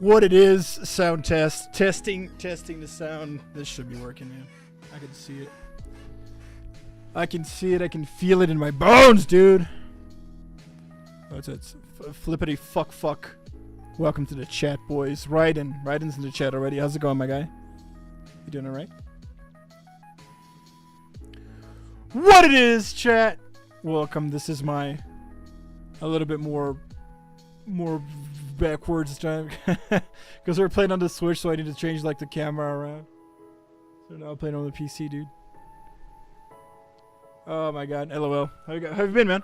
What it is, sound test. Testing the sound. This should be working, man. I can see it. I can see it. I can feel it in my bones, dude. What's it? Flippity fuck. Welcome to the chat, boys. Ryden's in the chat already. How's it going, my guy? You doing alright? What it is, chat? Welcome. This is my a little bit more backwards time because we're playing on the Switch, so I need to change like the camera around. So now I'm playing on the PC, dude. Oh my god, LOL. How you been, man?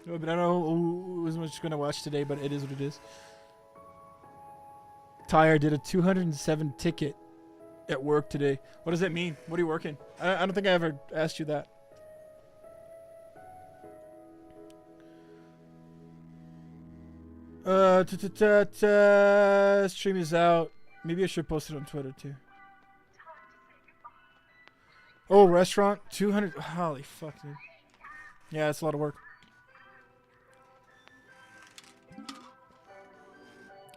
No, but I don't know who was much gonna watch today, but it is what it is. Tyre did a 207 ticket at work today. What does that mean? What are you working? I don't think I ever asked you that. Stream is out. Maybe I should post it on Twitter too. Oh, restaurant 200. Holy fuck, dude. Yeah, it's a lot of work.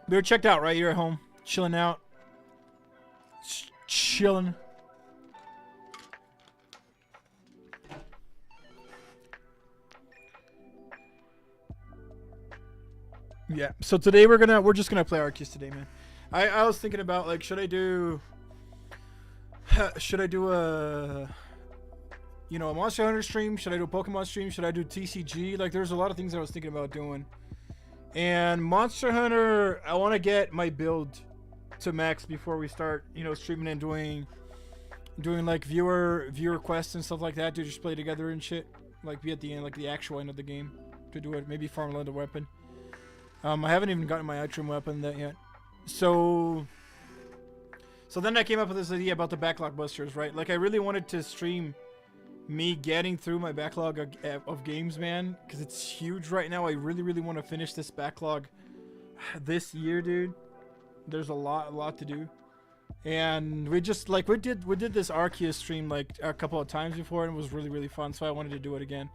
We were checked out, right? You're at home, chilling out, chilling. Yeah. So today we're just gonna play Arceus today, man. I was thinking about like should I do a a Monster Hunter stream? Should I do a Pokemon stream? Should I do TCG? Like there's a lot of things I was thinking about doing. And Monster Hunter, I want to get my build to max before we start, streaming and doing like viewer quests and stuff like that. To just play together and shit. Like be at the end, like the actual end of the game to do it. Maybe farm another weapon. I haven't even gotten my item weapon that yet. So then I came up with this idea about the backlog busters, right? Like I really wanted to stream me getting through my backlog of games, man, because it's huge right now. I really want to finish this backlog this year, dude. There's a lot to do, and we just like we did this Arceus stream like a couple of times before, and it was really fun. So I wanted to do it again.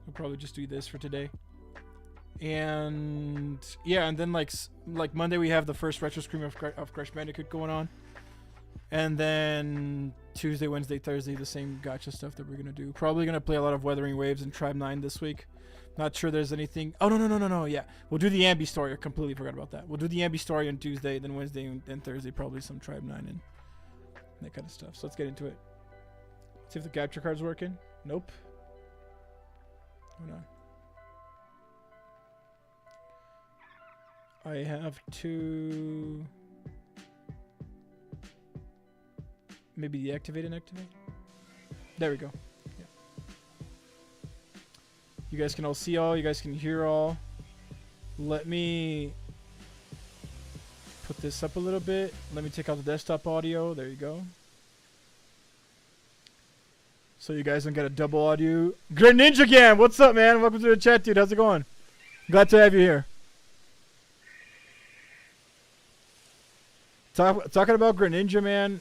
We'll probably just do this for today. And yeah, and then like Monday we have the first retro stream of Crash Bandicoot going on, and then Tuesday, Wednesday, Thursday the same gacha stuff that we're gonna do. Probably gonna play a lot of Weathering Waves and Tribe 9 this week. Not sure there's anything. Oh no, yeah, we'll do the Ambi story. I completely forgot about that. We'll do the Ambi story on Tuesday, then Wednesday and Thursday probably some Tribe 9 and that kind of stuff. So let's get into it. See if the capture card's working. Nope. Hold on. I have to maybe deactivate and activate. There we go. Yeah. You guys can all see all. You guys can hear all. Let me put this up a little bit. Let me take out the desktop audio. There you go. So you guys don't get a double audio. Great Ninja Gam, what's up, man? Welcome to the chat, dude. How's it going? Glad to have you here. Talking about Greninja, man.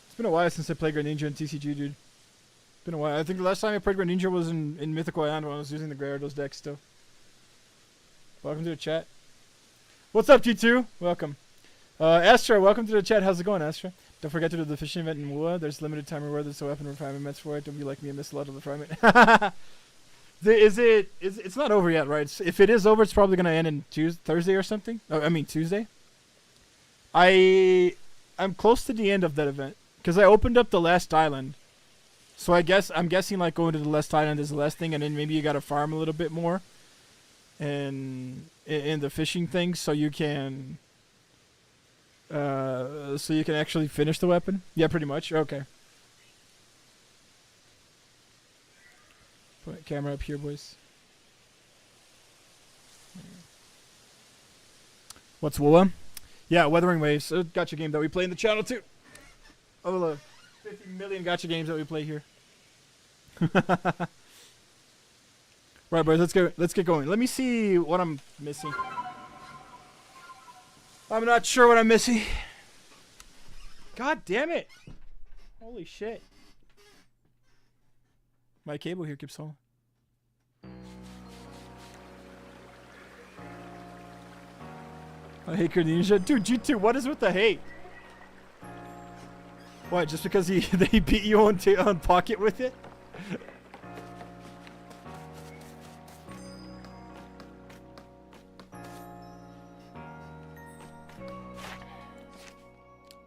It's been a while since I played Greninja in TCG, dude. It's been a while. I think the last time I played Greninja was in Mythical Island when I was using the Gyarados deck still. Welcome to the chat. What's up, G2? Welcome. Astra, welcome to the chat. How's it going, Astra? Don't forget to do the fishing event in Mua. There's limited time rewards, so weapon refinement events for it. Don't be like me and miss a lot of the refinement. It's not over yet, right? If it is over, it's probably going to end in Thursday or something. Oh, I mean, Tuesday. I'm close to the end of that event because I opened up the last island, so I'm guessing like going to the last island is the last thing, and then maybe you gotta farm a little bit more, and in the fishing thing, so you can actually finish the weapon. Yeah, pretty much. Okay. Put my camera up here, boys. What's Woola? Yeah, Weathering Waves, a gacha game that we play in the channel too. Oh, the 50 million gacha games that we play here. Right, boys, let's get going. Let me see what I'm missing. I'm not sure what I'm missing. God damn it! Holy shit! My cable here keeps falling. I hate Greninja. Dude, G2, what is with the hate? What, just because they beat you on Pocket with it?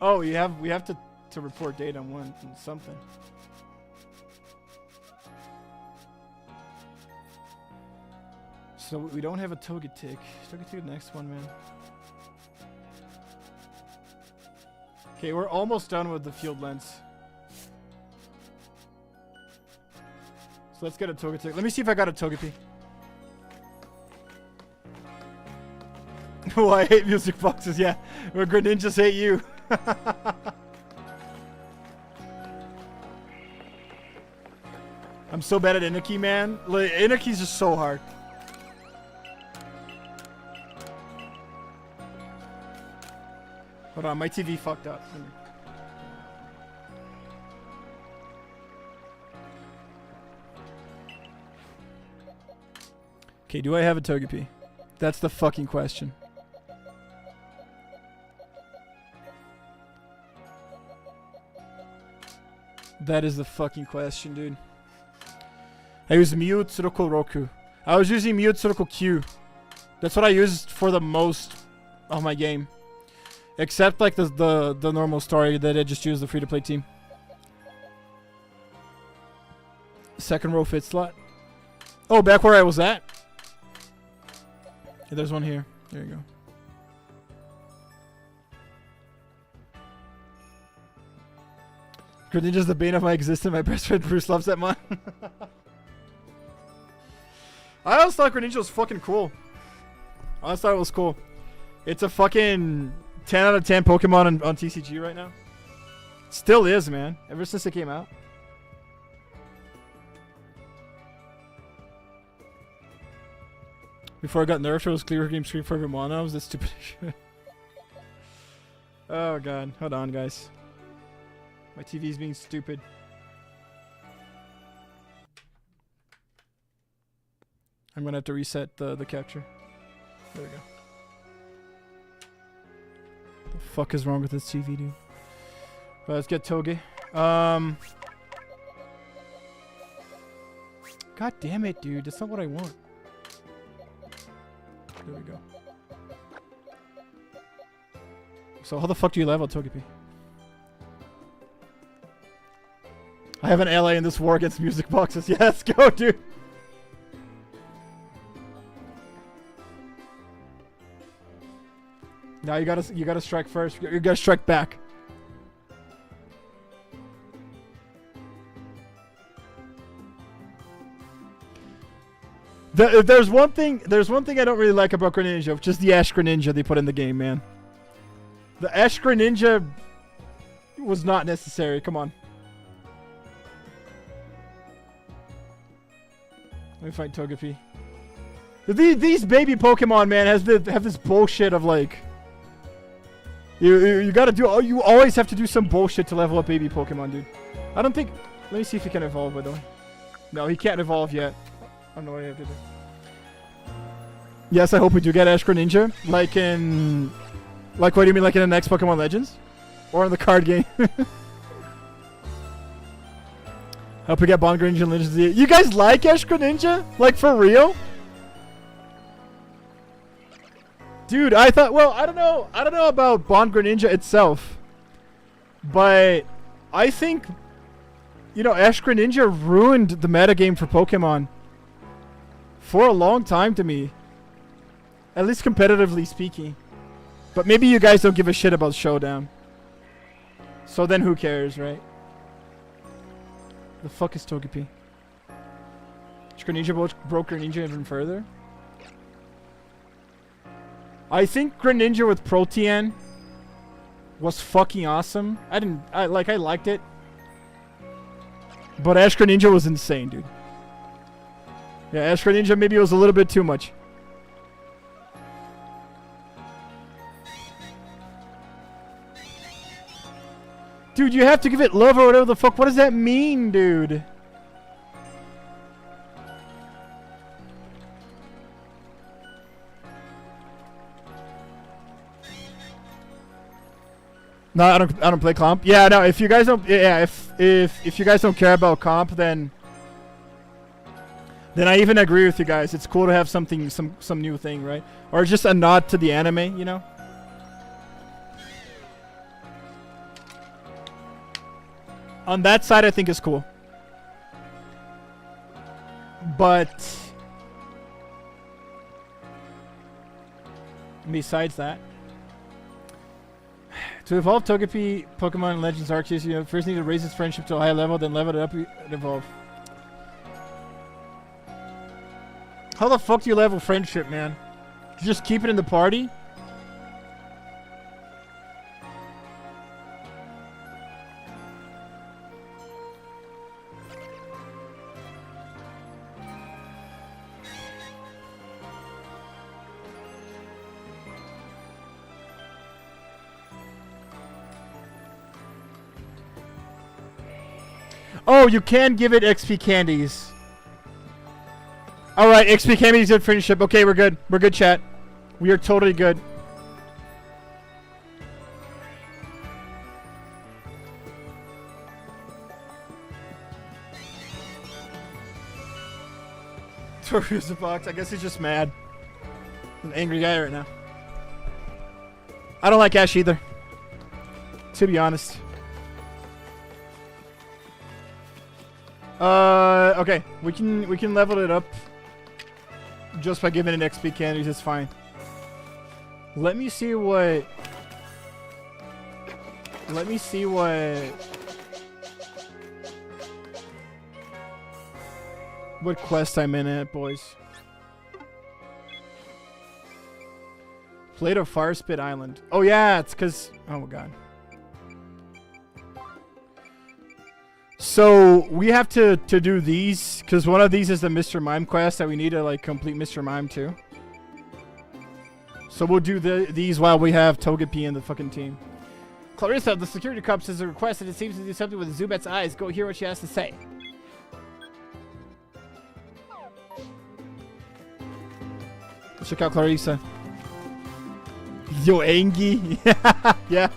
Oh, we have to report data on one from something. So we don't have a Togetic. Togetic next one, man. Okay, we're almost done with the field lens. So let's get a Togetic. Let me see if I got a Togepi. Oh, I hate music boxes, yeah. Where Greninjas hate you. I'm so bad at Inuki, man. Like, Inuki's just so hard. Hold on, my TV fucked up. Okay, do I have a Togepi? That's the fucking question. That is the fucking question, dude. I use Mew, Tsuruko, Roku. I was using Mew, Tsuruko, Q. That's what I used for the most of my game. Except like the normal story that I just used the free-to-play team. Second row fit slot. Oh, back where I was at? Yeah, there's one here. There you go. Greninja's the bane of my existence. My best friend Bruce loves that mon. I always thought Greninja was fucking cool. I always thought it was cool. It's a fucking 10 out of 10 Pokemon on TCG right now. Still is, man. Ever since it came out. Before I got nerfed, it was clear game screen for every mono. Was that stupid shit? Oh god. Hold on, guys. My TV's being stupid. I'm gonna have to reset the capture. There we go. The fuck is wrong with this TV, dude? Well, let's get Toge. God damn it, dude. That's not what I want. There we go. So how the fuck do you level Togepi? I have an LA in this war against music boxes. Yeah, let's go, dude. Now you gotta strike first. You gotta strike back. There's one thing I don't really like about Greninja, which is the Ash Greninja they put in the game, man. The Ash Greninja was not necessary. Come on. Let me find Togepi. These baby Pokemon, man, have this bullshit of like you gotta do. Oh, you always have to do some bullshit to level up baby Pokemon, dude. I don't think. Let me see if he can evolve, by the way. No, he can't evolve yet. I don't know what I have to do. Yes, I hope we do get Ash Greninja, like in, like what do you mean, like in the next Pokemon Legends, or in the card game? Hope we get Bond Greninja and Legends. You guys like Ash Greninja? Like for real? Dude, I thought. Well, I don't know about Bond Greninja itself, but I think, you know, Ash Greninja ruined the metagame for Pokemon for a long time to me. At least competitively speaking. But maybe you guys don't give a shit about Showdown. So then who cares, right? The fuck is Togepi? Greninja broke Greninja even further? I think Greninja with Protean was fucking awesome. I liked it. But Ash Greninja was insane, dude. Yeah, Ash Greninja maybe was a little bit too much. Dude, you have to give it love or whatever the fuck. What does that mean, dude? No, I don't play comp. Yeah, no. If you guys don't, yeah, if you guys don't care about comp, then I even agree with you guys. It's cool to have something, some new thing, right? Or just a nod to the anime, you know. On that side, I think it's cool. But besides that, to evolve Togepi, Pokemon in Legends Arceus, you first need to raise its friendship to a high level, then level it up and evolve. How the fuck do you level friendship, man? You just keep it in the party? Oh, you can give it XP candies. Alright, XP candies good friendship. Okay, we're good. We're good, chat. We are totally good. Here's the box. I guess he's just mad. An angry guy right now. I don't like Ash either, to be honest. Okay, we can level it up just by giving it XP candies. It's fine. Let me see what quest I'm in at, boys. Plate of Fire Spit Island. Oh yeah, it's because, oh my god. So we have to do these because one of these is the Mr. Mime quest that we need to like complete Mr. Mime too. So we'll do these while we have Togepi in the fucking team. Clarissa, the security cop says a request and it seems to do something with Zubat's eyes. Go hear what she has to say. Check out Clarissa. Yo, Angie. Yeah.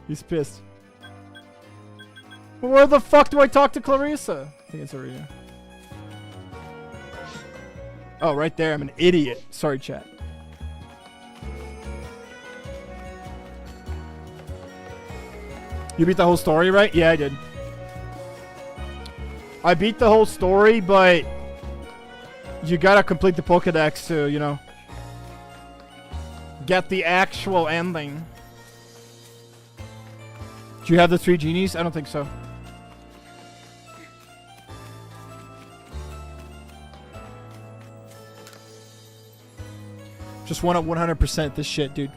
He's pissed. Where the fuck do I talk to Clarissa? I think it's over here. Oh, right there. I'm an idiot. Sorry, chat. You beat the whole story, right? Yeah, I did. I beat the whole story, but you gotta complete the Pokedex to, you know, get the actual ending. Do you have the 3 genies? I don't think so. Just want to 100% this shit, dude.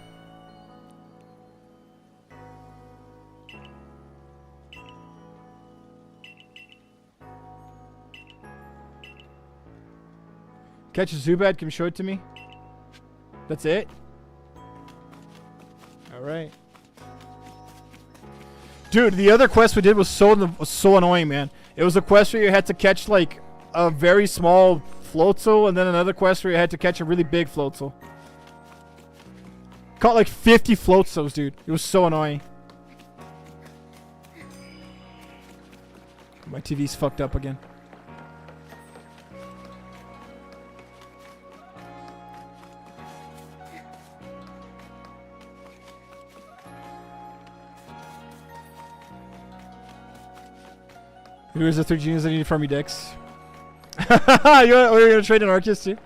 Catch a Zubat, can you show it to me? That's it? Alright. Dude, the other quest we did was so annoying, man. It was a quest where you had to catch like a very small Floatzel, and then another quest where you had to catch a really big Floatzel. Caught like 50 Floatzels, dude. It was so annoying. My TV's fucked up again. Here's the 3 genies I need from me, Dex. You're gonna trade an Arceus too?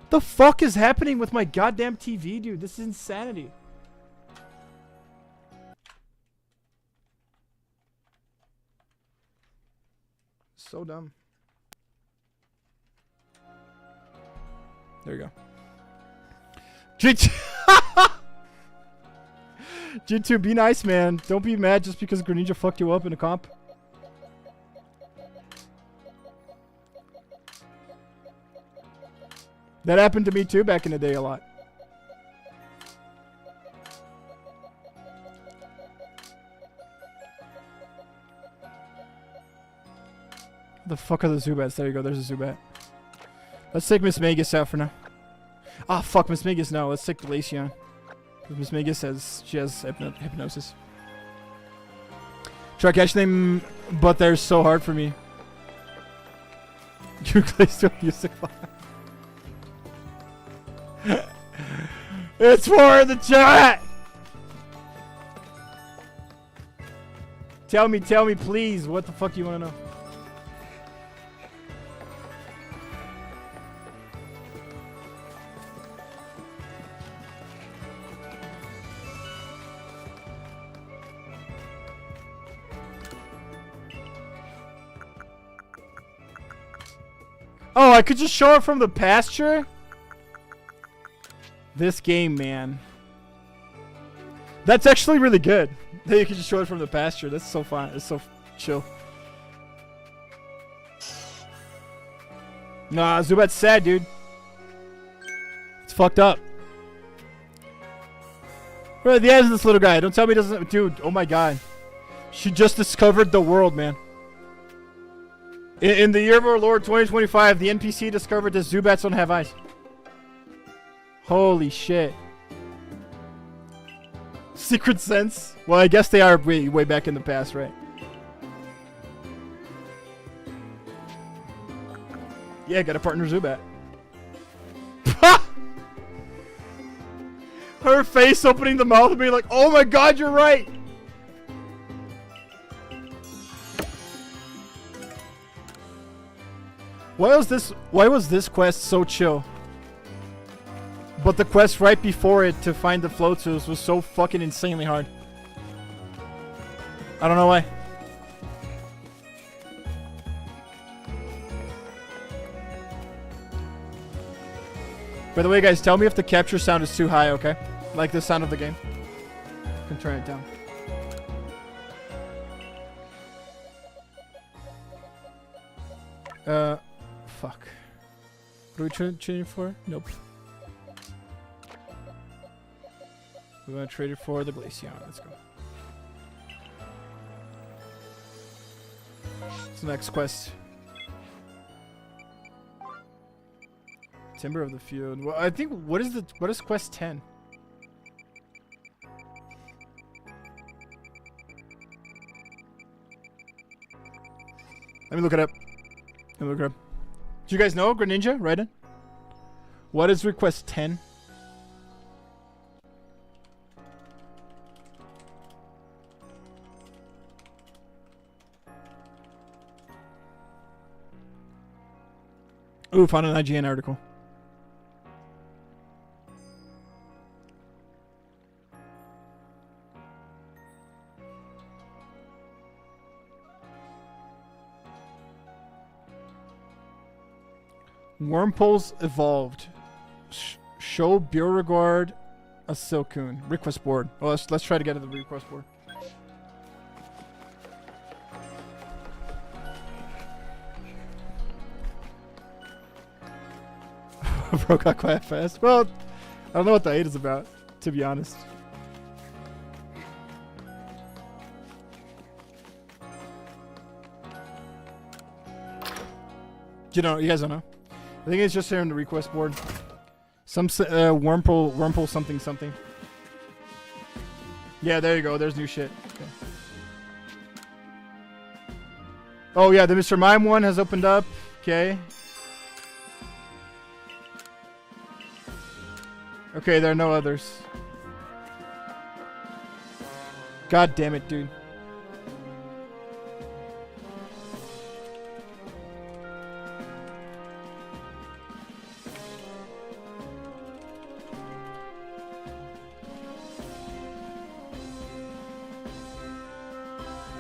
The fuck is happening with my goddamn TV, dude? This is insanity. So dumb. There you go. G2, G2, be nice, man. Don't be mad just because Greninja fucked you up in a comp. That happened to me too back in the day a lot. The fuck are the Zubats? There you go. There's a Zubat. Let's take Miss Magus out for now. Ah, fuck Miss Magus. No, let's take Glaceon. Miss Magus says she has hypnosis. Try catching them, but they're so hard for me. You Glaceon music. It's for the chat. Tell me, please. What the fuck you want to know? Oh, I could just show it from the pasture? This game, man. That's actually really good. That you can just show it from the pasture. That's so fun. It's so chill. Nah, Zubat's sad, dude. It's fucked up. Where are the eyes of this little guy? Don't tell me he doesn't... Dude, oh my god. She just discovered the world, man. In the year of our Lord 2025, the NPC discovered that Zubats don't have eyes. Holy shit. Secret sense? Well, I guess they are way back in the past, right? Yeah, got a partner Zubat. Her face opening the mouth and being like, oh my god, you're right! Why was this quest so chill? But the quest right before it to find the Floatzus was so fucking insanely hard. I don't know why. By the way, guys, tell me if the capture sound is too high, okay? Like the sound of the game. I can turn it down. Fuck. What are we trading for? Nope. We want to trade it for the Glaceon. Let's go. What's the next quest? Timber of the Field. Well, I think what is quest 10? Let me look it up. Do you guys know, Greninja? Right in. What is request 10? Ooh, found an IGN article. Wormpoles evolved. Show Beauregard a Silcoon. Request board. Oh, let's try to get to the request board. Bro got quiet fast. Well, I don't know what the 8 is about, to be honest. You guys don't know. I think it's just here in the request board. Some Wormpole something. Yeah, there you go. There's new shit. Okay. Oh yeah, the Mr. Mime one has opened up. Okay. Okay, there are no others. God damn it, dude.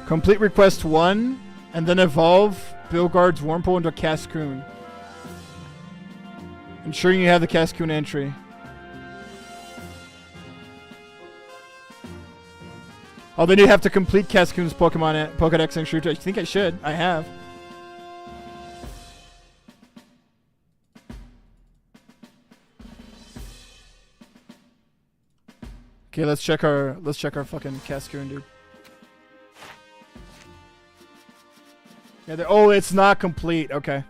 Complete request 1, and then evolve Beauregard's Wormhole into a Cascoon. Ensuring you have the Cascoon entry. Oh, then you have to complete Cascoon's Pokemon Pokedex entry. I think I should. I have. Okay, let's check our fucking Cascoon, dude. Yeah, oh, it's not complete. Okay.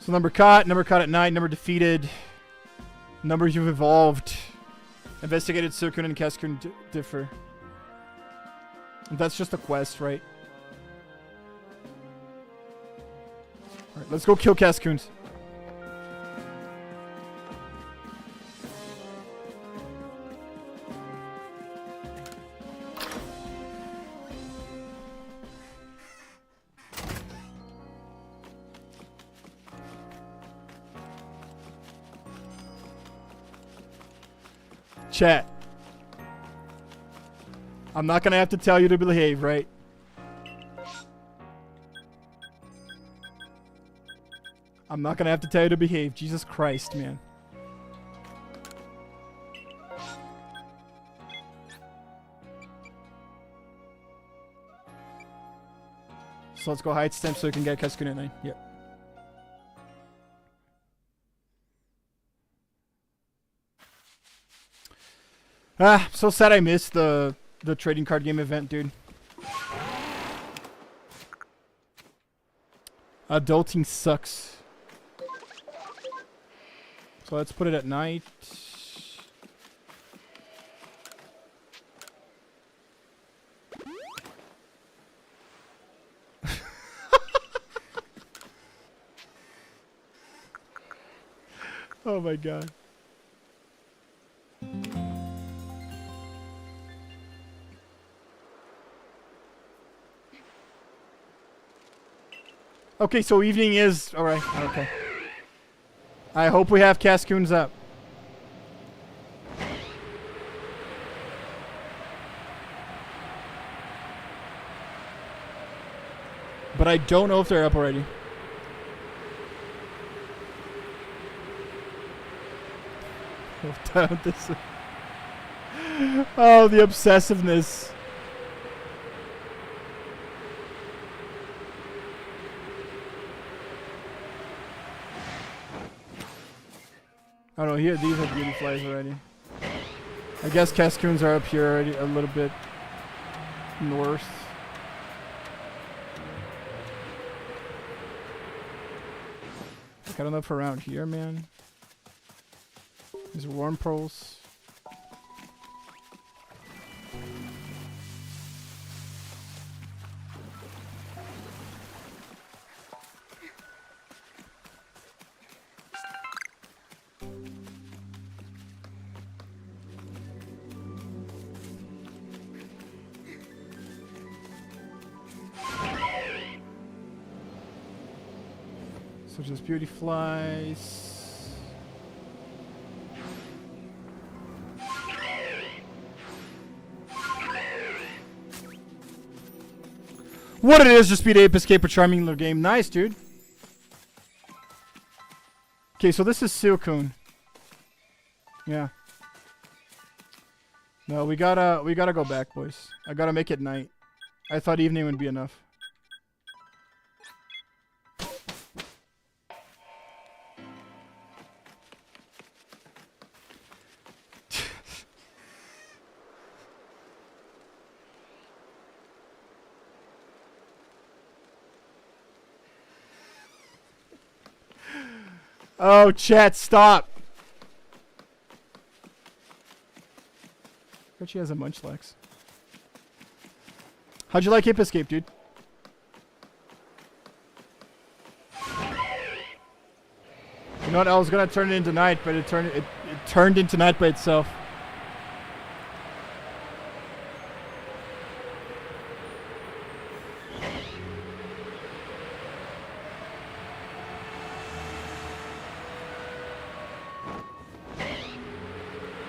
So number caught at night, number defeated, number you've evolved. Investigated Suicune and Cascoon differ. That's just a quest, right? Alright, let's go kill Cascoons. Chat. I'm not gonna have to tell you to behave, right? I'm not gonna have to tell you to behave. Jesus Christ, man. So let's go hide stem so we can get Cascoon at 9. Yep. Ah, so sad I missed the trading card game event, dude. Adulting sucks. So let's put it at night. Oh my god. Okay, so evening is... Alright, okay. I hope we have Cascoons up. But I don't know if they're up already. Oh, the obsessiveness. Oh no, here these are beauty flies already. I guess Cascoons are up here already, a little bit north. I don't know if around here, man. These worm pearls. So just beauty flies. What it is, just beat Ape Escape, a charming little game. Nice, dude. Okay, so this is Suicune. Yeah. No, we gotta go back, boys. I gotta make it night. I thought evening would be enough. Oh, chat, stop. I bet she has a Munchlax. How'd you like Ape Escape, dude? You know what? I was gonna turn it into night, but it turned into night by itself.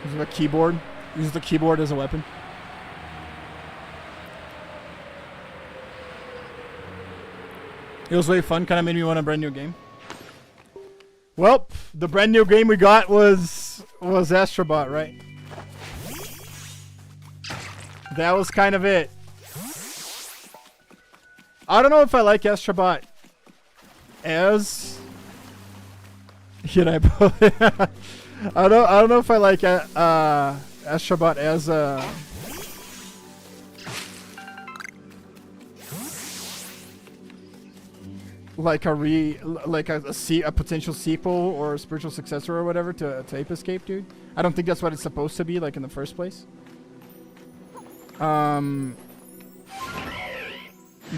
Using the keyboard. Use the keyboard as a weapon. It was really fun. Kind of made me want a brand new game. Well, the brand new game we got was Astrobot, right? That was kind of it. I don't know if I like Astrobot as... I don't know if I like Astrobot as a... like a potential sequel or a spiritual successor or whatever to Ape Escape, dude. I don't think that's what it's supposed to be like in the first place.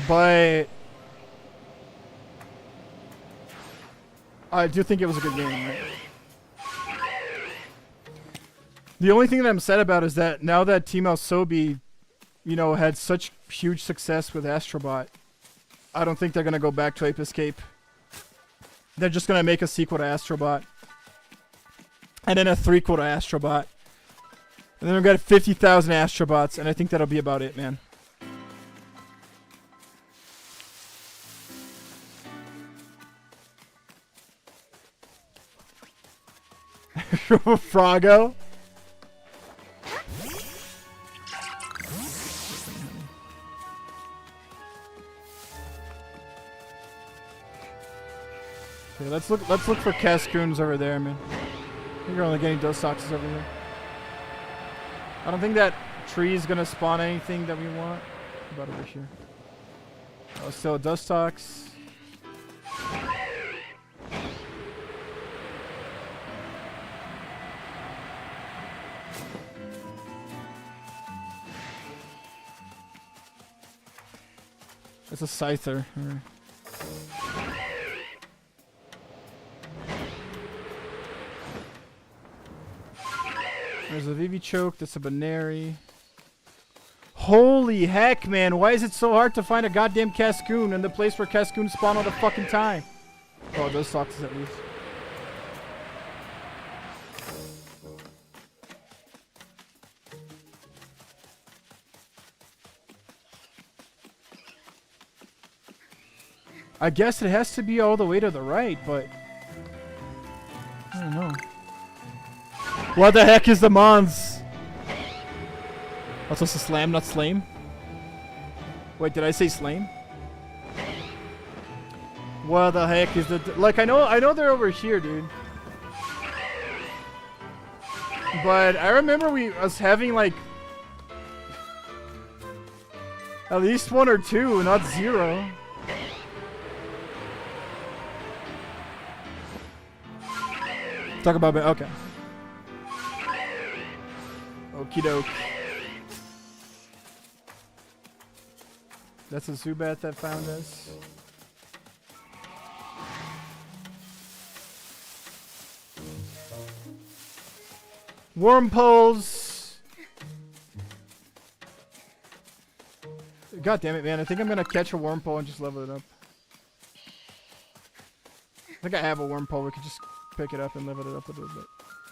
But I do think it was a good game, right? The only thing that I'm sad about is that now that Team Asobi, you know, had such huge success with Astrobot, I don't think they're going to go back to Ape Escape. They're just going to make a sequel to Astrobot. And then a threequel to Astrobot. And then we've got 50,000 Astrobots, and I think that'll be about it, man. Froggo? Okay, let's look for Cascoons over there, man. I think we're only getting Dustoxes over here. I don't think that tree is gonna spawn anything that we want. What about over here? Oh, still a Dustox. It's a Scyther. Right. There's a Vivichoke. That's a Baneri. Holy heck, man. Why is it so hard to find a goddamn Cascoon in the place where Cascoons spawn all the fucking time? Oh, those Dustoxes at least. I guess it has to be all the way to the right, but I don't know. What the heck is the Mons? That's supposed to slam, not slame? Wait, did I say slame? What the heck is the... Like, I know they're over here, dude. But I remember us having, like... at least one or two, not zero. Talk about it. Okay. Okie doke. That's a Zubat that found us. Wormpoles. God damn it, man. I think I'm gonna catch a Wormpole and just level it up. I think I have a Wormpole. We could just pick it up and level it up a little bit.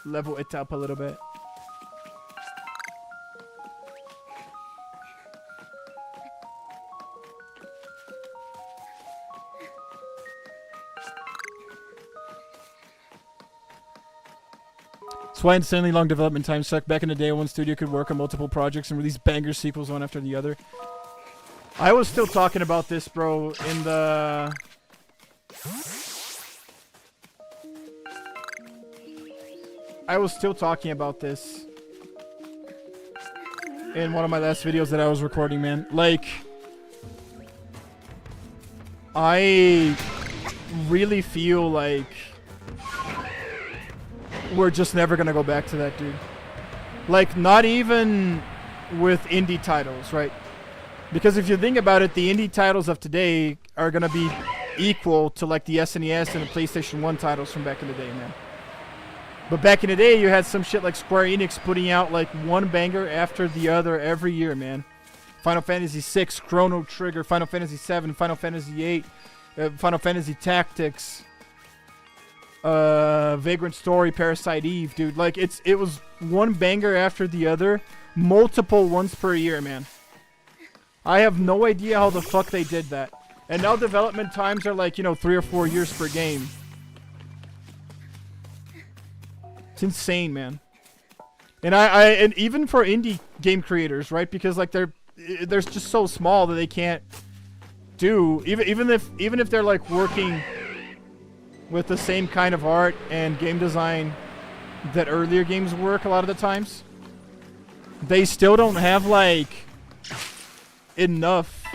Level it up a little bit. That's why insanely long development time sucked. Back in the day, one studio could work on multiple projects and release banger sequels one after the other. I was still talking about this, bro, in the... I was still talking about this in one of my last videos that I was recording, man. Like, I really feel like we're just never gonna go back to that, dude. Like, not even with indie titles, right? Because if you think about it, the indie titles of today are gonna be equal to like the SNES and the PlayStation 1 titles from back in the day, man. But back in the day, you had some shit like Square Enix putting out like one banger after the other every year, man. Final Fantasy VI, Chrono Trigger, Final Fantasy VII, Final Fantasy VIII, Final Fantasy Tactics, Vagrant Story, Parasite Eve, dude. Like, it was one banger after the other, multiple ones per year, man. I have no idea how the fuck they did that. And now development times are like, you know, 3 or 4 years per game. It's insane, man. And and even for indie game creators, right? Because like they're just so small that they can't do even if they're like working with the same kind of art and game design that earlier games work a lot of the times. They still don't have like enough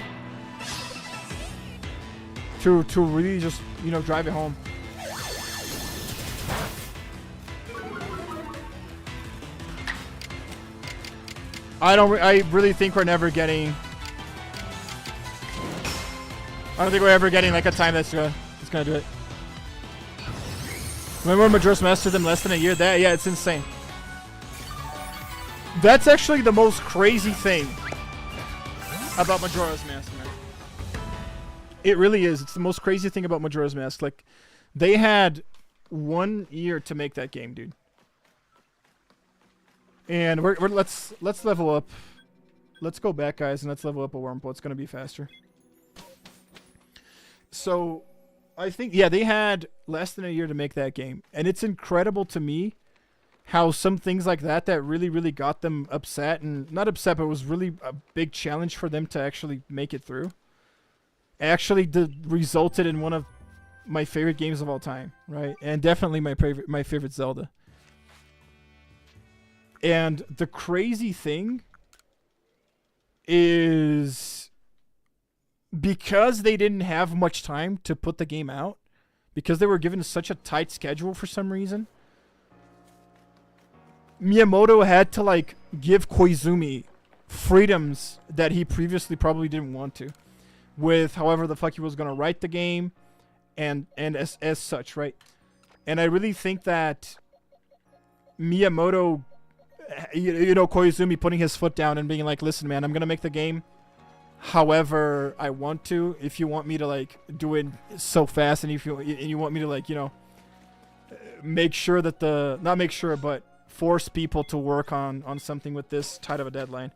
to really just, you know, drive it home. I really think we're never getting. I don't think we're ever getting like a time that's gonna do it. Remember when Majora's Mask took them less than a year? Yeah, it's insane. That's actually the most crazy thing about Majora's Mask, man. It really is. It's the most crazy thing about Majora's Mask. Like, they had 1 year to make that game, dude. And let's level up. Let's go back, guys, and let's level up a Wurmple. It's gonna be faster. So, I think, yeah, they had less than a year to make that game, and it's incredible to me how some things like that really got them upset, and not upset, but it was really a big challenge for them to actually make it through. Actually, resulted in one of my favorite games of all time, right? And definitely my favorite Zelda. And the crazy thing is, because they didn't have much time to put the game out, because they were given such a tight schedule for some reason, Miyamoto had to, like, give Koizumi freedoms that he previously probably didn't want to, with however the fuck he was going to write the game and as such, right? And I really think that Miyamoto, you know, Koizumi putting his foot down and being like, listen, man, I'm going to make the game however I want to. If you want me to, like, do it so fast, and if you want me to, like, you know, make sure that not make sure, but force people to work on something with this tight of a deadline.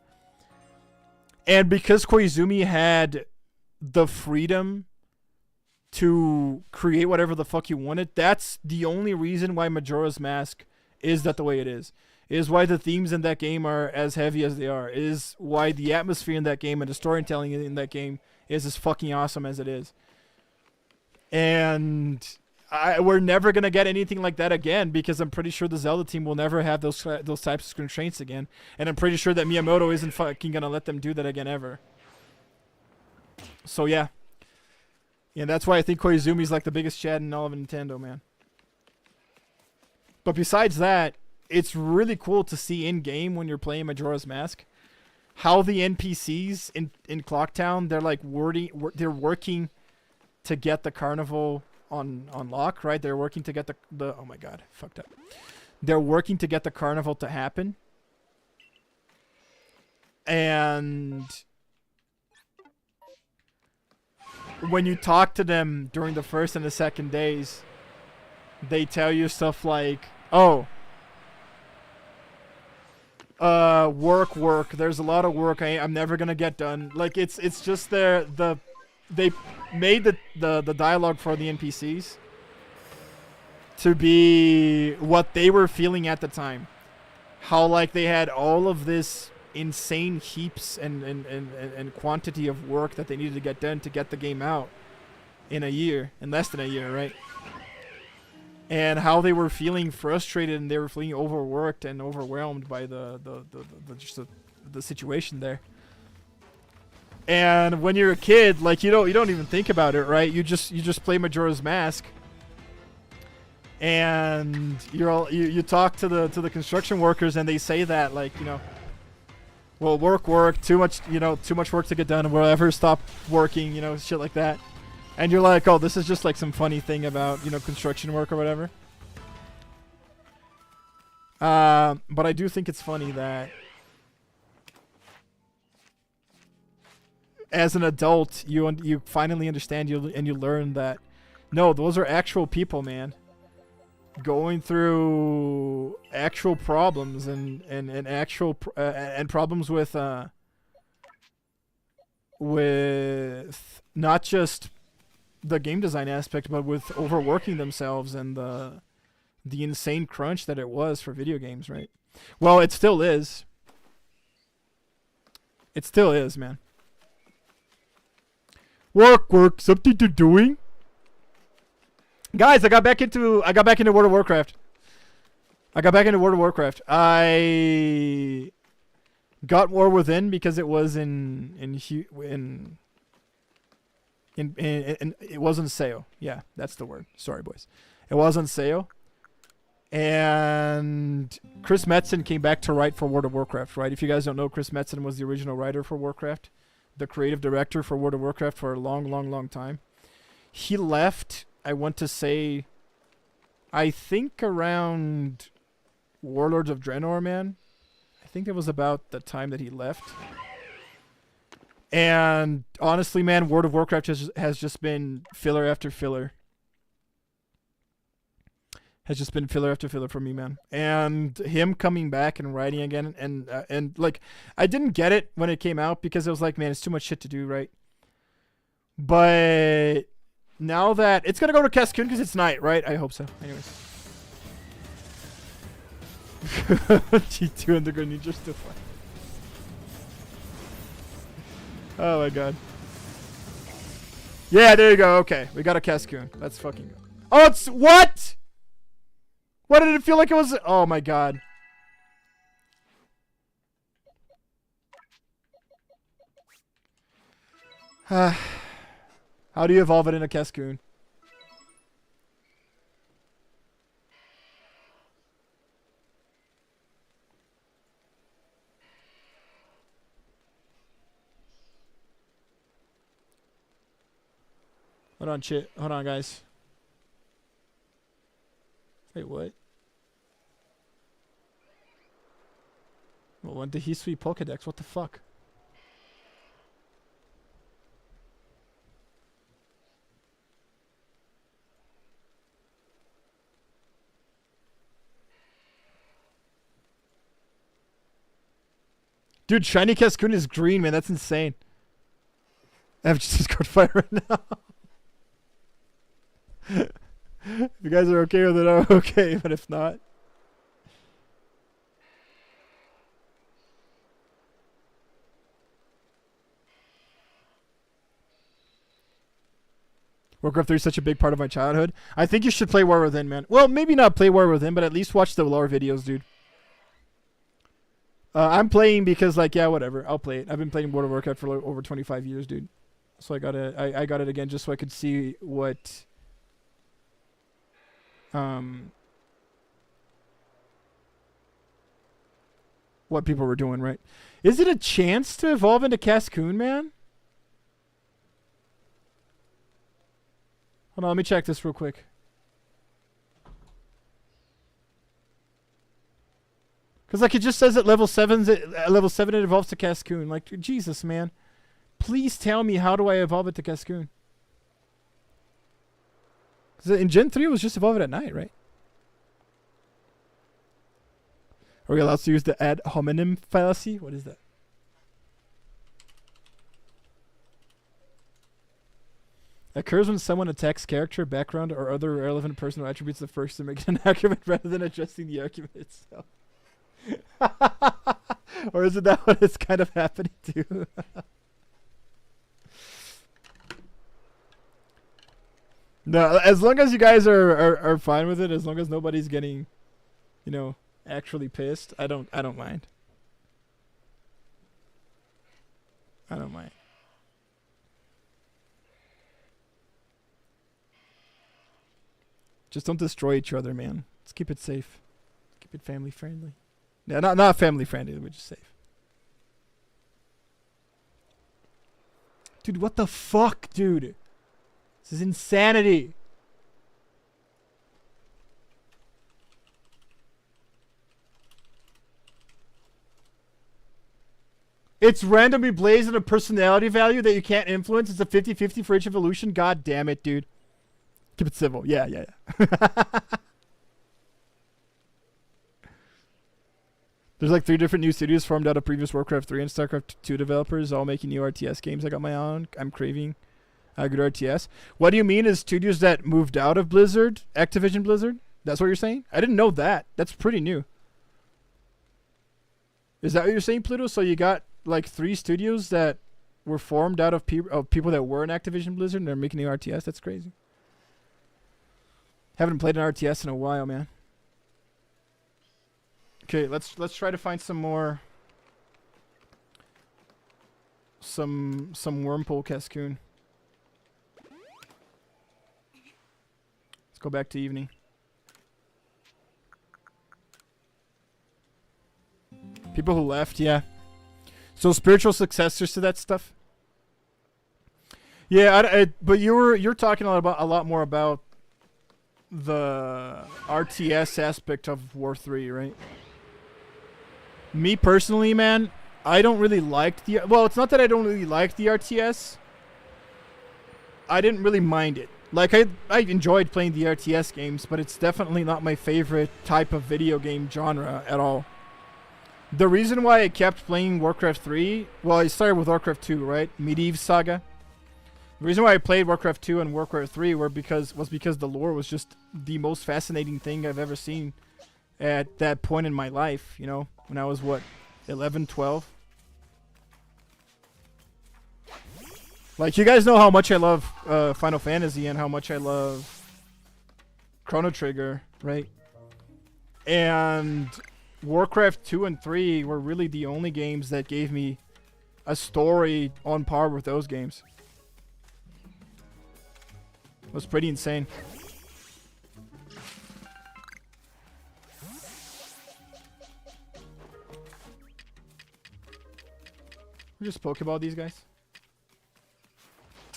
And because Koizumi had the freedom to create whatever the fuck he wanted, that's the only reason why Majora's Mask is the way it is why the themes in that game are as heavy as they are, is why the atmosphere in that game and the storytelling in that game is as fucking awesome as it is. And we're never going to get anything like that again, because I'm pretty sure the Zelda team will never have those types of constraints again. And I'm pretty sure that Miyamoto isn't fucking going to let them do that again ever. So, yeah. Yeah, that's why I think Koizumi's like the biggest Chad in all of Nintendo, man. But besides that, it's really cool to see in-game when you're playing Majora's Mask how the NPCs in Clocktown, they're like they're working to get the carnival on lock, right? They're working to get the oh my god, fucked up. They're working to get the carnival to happen. And when you talk to them during the first and the second days, they tell you stuff like, oh, work, there's a lot of work, I'm never gonna get done. Like, it's just they made the dialogue for the NPCs to be what they were feeling at the time. How, like, they had all of this insane heaps and quantity of work that they needed to get done to get the game out in less than a year, right? And how they were feeling frustrated and they were feeling overworked and overwhelmed by the situation there. And when you're a kid, like, you don't even think about it, right? You just play Majora's Mask, and you talk to the construction workers, and they say that, like, you know, well, work, too much work to get done, and we'll ever stop working, you know, shit like that. And you're like, oh, this is just like some funny thing about, you know, construction work or whatever. But I do think it's funny that as an adult, you finally understand, and you learn that, no, those are actual people, man, going through actual problems and actual problems with not just the game design aspect, but with overworking themselves and the insane crunch that it was for video games, right? Well, it still is. It still is, man. Work, something to doing. Guys, I got back into World of Warcraft. I got War Within because it was in And it was on sale. Yeah, that's the word. Sorry, boys. It was on sale. And Chris Metzen came back to write for World of Warcraft, right? If you guys don't know, Chris Metzen was the original writer for Warcraft, the creative director for World of Warcraft for a long, long, long time. He left, I want to say, I think around Warlords of Draenor, man. I think it was about the time that he left. And honestly, man, World of Warcraft has just been filler after filler. Has just been filler after filler for me, man. And him coming back and writing again, and like, I didn't get it when it came out because it was like, man, it's too much shit to do, right? But now that it's gonna go to Cascoon because it's night, right? I hope so. Anyways, G2 Underground Ninja still fun. Oh my god. Yeah, there you go. Okay, we got a Cascoon. Let's fucking go. Oh, it's what? What did it feel like it was? Oh my god. How do you evolve it in a Cascoon? Hold on, hold on, guys. Wait, what? Well, when did he sweep Pokedex? What the fuck? Dude, Shiny Cascoon is green, man. That's insane. I have just Discord fire right now. If you guys are okay with it, I'm okay. But if not... Warcraft 3 is such a big part of my childhood. I think you should play War Within, man. Well, maybe not play War Within, but at least watch the lore videos, dude. I'm playing because, like, yeah, whatever. I'll play it. I've been playing World of Warcraft for like over 25 years, dude. So I got it again just so I could see what people were doing, right? Is it a chance to evolve into Cascoon, man? Hold on, let me check this real quick. Because, like, it just says at level 7 it evolves to Cascoon. Like, Jesus, man. Please tell me, how do I evolve it to Cascoon? Because in Gen 3, it was just evolved at night, right? Are we allowed to use the ad hominem fallacy? What is that? Occurs when someone attacks character, background, or other relevant personal attributes of the first to make it an argument rather than addressing the argument itself. Or is it that what it's kind of happening to? No, as long as you guys are fine with it, as long as nobody's getting, you know, actually pissed, I don't mind. I don't mind. Just don't destroy each other, man. Let's keep it safe. Keep it family friendly. Yeah, not family friendly, but just safe. Dude, what the fuck, dude? This is insanity. It's randomly blazed in a personality value that you can't influence. It's a 50-50 for each evolution. God damn it, dude. Keep it civil. Yeah. There's like 3 different new studios formed out of previous Warcraft 3 and StarCraft 2 developers, all making new RTS games. I got my own. I'm craving good RTS. What do you mean is studios that moved out of Blizzard, Activision Blizzard? That's what you're saying? I didn't know that. That's pretty new. Is that what you're saying, Pluto? So you got like 3 studios that were formed out of people that were in Activision Blizzard and they're making new RTS? That's crazy. Haven't played an RTS in a while, man. Okay, let's try to find some more some Wormpole Cascoon. Go back to evening. People who left, yeah. So spiritual successors to that stuff. Yeah, but you're talking a lot more about the RTS aspect of War 3, right? Me personally, man, I don't really like the... Well, it's not that I don't really like the RTS. I didn't really mind it. Like, I enjoyed playing the RTS games, but it's definitely not my favorite type of video game genre at all. The reason why I kept playing Warcraft 3... Well, I started with Warcraft 2, right? Medieval Saga. The reason why I played Warcraft 2 and Warcraft 3 was because the lore was just the most fascinating thing I've ever seen at that point in my life, you know? When I was, what, 11, 12? Like, you guys know how much I love Final Fantasy and how much I love Chrono Trigger, right? And Warcraft 2 and 3 were really the only games that gave me a story on par with those games. It was pretty insane. We just Pokeball these guys.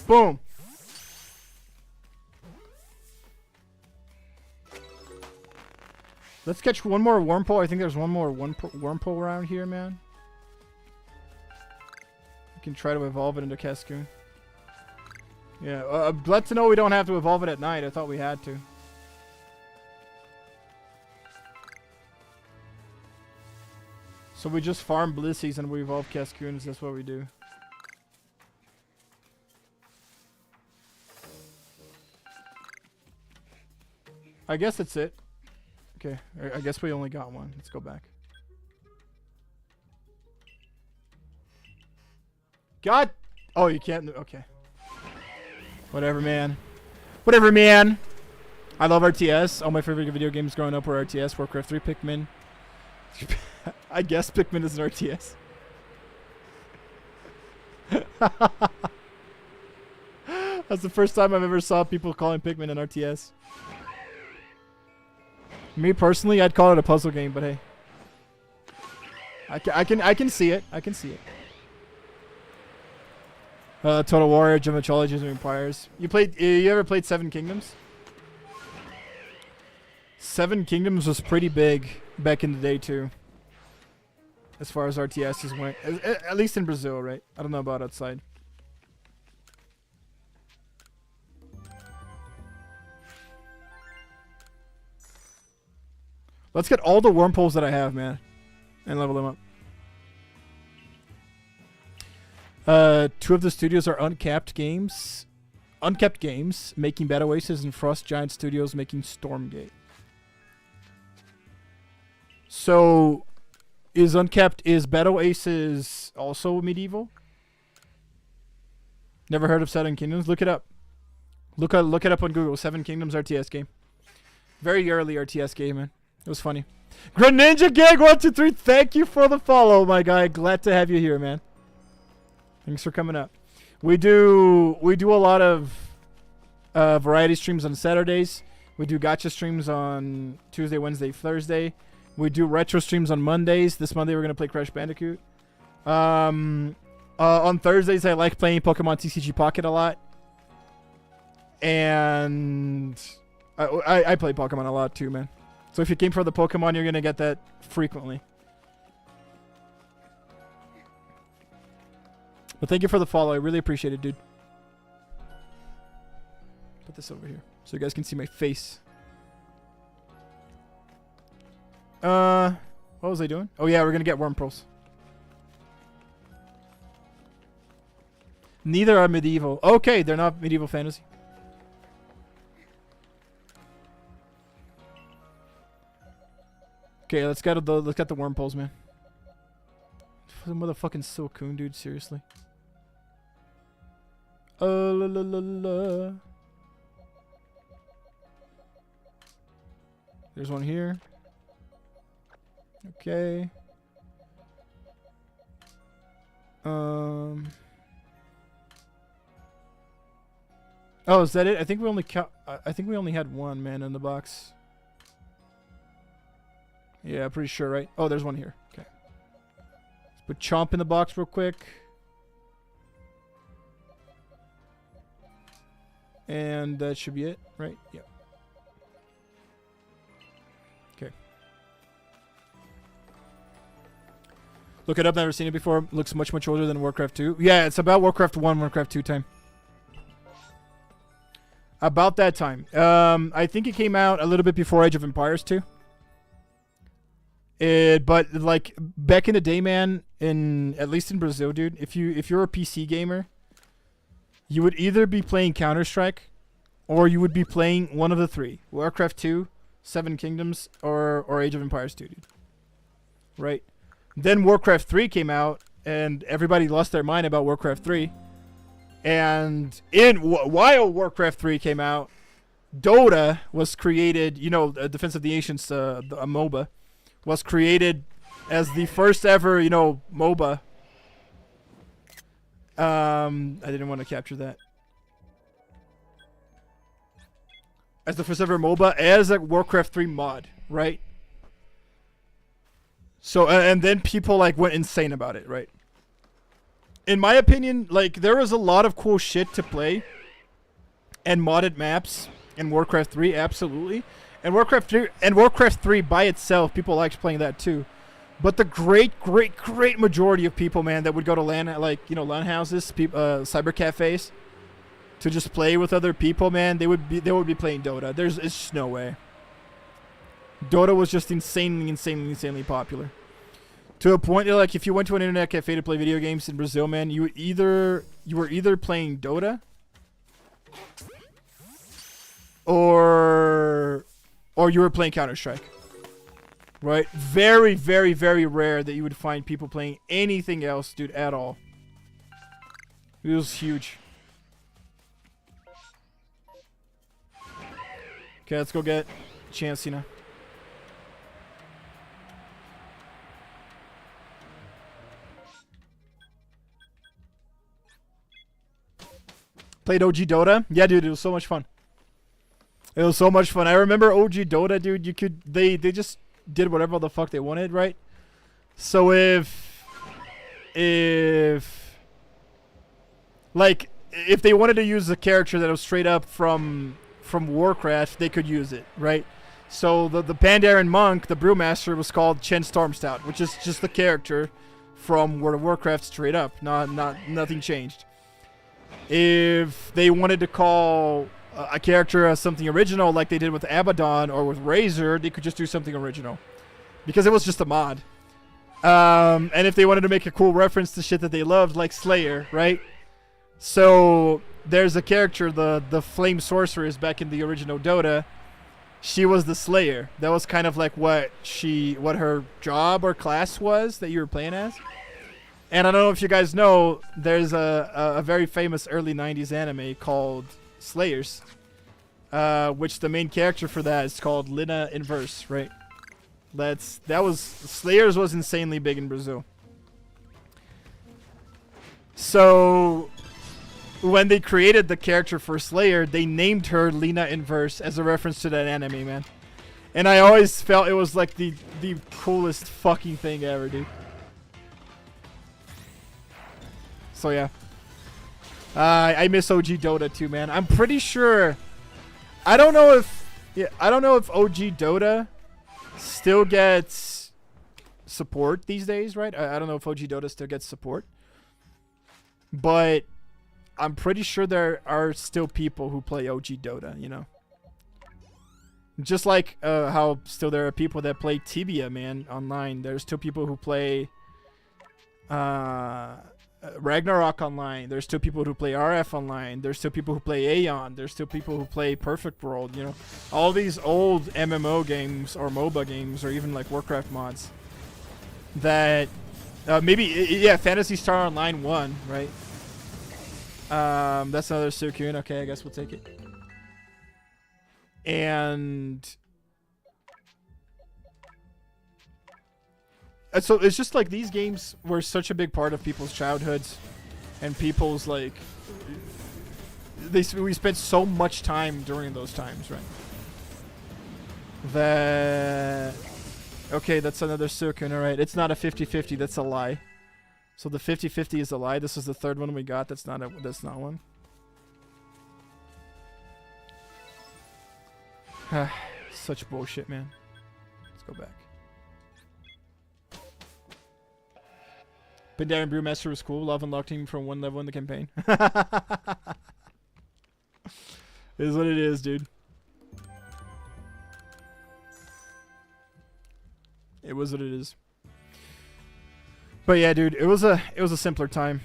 Boom! Let's catch one more Wurmple. I think there's one more Wurmple around here, man. We can try to evolve it into Cascoon. Yeah, glad to know we don't have to evolve it at night. I thought we had to. So we just farm Blissies and we evolve Cascoons. That's what we do. I guess that's it. Okay, I guess we only got one. Let's go back. God! Oh, you can't... Okay. Whatever, man. Whatever, man. I love RTS. All my favorite video games growing up were RTS. Warcraft 3, Pikmin. I guess Pikmin is an RTS. That's the first time I've ever saw people calling Pikmin an RTS. Me personally, I'd call it a puzzle game, but hey. I can see it. I can see it. Total War, Geometrologies and Empires. You ever played Seven Kingdoms? Seven Kingdoms was pretty big back in the day too. As far as RTSs went. At least in Brazil, right? I don't know about outside. Let's get all the Wurmples that I have, man. And level them up. Two of the studios are uncapped games. Unkept games, making Bad Oasis, and Frost Giant Studios making Stormgate. So, is Bad Oasis also medieval? Never heard of Seven Kingdoms? Look it up. Look it up on Google. Seven Kingdoms RTS game. Very early RTS game, man. It was funny. Greninja Gang 123, thank you for the follow, my guy. Glad to have you here, man. Thanks for coming up. We do a lot of variety streams on Saturdays. We do gacha streams on Tuesday, Wednesday, Thursday. We do retro streams on Mondays. This Monday we're gonna play Crash Bandicoot. On Thursdays I like playing Pokemon TCG Pocket a lot. And I play Pokemon a lot too, man. So if you came for the Pokemon, you're gonna get that frequently. But thank you for the follow. I really appreciate it, dude. Put this over here so you guys can see my face. What was I doing? Oh yeah, we're gonna get Wurmples. Neither are medieval. Okay, they're not medieval fantasy. Okay, let's get the Wurmples, man. The motherfucking Silcoon, dude. Seriously. La la la la. There's one here. Okay. Oh, is that it? I think we only I think we only had one man in the box. Yeah, pretty sure, right? Oh, there's one here. Okay. Let's put Chomp in the box real quick. And that should be it, right? Yep. Okay. Look it up. Never seen it before. Looks much, much older than Warcraft 2. Yeah, it's about Warcraft 1, Warcraft 2 time. About that time. I think it came out a little bit before Age of Empires 2. But like back in the day, man, at least in Brazil, dude, if you're a PC gamer, you would either be playing Counter-Strike, or you would be playing one of the three: Warcraft 2, Seven Kingdoms, or Age of Empires 2, dude. Right? Then Warcraft 3 came out, and everybody lost their mind about Warcraft 3. And while Warcraft 3 came out, Dota was created. You know, Defense of the Ancients, a MOBA, was created as the first ever, you know, MOBA. I didn't want to capture that. As the first ever MOBA, as a Warcraft 3 mod, right? So, and then people like went insane about it, right? In my opinion, like there was a lot of cool shit to play, and modded maps in Warcraft 3, absolutely. And Warcraft 3 by itself, people liked playing that too. But the great majority of people, man, that would go to LAN, like, you know, LAN houses, cyber cafes, to just play with other people, man, they would be playing Dota. It's just no way. Dota was just insanely popular. To a point that, like, if you went to an internet cafe to play video games in Brazil, man, you were either playing Dota or you were playing Counter-Strike. Right? Very rare that you would find people playing anything else, dude, at all. It was huge. Okay, let's go get Chancina. Played OG Dota? Yeah, dude, it was so much fun. It was so much fun. I remember OG Dota, dude. They just did whatever the fuck they wanted, right? So if they wanted to use a character that was straight up from Warcraft, they could use it, right? So the Pandaren monk, the brewmaster, was called Chen Stormstout, which is just the character from World of Warcraft straight up. Nothing changed. If they wanted to call a character something original, like they did with Abaddon or with Razor, they could just do something original, because it was just a mod. And if they wanted to make a cool reference to shit that they loved, like Slayer, right? So there's a character, the Flame Sorceress, back in the original Dota. She was the Slayer. That was kind of like what her job or class was that you were playing as. And I don't know if you guys know, there's a very famous early 90s anime called Slayers, which the main character for that is called Lina Inverse, right? Slayers was insanely big in Brazil. So when they created the character for Slayer, they named her Lina Inverse as a reference to that anime, man. And I always felt it was like the coolest fucking thing ever, dude. So yeah. I miss OG Dota too, man. I'm pretty sure. I don't know if OG Dota still gets support these days, right? I don't know if OG Dota still gets support, but I'm pretty sure there are still people who play OG Dota, you know. Just like how still there are people that play Tibia, man, online. There's still people who play Ragnarok online. There's still people who play RF online. There's still people who play Aeon. There's still people who play Perfect World, you know. All these old MMO games or MOBA games or even like Warcraft mods that Phantasy Star Online 1, right? That's another Suicune. Okay, I guess we'll take it. And so it's just like these games were such a big part of people's childhoods and people's like we spent so much time during those times, right? That okay, that's another Suicune. All right, it's not a 50-50. That's a lie. So the 50-50 is a lie. This is the third one we got. That's not one. Such bullshit, man. Let's go back. Pandarian Brewmaster was cool. Love unlocked him from one level in the campaign. It is what it is, dude. It was what it is. But yeah, dude, it was a simpler time.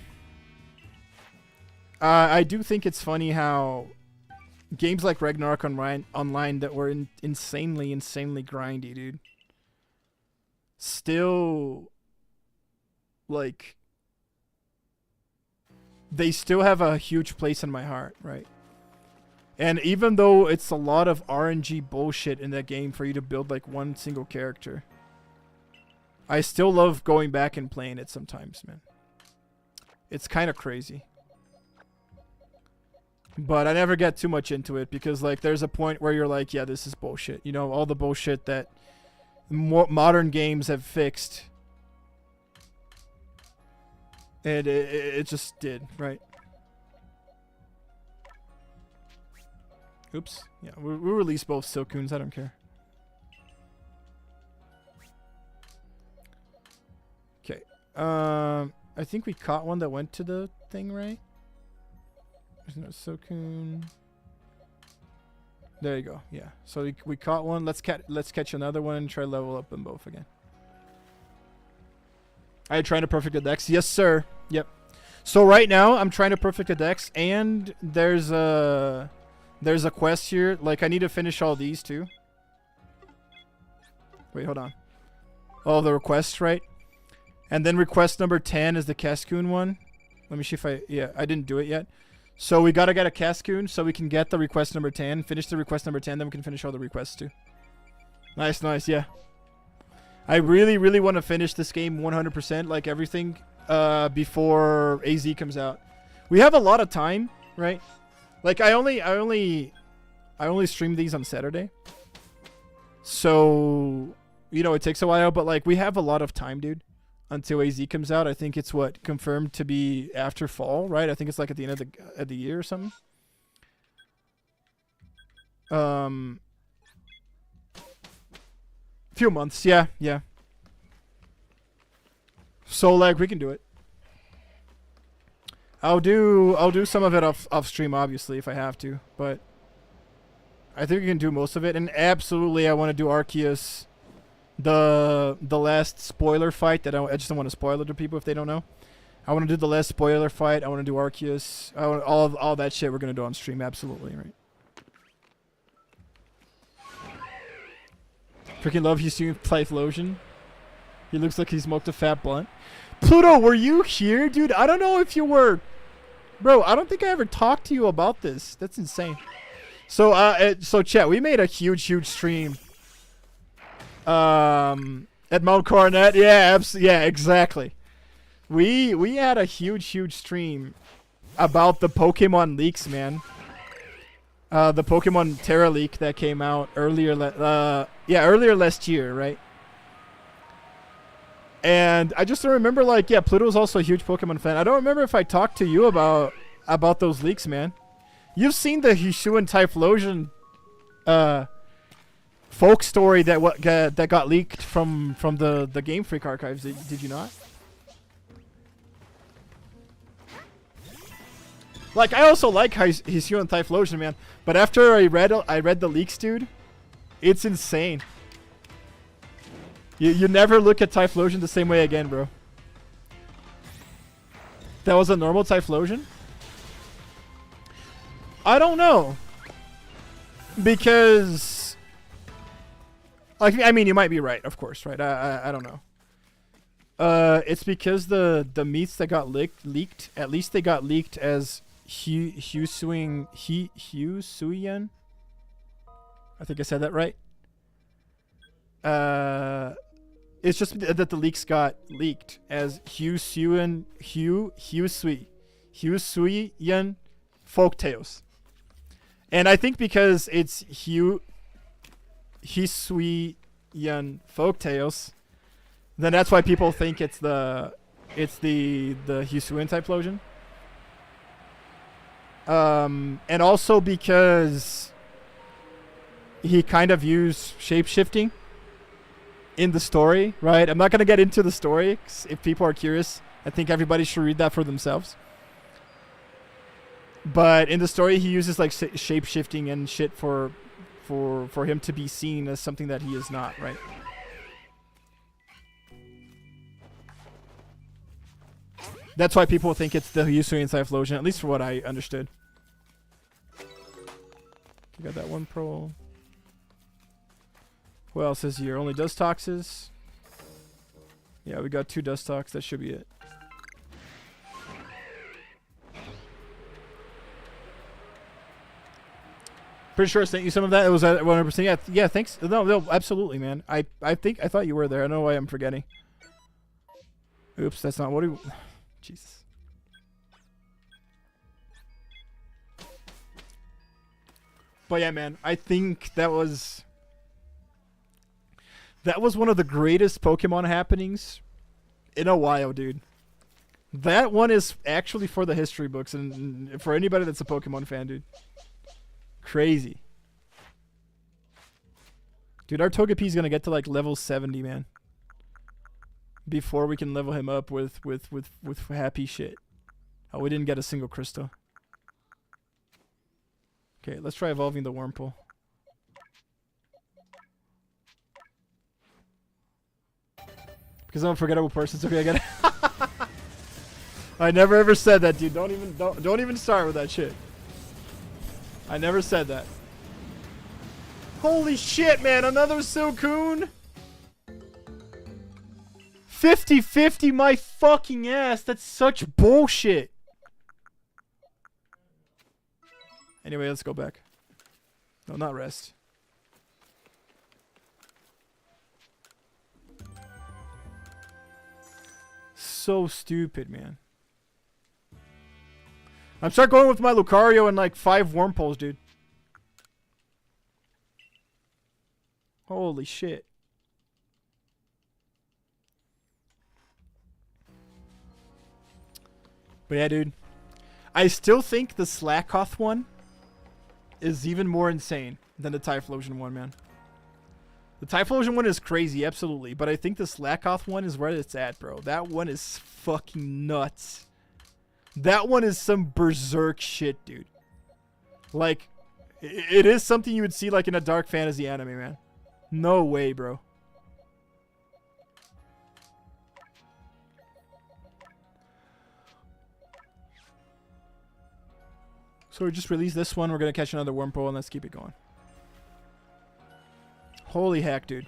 I do think it's funny how games like Ragnarok Online that were insanely grindy, dude, still, like, they still have a huge place in my heart, right? And even though it's a lot of RNG bullshit in that game for you to build like one single character, I still love going back and playing it sometimes, man. It's kind of crazy. But I never get too much into it because, like, there's a point where you're like, yeah, this is bullshit. You know, all the bullshit that modern games have fixed. And it just did, right? Oops. Yeah, we'll release both Silcoons. I don't care. Okay. I think we caught one that went to the thing, right? There's no Silcoon. There you go. Yeah. So we caught one. Let's catch another one and try to level up them both again. Are you trying to perfect the dex? Yes, sir. Yep. So right now I'm trying to perfect the dex, and there's a quest here. Like, I need to finish all these too. Wait, hold on. Oh, the requests, right? And then request number 10 is the Cascoon one. Let me see if I didn't do it yet. So we gotta get a Cascoon so we can get the request number 10. Finish the request number 10, then we can finish all the requests too. Nice, nice, yeah. I really want to finish this game 100%, like everything, before AZ comes out. We have a lot of time, right? Like, I only stream these on Saturday. So, you know, it takes a while, but like, we have a lot of time, dude, until AZ comes out. I think it's confirmed to be after fall, right? I think it's like at the end of the year or something. Few months, yeah. So like, we can do it. I'll do some of it off stream, obviously, if I have to, but I think we can do most of it. And absolutely, I want to do Arceus, the last spoiler fight. That I just don't want to spoil it to people if they don't know. I want to do the last spoiler fight. I want to do Arceus. All that shit we're gonna do on stream, absolutely, right? Freaking love he's doing Typhlosion. He looks like he smoked a fat blunt. Pluto, were you here, dude? I don't know if you were. Bro, I don't think I ever talked to you about this. That's insane. So, chat, we made a huge stream. At Mount Coronet. Yeah, yeah, exactly. We had a huge stream about the Pokemon leaks, man. The Pokemon Terra leak that came out earlier last year, right? And I just don't remember, like, yeah, Pluto's also a huge Pokemon fan. I don't remember if I talked to you about those leaks, man. You've seen the Hisuian Typhlosion folk story that got leaked from the Game Freak archives. Did you not? Like, I also like Hisuian Typhlosion, man. But after I read the leaks, dude, it's insane. You never look at Typhlosion the same way again, bro. That was a normal Typhlosion? I don't know. Because, like, I mean, you might be right, of course, right? I don't know. It's because the meats that got leaked, at least they got leaked as Hisuian. I think I said that right. It's just that the leaks got leaked as Hisuian folktales. And I think because it's Hisuian Folktales, then that's why people think it's the Hisuian Typhlosion. And also because he kind of used shape-shifting in the story, right? I'm not going to get into the story 'cause if people are curious. I think everybody should read that for themselves. But in the story, he uses like shape-shifting and shit for him to be seen as something that he is not, right? That's why people think it's the Hisuian Typhlosion, at least for what I understood. You got that one pro. Who else is here? Only Dustoxes. Yeah, we got 2 Dustox. That should be it. Pretty sure I sent you some of that. It was 100%. Yeah, yeah. Thanks. No, absolutely, man. I thought you were there. I don't know why I'm forgetting. Oops, that's not what he. Jesus. But yeah, man, I think that was one of the greatest Pokemon happenings in a while, dude. That one is actually for the history books and for anybody that's a Pokemon fan, dude. Crazy. Dude, our Togepi's gonna get to like level 70, man. Before we can level him up with happy shit. Oh, we didn't get a single crystal. Okay, let's try evolving the Wurmple. Because I'm a forgettable person. It's okay, I get it. I never ever said that, dude. Don't even start with that shit. I never said that. Holy shit, man! Another Silcoon. 50-50 my fucking ass. That's such bullshit. Anyway, let's go back. No, not rest. So stupid, man. I'm start going with my Lucario and like 5 Wurmples, dude. Holy shit. But yeah, dude. I still think the Slakoth one is even more insane than the Typhlosion one, man. The Typhlosion one is crazy, absolutely. But I think the Slakoth one is where it's at, bro. That one is fucking nuts. That one is some berserk shit, dude. Like, it is something you would see like in a dark fantasy anime, man. No way, bro. So we just released this one. We're going to catch another Wurmple and let's keep it going. Holy heck, dude.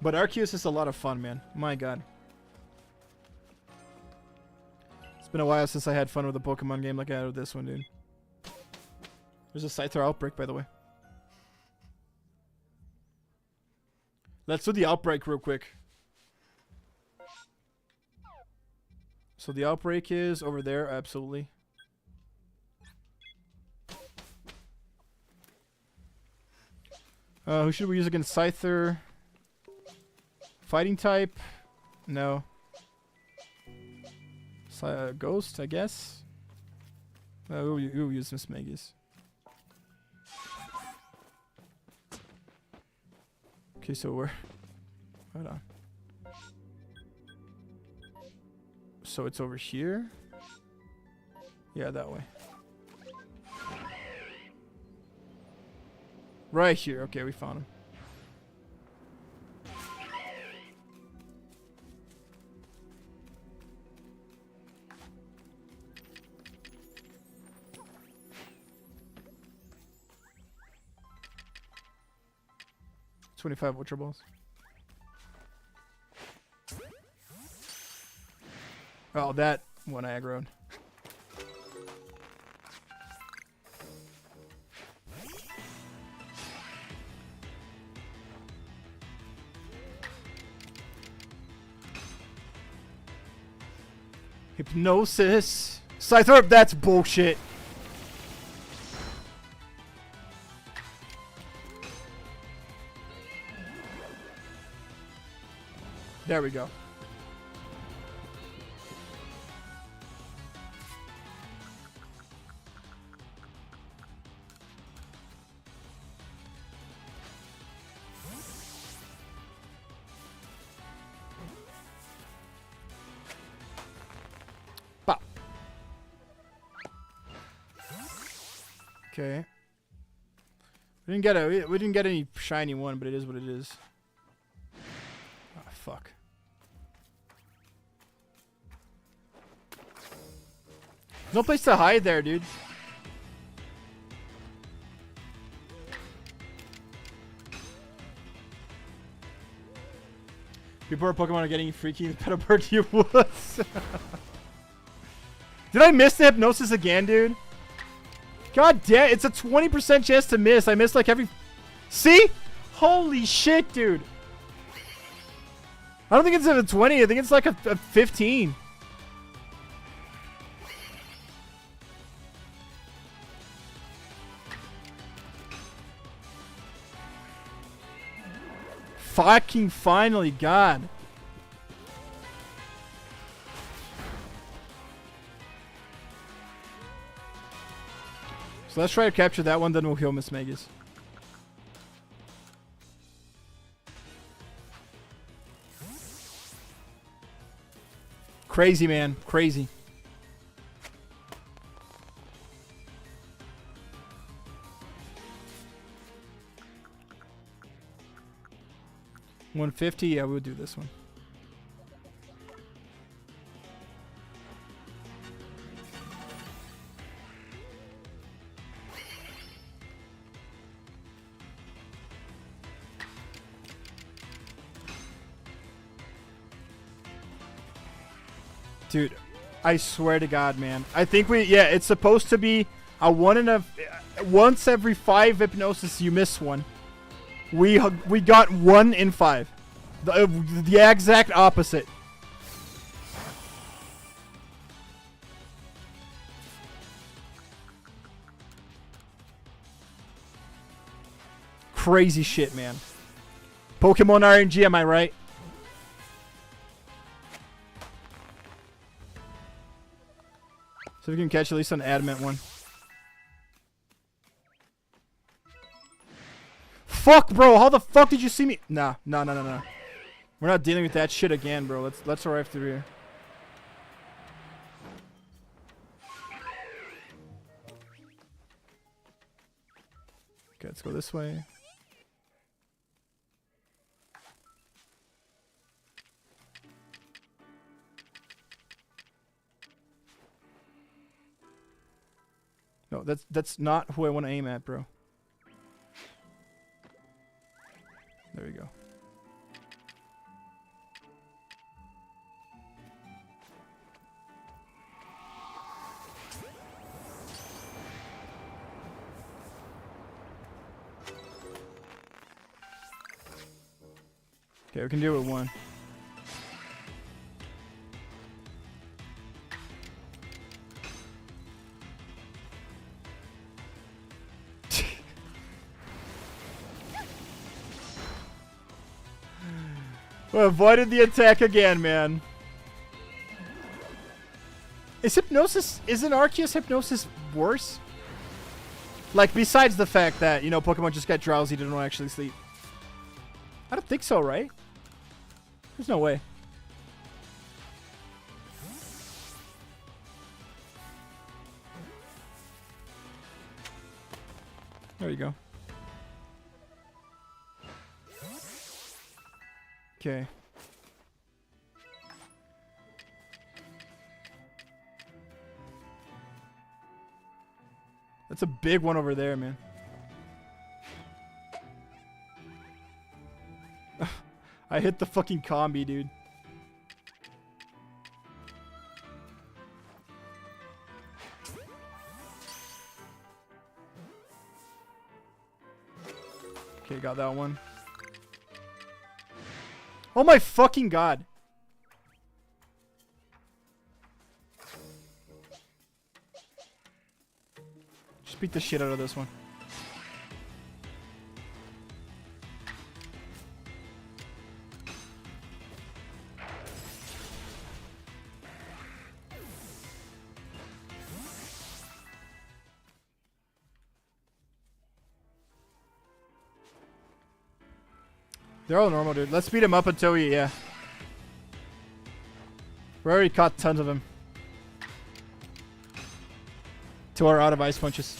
But Arceus is a lot of fun, man. My god. It's been a while since I had fun with a Pokemon game like I had with this one, dude. There's a Scyther outbreak, by the way. Let's do the outbreak real quick. So the outbreak is over there, absolutely. Who should we use against Scyther? Fighting type? No. Ghost, I guess. We'll use Miss Magus. Okay, so we're... Hold on. So it's over here? Yeah, that way. Right here. Okay, we found him. $25 Ultra Balls. Oh, that one I aggroed. Hypnosis. Scyther, that's bullshit. There we go. Pop. Okay. We didn't get any shiny one, but it is what it is. Oh, fuck. No place to hide there, dude. People are Pokemon are getting freaky. The Pedibird you was. Did I miss the hypnosis again, dude? God damn, it's a 20% chance to miss. I missed like every... See? Holy shit, dude. I don't think it's a 20. I think it's like a 15. Fucking finally, God. So let's try to capture that one, then we'll heal Miss Magus. Crazy, man. Crazy. $150? Yeah, we'll do this one. Dude, I swear to God, man. I think it's supposed to be a once every 5 hypnosis you miss one. We got 1 in 5. The exact opposite. Crazy shit, man. Pokemon RNG, am I right? So we can catch at least an adamant one. Fuck, bro! How the fuck did you see me? Nah, no. We're not dealing with that shit again, bro. Let's arrive through here. Okay, let's go this way. No, that's not who I want to aim at, bro. There we go. Okay, we can do it with 1. We avoided the attack again, man. Isn't Arceus hypnosis worse? Like, besides the fact that, you know, Pokemon just get drowsy, they don't actually sleep. I don't think so, right? There's no way. There you go. Okay. That's a big one over there, man. I hit the fucking combi, dude. Okay, got that one. Oh my fucking God. Just beat the shit out of this one. They're all normal, dude. Let's beat him up until we, yeah. We already caught tons of them. To our out of ice punches.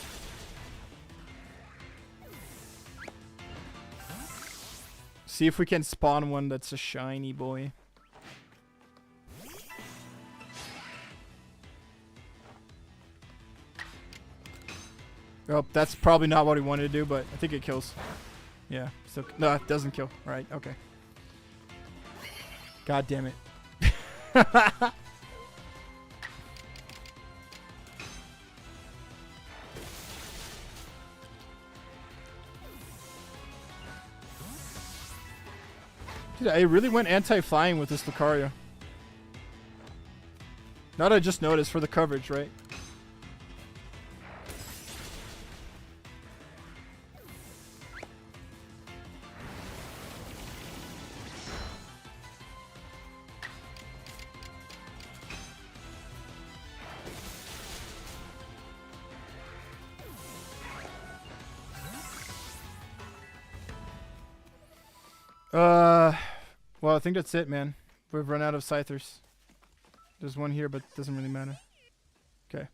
See if we can spawn one that's a shiny boy. Oh, that's probably not what we wanted to do, but I think it kills. Yeah. So no, it doesn't kill. Right. Okay. God damn it. Dude, I really went anti-flying with this Lucario. Now that I just noticed for the coverage, right? Well, I think that's it, man. We've run out of Scythers. There's one here, but it doesn't really matter. Okay.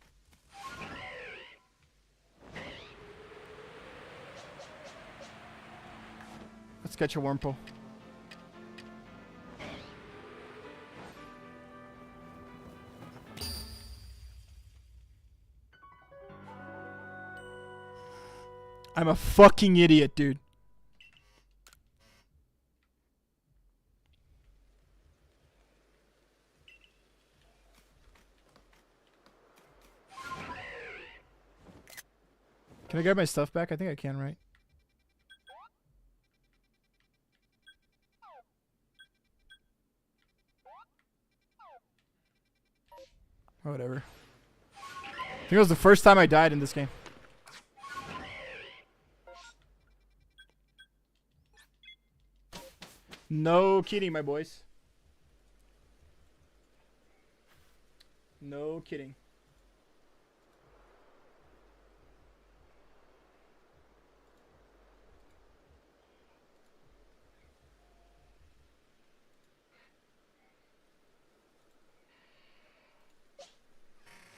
Let's catch a Wurmple. I'm a fucking idiot, dude. Can I grab my stuff back? I think I can, right? Oh, whatever. I think it was the first time I died in this game. No kidding, my boys. No kidding.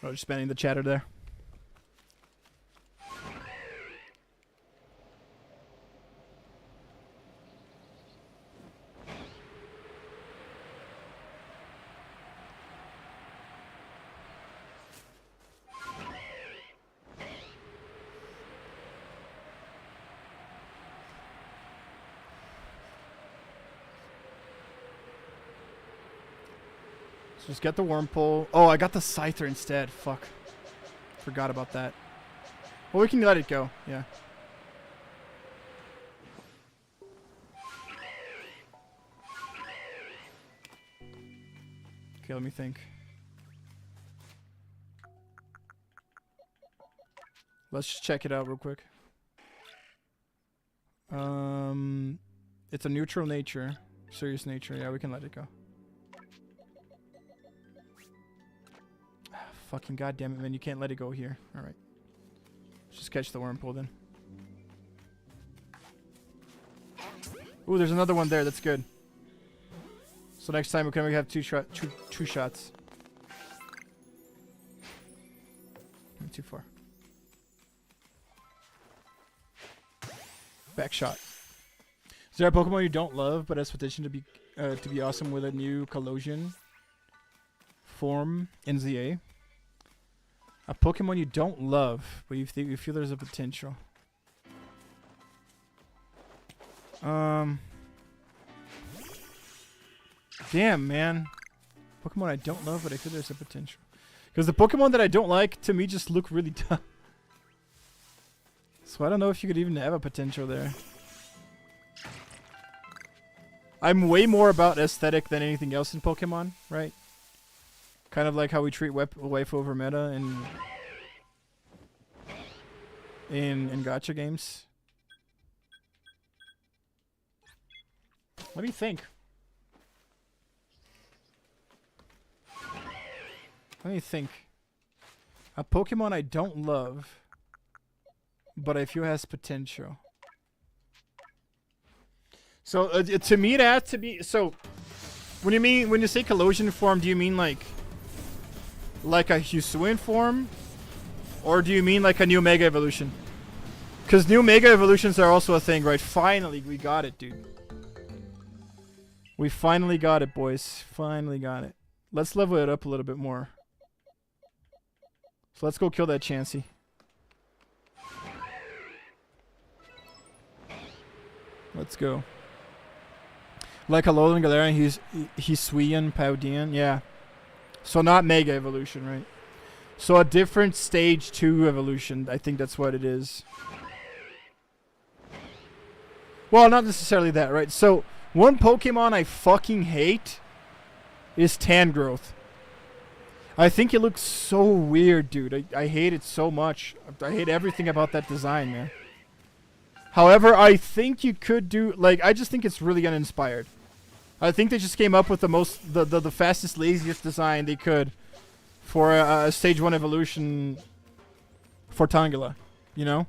Oh, just banning the chatter there. So just get the Wurmple. Oh, I got the Scyther instead. Fuck. Forgot about that. Well, we can let it go. Yeah. Okay, let me think. Let's just check it out real quick. It's a neutral nature. Serious nature. Yeah, we can let it go. Fucking goddamn it, man. You can't let it go here. Alright. Just catch the Wurmple then. Ooh, there's another one there. That's good. So next time we can have two shots. Not too far. Back shot. Is there a Pokemon you don't love but has potential to be awesome with a new collision form in ZA? A Pokemon you don't love, but you feel there's a potential. Damn, man. Pokemon I don't love, but I feel there's a potential. Because the Pokemon that I don't like, to me, just look really dumb. So I don't know if you could even have a potential there. I'm way more about aesthetic than anything else in Pokemon, right? Kind of like how we treat waifu over meta, and in gacha games. Let me think. Let me think. A Pokemon I don't love, but I feel has potential. So to me, it has to be. So when you say collision form, do you mean like a Hisuian form, or do you mean like a new Mega Evolution? Because new Mega Evolutions are also a thing, right? Finally, we got it, dude. We finally got it, boys. Finally got it. Let's level it up a little bit more. So let's go kill that Chansey. Let's go. Like Alolan Galarian, he's Hisuian, Paldean, yeah. So not Mega Evolution, right? So a different stage 2 evolution. I think that's what it is. Well, not necessarily that, right? So one Pokemon I fucking hate is Tangrowth. I think it looks so weird, dude. I hate it so much. I hate everything about that design, man. However, I think you could do... Like, I just think it's really uninspired. I think they just came up with the fastest, laziest design they could for a Stage 1 evolution for Tangela, you know?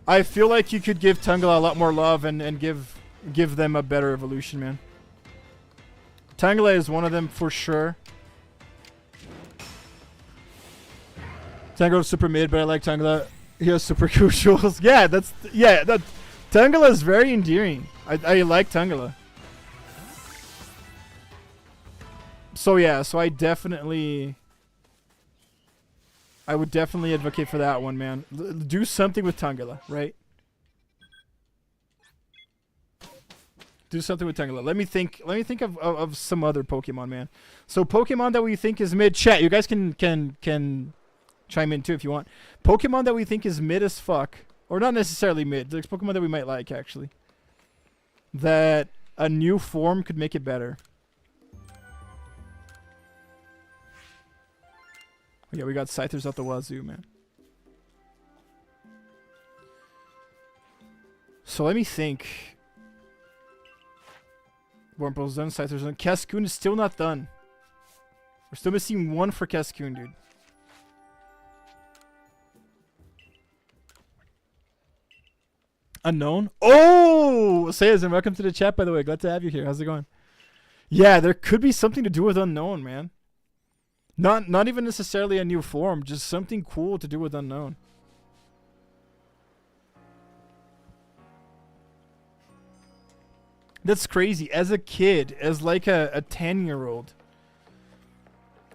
I feel like you could give Tangela a lot more love and give them a better evolution, man. Tangela is one of them for sure. Tangela's super mid, but I like Tangela. He has super crucials. Yeah, that Tangela is very endearing. I like Tangela. So yeah, so I would definitely advocate for that one, man. Do something with Tangela, right? Do something with Tangela. Let me think of some other Pokemon, man. So Pokemon that we think is mid. Chat, you guys can chime in too if you want. Pokemon that we think is mid as fuck, or not necessarily mid. There's Pokemon that we might like actually. That a new form could make it better. Yeah, we got Scythers out the wazoo, man. So let me think. Wurmple's done, Scyther's done. Cascoon is still not done. We're still missing one for Cascoon, dude. Unknown? Oh! Sayazin, welcome to the chat, by the way. Glad to have you here. How's it going? Yeah, there could be something to do with Unknown, man. Not even necessarily a new form, just something cool to do with Unknown. That's crazy. As a kid, as like a 10-year-old,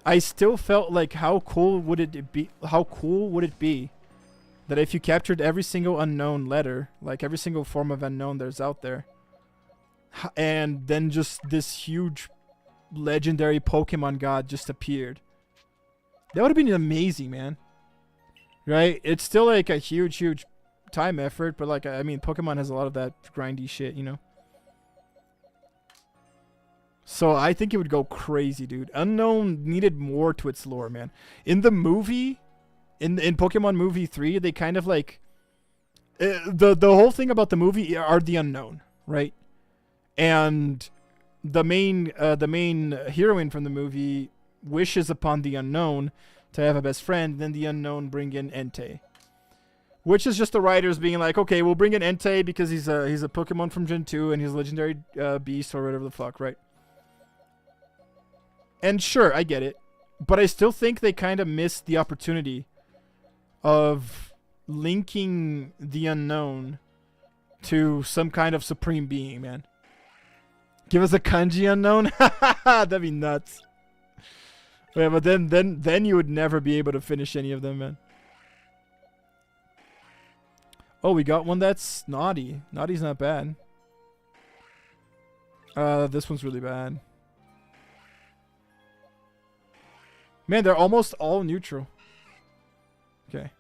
I still felt like how cool would it be that if you captured every single unknown letter, like every single form of unknown there's out there, and then just this huge legendary Pokemon god just appeared. That would have been amazing, man. Right? It's still like a huge time effort, but like, I mean, Pokemon has a lot of that grindy shit, you know? So I think it would go crazy, dude. Unknown needed more to its lore, man. In the movie, in Pokemon Movie 3, they kind of like... the whole thing about the movie are the unknown, right? And the main heroine from the movie wishes upon the unknown to have a best friend, then the unknown bring in Entei. Which is just the writers being like, okay, we'll bring in Entei because he's a Pokemon from Gen 2 and he's a legendary beast or whatever the fuck, right? And sure, I get it. But I still think they kind of missed the opportunity of linking the unknown to some kind of supreme being, man. Give us a kanji unknown? That'd be nuts. Yeah, but then you would never be able to finish any of them, man. Oh, we got one that's naughty. Naughty's not bad. This one's really bad. Man, they're almost all neutral. Okay.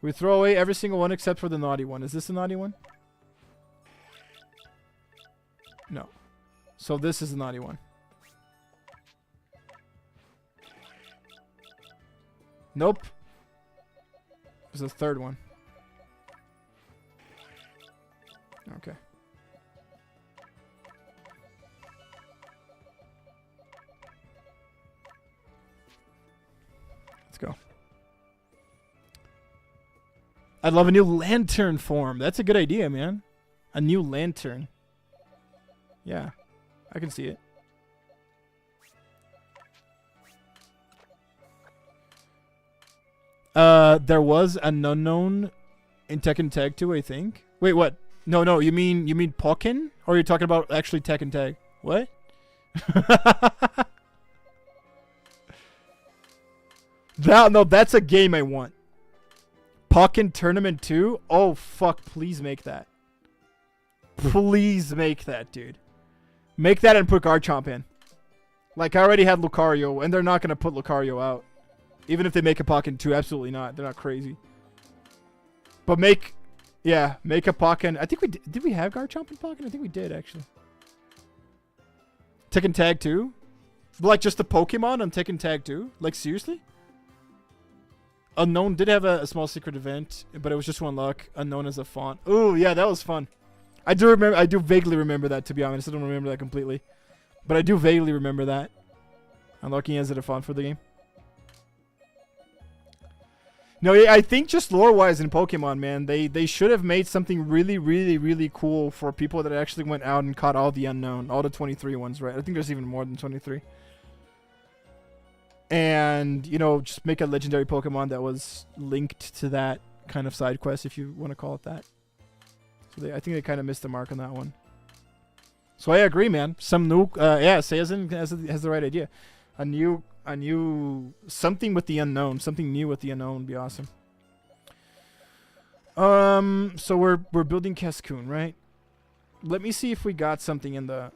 We throw away every single one except for the naughty one. Is this the naughty one? No. So this is the naughty one. Nope. There's a third one. Okay. Let's go. I'd love a new lantern form. That's a good idea, man. A new lantern. Yeah, I can see it. There was an unknown in Tekken Tag 2, I think. Wait, what? No, you mean Pokken? Or are you talking about actually Tekken Tag? What? No, that's a game I want. Pokken Tournament 2? Oh, fuck, please make that. Please make that, dude. Make that and put Garchomp in. Like, I already had Lucario, and they're not going to put Lucario out. Even if they make a Pokken 2, absolutely not. They're not crazy. But make a Pokken. I think we did we have Garchomp in Pokken? I think we did, actually. Tekken Tag 2? Like, just the Pokemon on Tekken Tag 2? Like, seriously? Unknown did have a small secret event, but it was just one luck. Unknown as a font. Ooh, yeah, that was fun. I do vaguely remember that, to be honest. I don't remember that completely. But I do vaguely remember that. Unlocking as a font for the game. No, I think just lore-wise in Pokemon, man, they should have made something really, really, really cool for people that actually went out and caught all the unknown. All the 23 ones, right? I think there's even more than 23. And, you know, just make a legendary Pokemon that was linked to that kind of side quest, if you want to call it that. So I think they kind of missed the mark on that one. So I agree, man. Some new, Seizen has the right idea. A new something with the unknown, something new with the unknown would be awesome. So we're building Cascoon, right? Let me see if we got something in the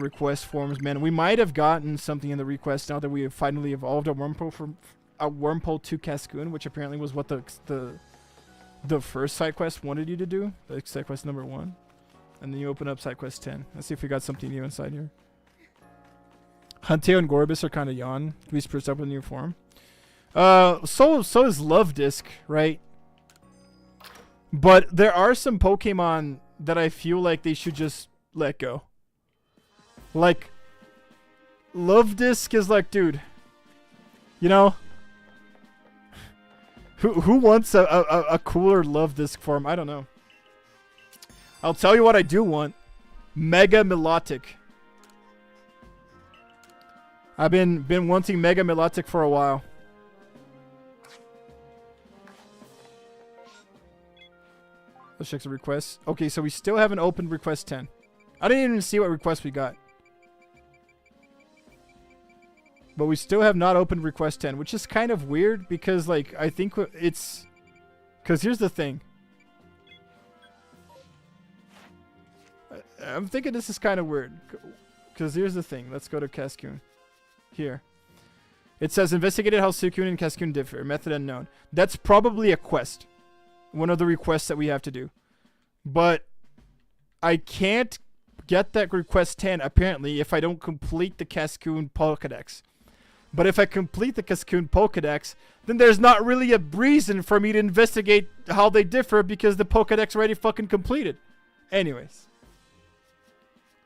request forms, man. We might have gotten something in the request now that we have finally evolved a Wurmple from a Wurmple to Cascoon, which apparently was what the first side quest wanted you to do, like side quest number 1. And then you open up side quest 10. Let's see if we got something new inside here. Hunteo and Gorbis are kind of yawn. We spruced up with a new form. So is Love Disc, right? But there are some Pokemon that I feel like they should just let go. Like, Love Disc is like, dude, you know, who wants a cooler Love Disc form? I don't know. I'll tell you what I do want. Mega Milotic. I've been wanting Mega Milotic for a while. Let's check the requests. Okay, so we still haven't opened request 10. I didn't even see what request we got. But we still have not opened request 10, which is kind of weird because, like, I think it's... Because here's the thing. I'm thinking this is kind of weird. Because here's the thing. Let's go to Cascoon. Here. It says, investigated how Suicune and Cascoon differ. Method unknown. That's probably a quest. One of the requests that we have to do. But I can't get that request 10, apparently, if I don't complete the Cascoon Pokedex. But if I complete the Cascoon Pokedex, then there's not really a reason for me to investigate how they differ because the Pokedex already fucking completed. Anyways.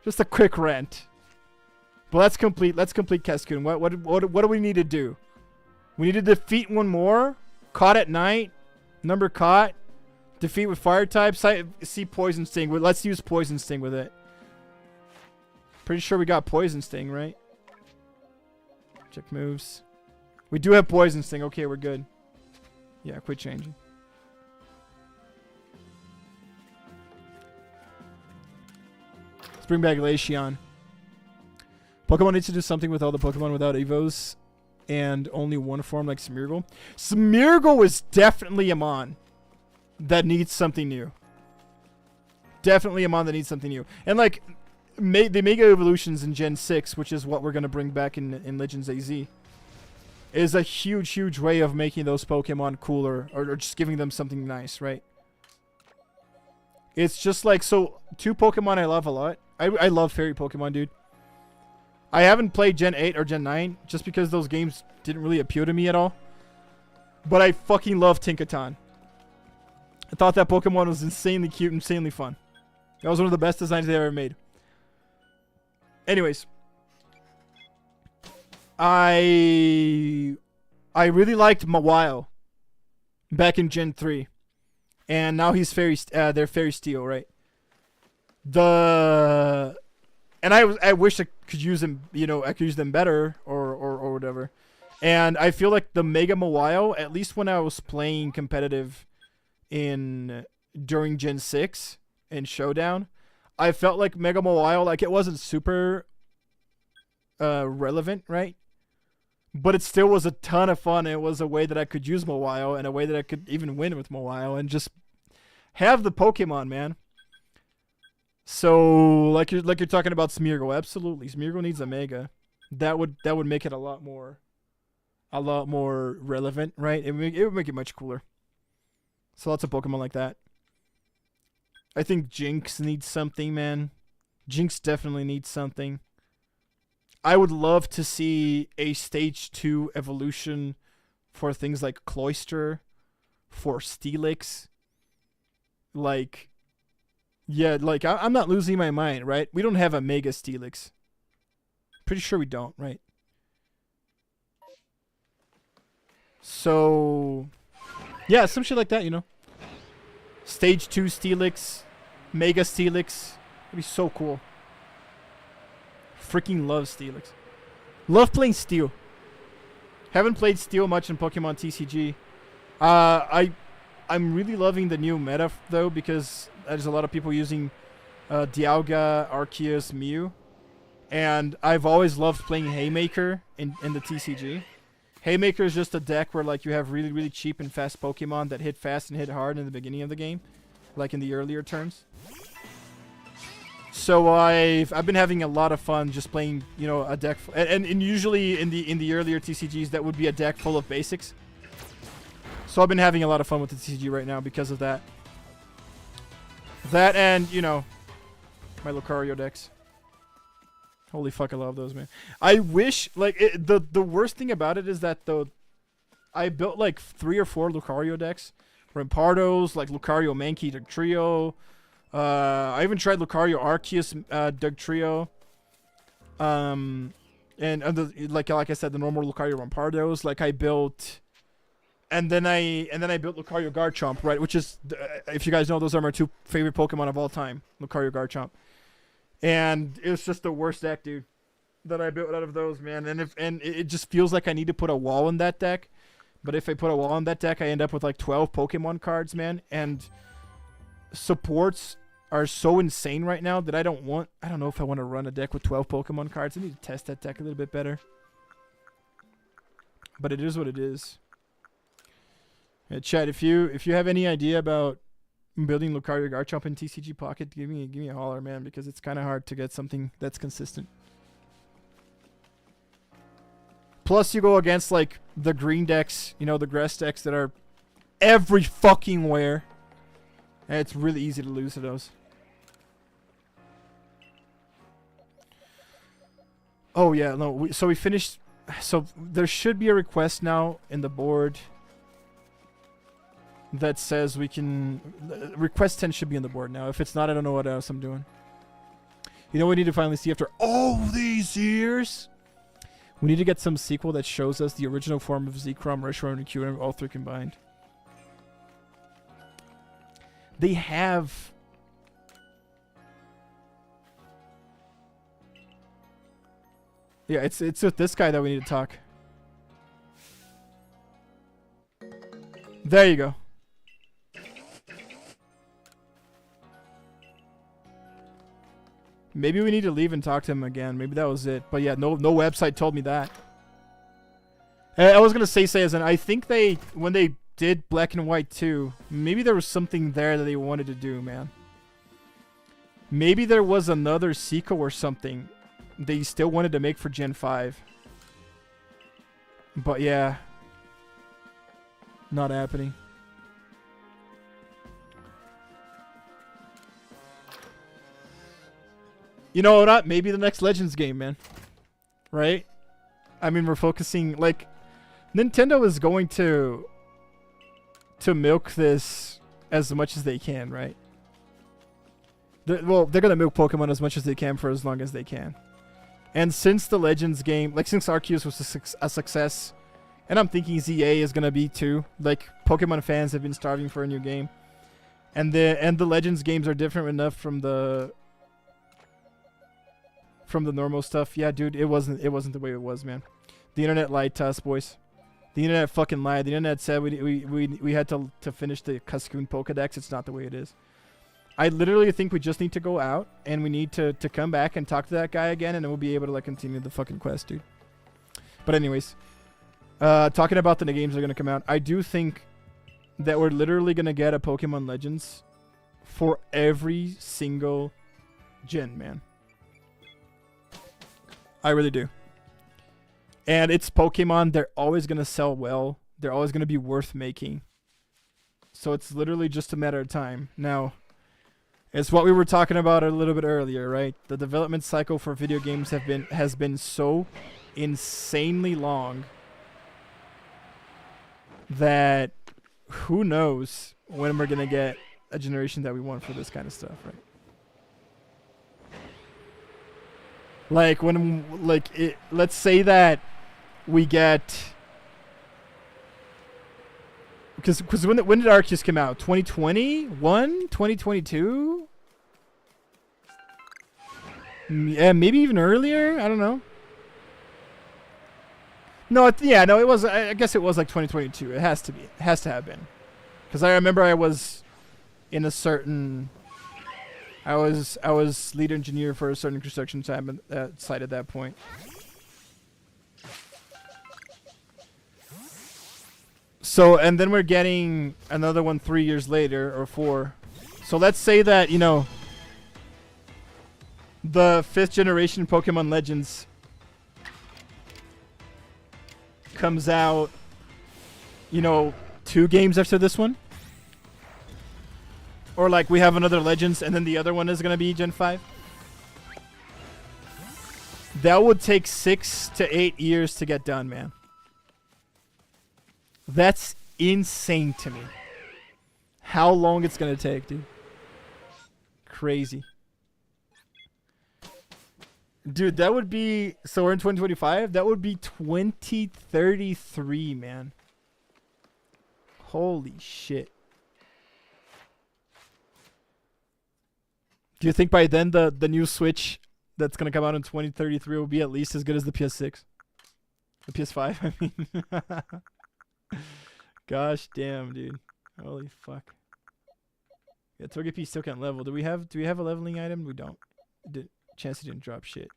Just a quick rant. But let's complete Cascoon. What do we need to do? We need to defeat one more. Caught at night. Number caught. Defeat with fire type. See Poison Sting. Let's use Poison Sting with it. Pretty sure we got Poison Sting, right? Check moves. We do have Poison Sting. Okay, we're good. Yeah, quit changing. Let's bring back Glaceon. Pokemon needs to do something with all the Pokemon without Evos and only one form like Smeargle. Smeargle is definitely a Mon that needs something new. Definitely a Mon that needs something new. And like the Mega Evolutions in Gen 6, which is what we're going to bring back in Legends AZ, is a huge way of making those Pokemon cooler or just giving them something nice, right? It's just like, so two Pokemon I love a lot. I love Fairy Pokemon, dude. I haven't played Gen 8 or Gen 9 just because those games didn't really appeal to me at all. But I fucking love Tinkaton. I thought that Pokemon was insanely cute, insanely fun. That was one of the best designs they ever made. Anyways. I really liked Mawile back in Gen 3. And now he's they're Fairy Steel, right? And I wish I could use them, you know, I could use them better or whatever. And I feel like the Mega Mawile, at least when I was playing competitive during Gen 6 and Showdown, I felt like Mega Mawile, like it wasn't super relevant, right? But it still was a ton of fun. It was a way that I could use Mawile and a way that I could even win with Mawile and just have the Pokemon, man. So like you're talking about Smeargle, absolutely. Smeargle needs a Mega. That would make it a lot more relevant, right? It would make it much cooler. So lots of Pokemon like that. I think Jinx needs something, man. Jinx definitely needs something. I would love to see a Stage 2 evolution for things like Cloyster, for Steelix. Like, yeah, like, I'm not losing my mind, right? We don't have a Mega Steelix. Pretty sure we don't, right? So, yeah, some shit like that, you know? Stage 2 Steelix, Mega Steelix. That'd be so cool. Freaking love Steelix. Love playing Steel. Haven't played Steel much in Pokemon TCG. I'm really loving the new meta though, because there's a lot of people using Dialga, Arceus, Mew, and I've always loved playing Haymaker in the TCG. Haymaker is just a deck where like you have really, really cheap and fast Pokemon that hit fast and hit hard in the beginning of the game, like in the earlier turns. So I've been having a lot of fun just playing, you know, a deck, and usually in the earlier TCGs that would be a deck full of basics. So I've been having a lot of fun with the TCG right now because of that. That and, you know, my Lucario decks. Holy fuck, I love those, man. I wish, like, the worst thing about it is that I built like 3 or 4 Lucario decks. Rampardos, like Lucario Mankey Doug Trio. I even tried Lucario Arceus Doug Trio. And like I said, the normal Lucario Rampardos. Like I built, and then I built Lucario Garchomp, right? Which is, if you guys know, those are my 2 favorite Pokemon of all time, Lucario Garchomp. And it was just the worst deck, dude, that I built out of those, man. And it just feels like I need to put a wall in that deck. But if I put a wall in that deck, I end up with like 12 Pokemon cards, man. And supports are so insane right now that I don't know if I want to run a deck with 12 Pokemon cards. I need to test that deck a little bit better. But it is what it is. Yeah, Chad, if you have any idea about building Lucario Garchomp in TCG Pocket, give me a holler, man, because it's kind of hard to get something that's consistent. Plus, you go against like the green decks, you know, the grass decks that are every fucking where, and it's really easy to lose to those. Oh yeah, no. So we finished. So there should be a request now in the board that says we can... Request 10 should be on the board now. If it's not, I don't know what else I'm doing. You know what we need to finally see after all these years? We need to get some sequel that shows us the original form of Zekrom, Reshiram, and Kyurem, all 3 combined. They have... Yeah, it's with this guy that we need to talk. There you go. Maybe we need to leave and talk to him again. Maybe that was it. But yeah, no website told me that. I was gonna say, Sazen, I think when they did Black and White 2, maybe there was something there that they wanted to do, man. Maybe there was another sequel or something they still wanted to make for Gen 5. But yeah. Not happening. You know what? Maybe the next Legends game, man. right? I mean, we're focusing, like, Nintendo is going to milk this as much as they can, right? They're gonna milk Pokemon as much as they can for as long as they can. And since the Legends game, like since Arceus was a success, and I'm thinking ZA is gonna be too. Like Pokemon fans have been starving for a new game, and the Legends games are different enough from the normal stuff. Yeah, dude, it wasn't the way it was, man. The internet lied to us, boys. The internet fucking lied. The internet said we had to finish the Cascoon Pokedex. It's not the way it is. I literally think we just need to go out and we need to come back and talk to that guy again, and then we'll be able to like continue the fucking quest, dude. But anyways, talking about the games that are gonna come out, I do think that we're literally gonna get a Pokemon Legends for every single gen, man. I really do. And it's Pokemon. They're always gonna sell well. They're always gonna be worth making. So it's literally just a matter of time. Now, it's what we were talking about a little bit earlier, right? The development cycle for video games has been so insanely long that who knows when we're gonna get a generation that we want for this kind of stuff, right? Like let's say that we get, because when did Arceus come out? 2021? 2022? Yeah, maybe even earlier. I don't know. No, it was. I guess it was like 2022. It has to be. It has to have been, because I remember I was in a certain. I was lead engineer for a certain construction site at that point. So, and then we're getting another one 3 years later, or 4. So let's say that, you know, the 5th generation Pokemon Legends comes out, you know, 2 games after this one. Or like we have another Legends and then the other one is going to be Gen 5. That would take 6 to 8 years to get done, man. That's insane to me. How long it's going to take, dude. Crazy. Dude, that would be... So we're in 2025? That would be 2033, man. Holy shit. Do you think by then the new Switch that's going to come out in 2033 will be at least as good as the PS6? The PS5, I mean. Gosh damn, dude. Holy fuck. Yeah, Togepi still can't level. Do we have a leveling item? We don't. Chansey didn't drop shit.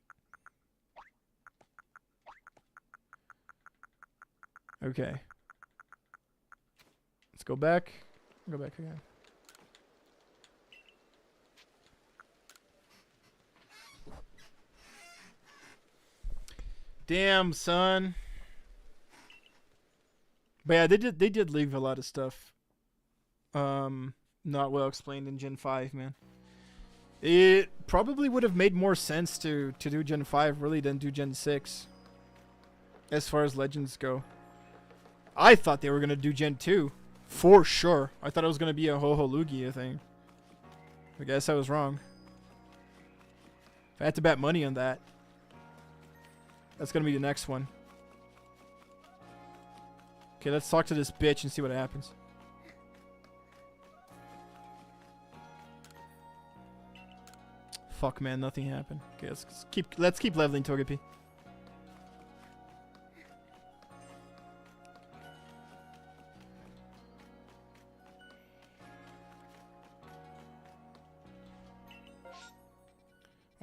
Okay. Let's go back. Go back again. Damn, son. But yeah, they did leave a lot of stuff not well explained in Gen 5, man. It probably would have made more sense to do Gen 5 really than do Gen 6 as far as Legends go. I thought they were going to do Gen 2 for sure. I thought it was going to be a Ho-Ho Lugia thing. I guess I was wrong. If I had to bet money on that, that's going to be the next one. Okay, let's talk to this bitch and see what happens. Fuck, man, nothing happened. Okay, let's keep leveling Togepi.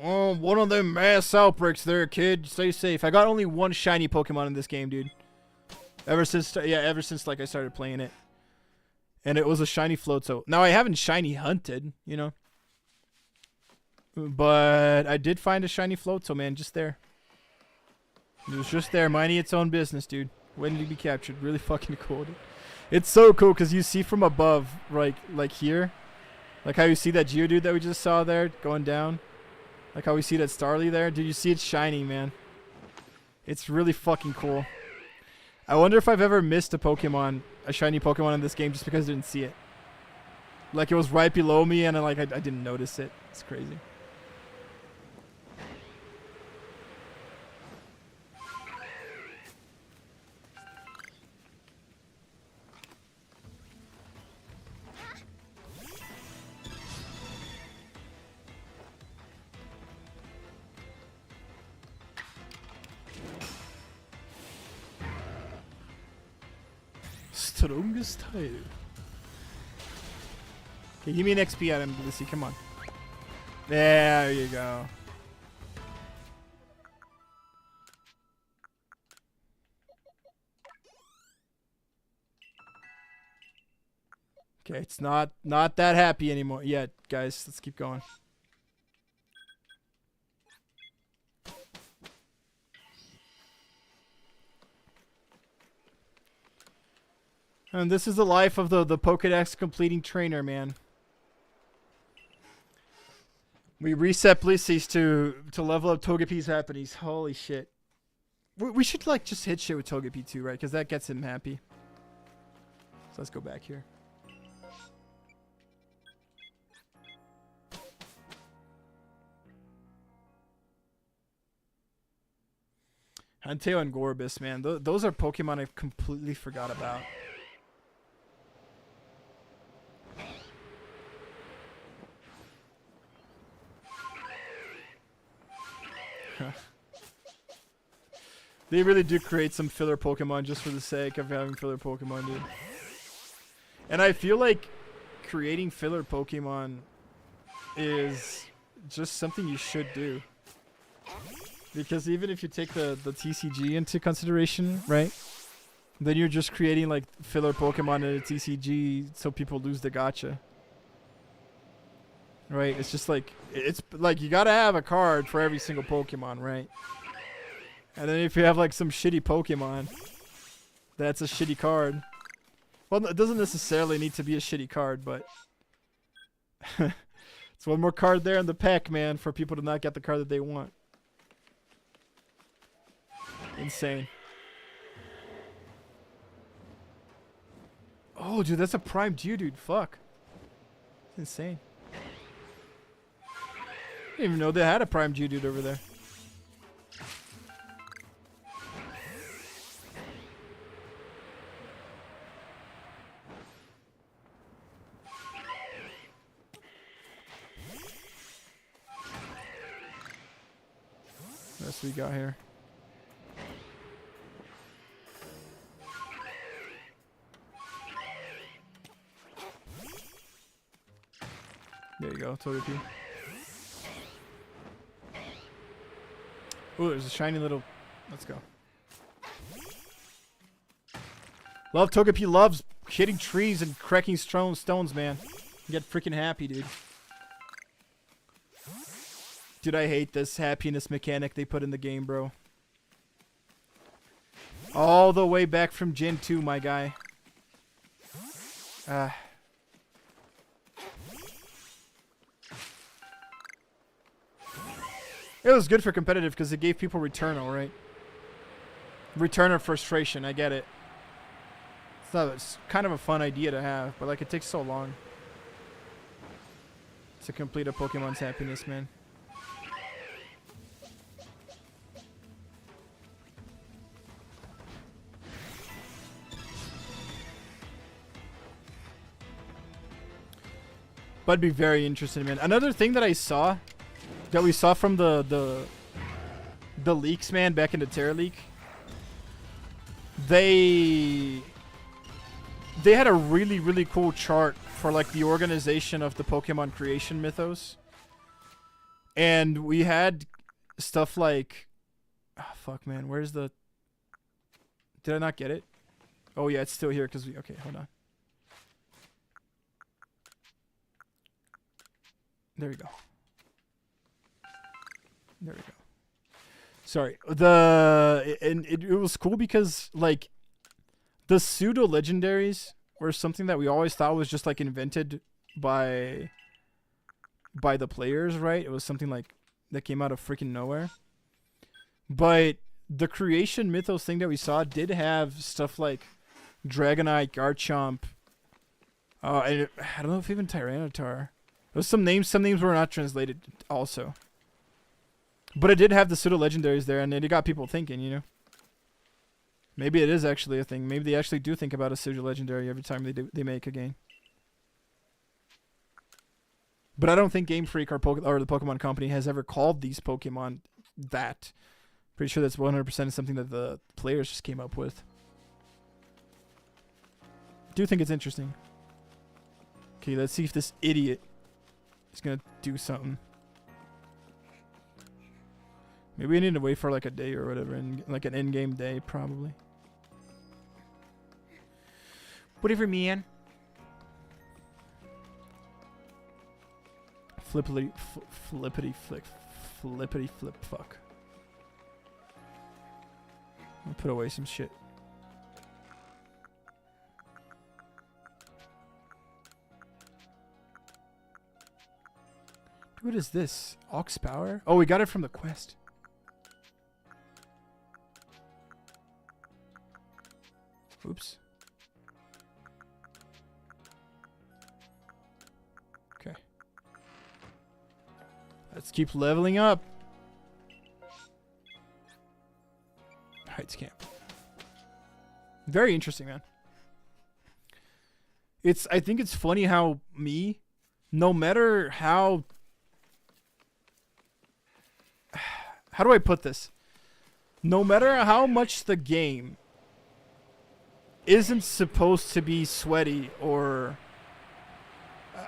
Oh, one of them mass outbreaks there, kid. Stay safe. I got only one shiny Pokemon in this game, dude. Ever since like I started playing it. And it was a shiny Floatzel. Now I haven't shiny hunted, you know. But I did find a shiny Floatzel, man, just there. It was just there, minding its own business, dude. Waiting to be captured. Really fucking cool, dude. It's so cool because you see from above, like here. Like how you see that Geodude that we just saw there going down. Like how we see that Starly there. Dude, you see it's shiny, man. It's really fucking cool. I wonder if I've ever missed a shiny Pokemon in this game just because I didn't see it. Like it was right below me and I didn't notice it. It's crazy. Strongest type. Okay, give me an XP item, Blissey. Come on. There you go. Okay, it's not that happy anymore yet, guys. Let's keep going. And this is the life of the Pokedex completing trainer, man. We reset Blissey's to level up Togepi's happiness. Holy shit. We should like just hit shit with Togepi too, right? Because that gets him happy. So let's go back here. Hanteo and Gorbis, man. Those are Pokemon I completely forgot about. They really do create some filler Pokemon just for the sake of having filler Pokemon, dude. And I feel like creating filler Pokemon is just something you should do. Because even if you take the TCG into consideration, right? Then you're just creating like filler Pokemon in a TCG so people lose the gacha. Right? It's just like, it's like you gotta have a card for every single Pokemon, right? And then if you have like some shitty Pokemon, that's a shitty card. Well, it doesn't necessarily need to be a shitty card, but it's one more card there in the pack, man, for people to not get the card that they want. Insane. Oh, dude, that's a prime Geodude. Fuck. It's insane. I didn't even know they had a prime Geodude over there. What else we got here? There you go, Togepi. Ooh, there's a shiny little... Let's go. Love Togepi loves hitting trees and cracking stones, man. Get freaking happy, dude. Dude, I hate this happiness mechanic they put in the game, bro. All the way back from Gen 2, my guy. It was good for competitive because it gave people return, alright? Return of frustration, I get it. It's kind of a fun idea to have, but like it takes so long to complete a Pokemon's happiness, man. But I'd be very interested, man. Another thing that I saw, that we saw from the leaks, man, back in the Terra leak, they had a really cool chart for like the organization of the Pokemon creation mythos, and we had stuff like, oh, fuck, man, where's the? Did I not get it? Oh yeah, it's still here because we. Okay, hold on. There we go. There we go. Sorry. It was cool because like the pseudo legendaries were something that we always thought was just like invented by the players, right? It was something like that came out of freaking nowhere. But the creation mythos thing that we saw did have stuff like Dragonite, Garchomp. I don't know if even Tyranitar. There's some names were not translated also. But it did have the pseudo legendaries there, and it got people thinking, you know. Maybe it is actually a thing. Maybe they actually do think about a pseudo legendary every time they make a game. But I don't think Game Freak or the Pokemon Company has ever called these Pokemon that. Pretty sure that's 100% something that the players just came up with. I do think it's interesting. Okay, let's see if this idiot is gonna do something. Maybe we need to wait for like a day or whatever, and like an in-game day probably. Whatever, man. Flippity flip fuck. I'll put away some shit. What is this? Ox power? Oh, we got it from the quest. Oops. Okay. Let's keep leveling up. Heights camp. Very interesting, man. I think it's funny how no matter how do I put this? No matter how much the game isn't supposed to be sweaty, or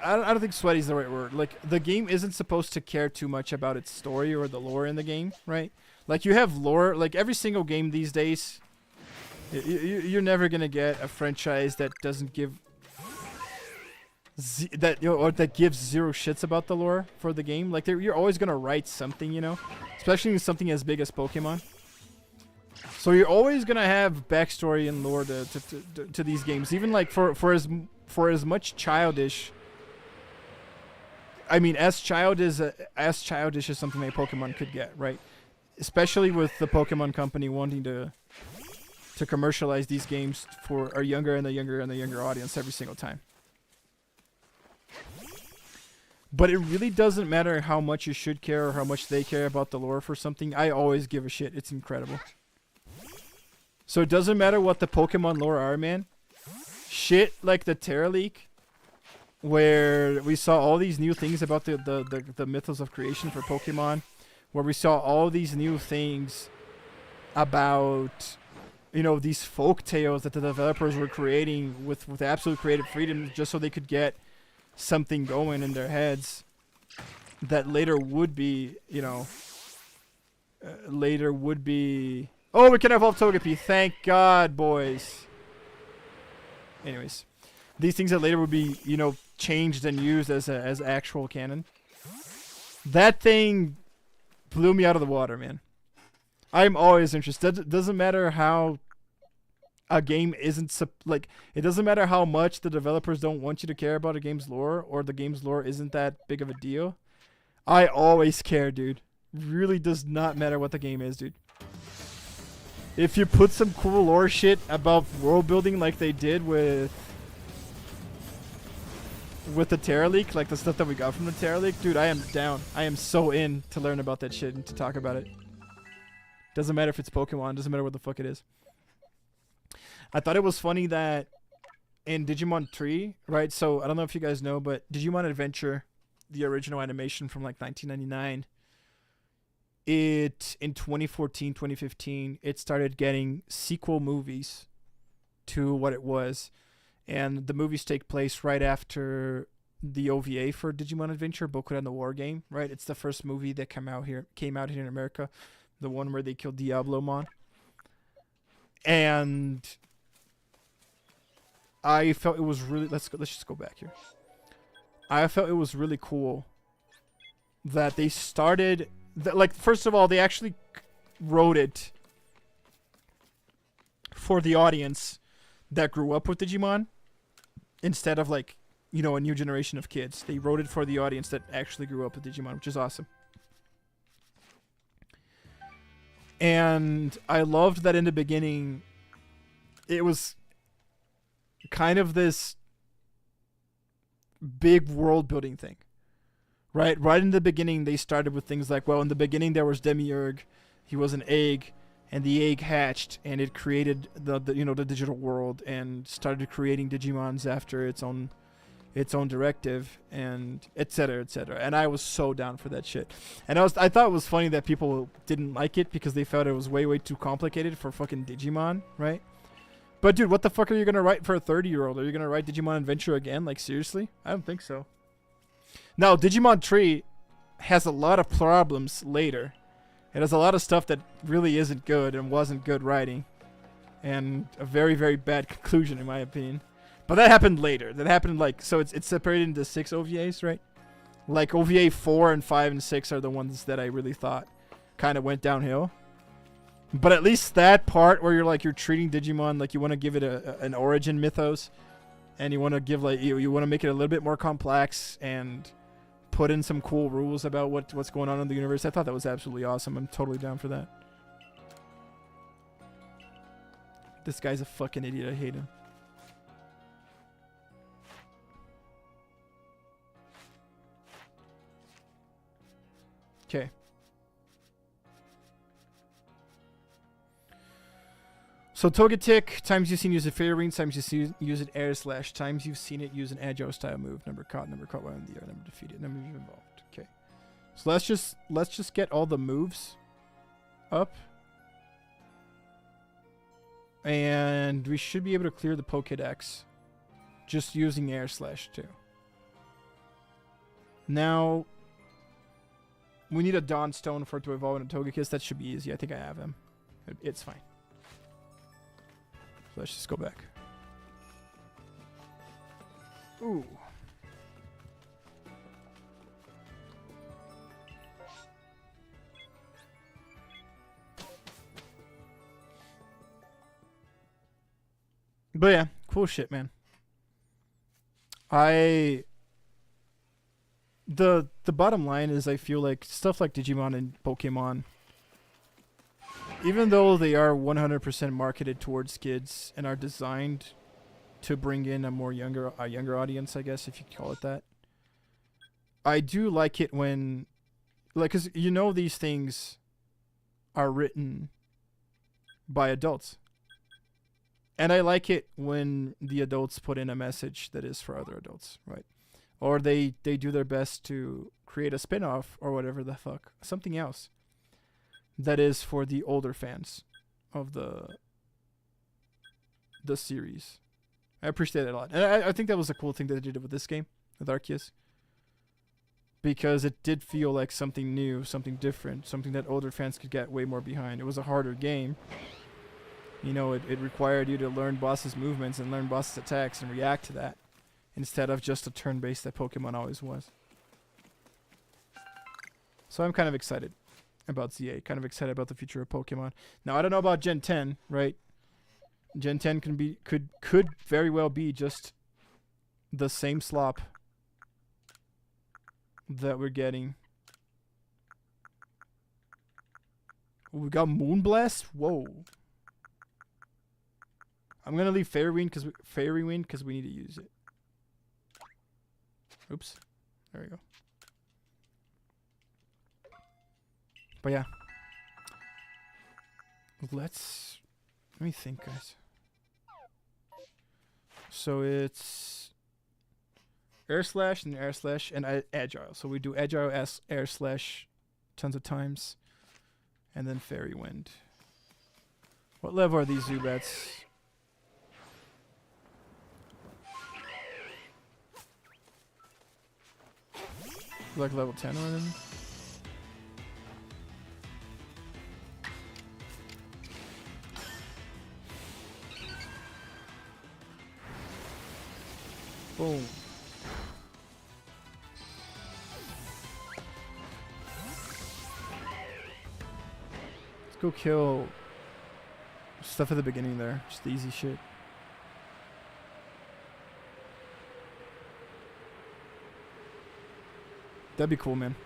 I don't think sweaty is the right word. Like, the game isn't supposed to care too much about its story or the lore in the game, right? Like, you have lore, like every single game these days, you're never gonna get a franchise that doesn't give that gives zero shits about the lore for the game. Like, you're always gonna write something, you know, especially something as big as Pokemon. So you're always gonna have backstory and lore to these games, even like for as much childish. I mean, as childish as something that Pokemon could get, right? Especially with the Pokemon Company wanting to commercialize these games for a younger audience every single time. But it really doesn't matter how much you should care or how much they care about the lore for something. I always give a shit. It's incredible. So it doesn't matter what the Pokemon lore are, man. Shit like the Terra Leak, where we saw all these new things about the mythos of creation for Pokemon, where we saw all these new things about, you know, these folk tales that the developers were creating with absolute creative freedom just so they could get something going in their heads that later would be, you know, oh, we can evolve Togepi. Thank God, boys. Anyways, these things that later would be, you know, changed and used as actual canon. That thing blew me out of the water, man. I'm always interested. It doesn't matter how a game isn't like, it doesn't matter how much the developers don't want you to care about a game's lore, or the game's lore isn't that big of a deal. I always care, dude. Really does not matter what the game is, dude. If you put some cool lore shit about world building like they did with the Terra Leak, like the stuff that we got from the Terra Leak, dude, I am down. I am so in to learn about that shit and to talk about it. Doesn't matter if it's Pokemon, doesn't matter what the fuck it is. I thought it was funny that in Digimon 3, right? So I don't know if you guys know, but Digimon Adventure, the original animation from like 1999, in 2014, 2015, it started getting sequel movies to what it was. And the movies take place right after the OVA for Digimon Adventure, Bokuren the War Game, right? It's the first movie that came out here in America, the one where they killed Diablomon. And I felt it was really, let's just go back here. I felt it was really cool that they started, like, first of all, they actually wrote it for the audience that grew up with Digimon, instead of, like, you know, a new generation of kids. They wrote it for the audience that actually grew up with Digimon, which is awesome. And I loved that in the beginning, it was kind of this big world building thing. Right in the beginning, they started with things like, well, in the beginning there was Demiurge, he was an egg, and the egg hatched, and it created the the digital world, and started creating Digimons after its own directive, and etc. etc. And I was so down for that shit. And I thought it was funny that people didn't like it because they felt it was way too complicated for fucking Digimon, right? But dude, what the fuck are you gonna write for a 30-year-old? Are you gonna write Digimon Adventure again? Like, seriously? I don't think so. Now, Digimon Tree has a lot of problems later. It has a lot of stuff that really isn't good and wasn't good writing. And a very, very bad conclusion, in my opinion. But that happened later. That happened, like, so it's separated into 6 OVAs, right? Like, OVA 4 and 5 and 6 are the ones that I really thought kind of went downhill. But at least that part where you're treating Digimon like you want to give it an origin mythos. And you want to give, like, you want to make it a little bit more complex and put in some cool rules about what's going on in the universe. I thought that was absolutely awesome. I'm totally down for that. This guy's a fucking idiot. I hate him. Okay. So Togetic, times you've seen use a Fairy Ring, times you've seen use an Air Slash, times you've seen it use an Agile style move, number caught while in the air, number defeated, number involved. Okay. So let's just get all the moves up. And we should be able to clear the Pokedex just using Air Slash too. Now we need a Dawn Stone for it to evolve into Togekiss. That should be easy. I think I have him. It's fine. So let's just go back. Ooh. But yeah, cool shit, man. The bottom line is I feel like stuff like Digimon and Pokemon, even though they are 100% marketed towards kids and are designed to bring in a younger audience, I guess, if you call it that. I do like it when, like, cause these things are written by adults. And I like it when the adults put in a message that is for other adults, right? Or they do their best to create a spin-off or whatever the fuck, something else that is for the older fans of the series. I appreciate it a lot. And I think that was a cool thing that they did with this game, with Arceus. Because it did feel like something new, something different, something that older fans could get way more behind. It was a harder game. It required you to learn bosses' movements and learn bosses' attacks and react to that, instead of just a turn-based that Pokemon always was. So I'm kind of excited about ZA, kind of excited about the future of Pokemon. Now I don't know about Gen 10, right? Gen 10 could very well be just the same slop that we're getting. We got Moonblast? Whoa. I'm gonna leave Fairy Wind because we need to use it. Oops. There we go. But yeah. Let me think, guys. So it's Air Slash and Air Slash and Agile. So we do Agile as Air Slash tons of times. And then Fairy Wind. What level are these Zubats? Like level 10 or anything? Boom. Let's go kill stuff at the beginning there. Just the easy shit. That'd be cool, man.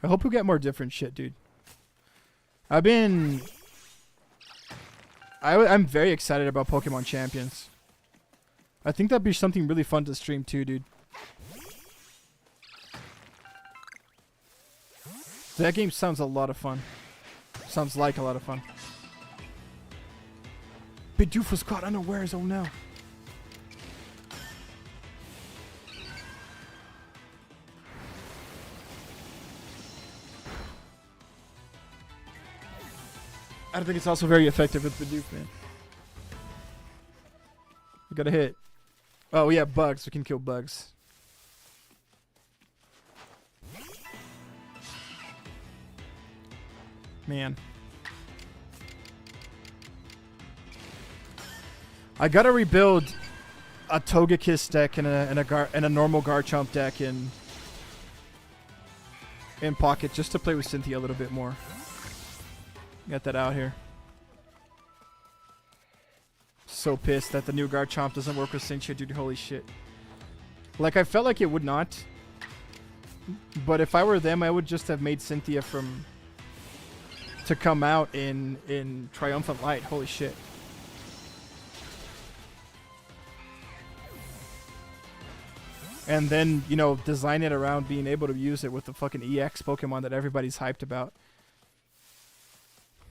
I hope we get more different shit, dude. I'm very excited about Pokemon Champions. I think that'd be something really fun to stream too, dude. That game sounds a lot of fun. Sounds like a lot of fun. Bidoof was caught unawares, oh no. I don't think it's also very effective with Bidoof, man. We got a hit. Oh, yeah, bugs. We can kill bugs. Man. I gotta rebuild a Togekiss deck and a normal Garchomp deck in Pocket just to play with Cynthia a little bit more. Get that out here. So pissed that the new Garchomp doesn't work with Cynthia, dude. Holy shit. Like, I felt like it would not. But if I were them, I would just have made Cynthia to come out in Triumphant Light. Holy shit. And then, you know, design it around being able to use it with the fucking EX Pokemon that everybody's hyped about.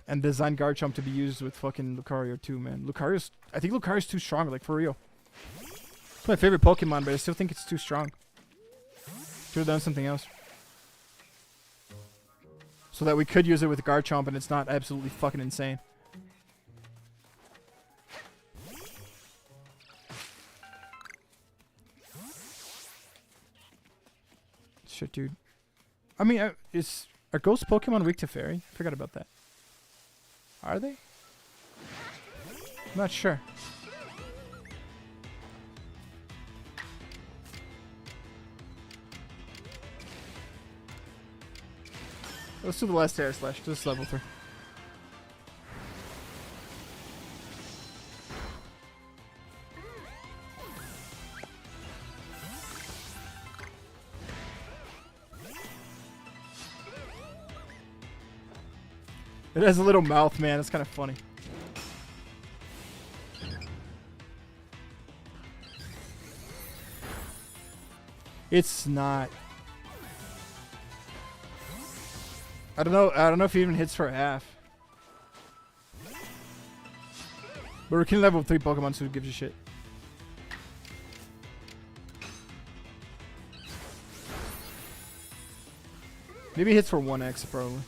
And design Garchomp to be used with fucking Lucario too, man. I think Lucario's too strong, like, for real. It's my favorite Pokemon, but I still think it's too strong. Should have done something else. So that we could use it with Garchomp and it's not absolutely fucking insane. Shit, dude. I mean, are ghost Pokemon weak to fairy? I forgot about that. Are they? I'm not sure. Let's do the last air slash. Just level 3. It has a little mouth, man. It's kind of funny. It's not. I don't know if it even hits for a half. But we're killing level 3 Pokemon, so who gives a shit? Maybe it hits for 1x, probably.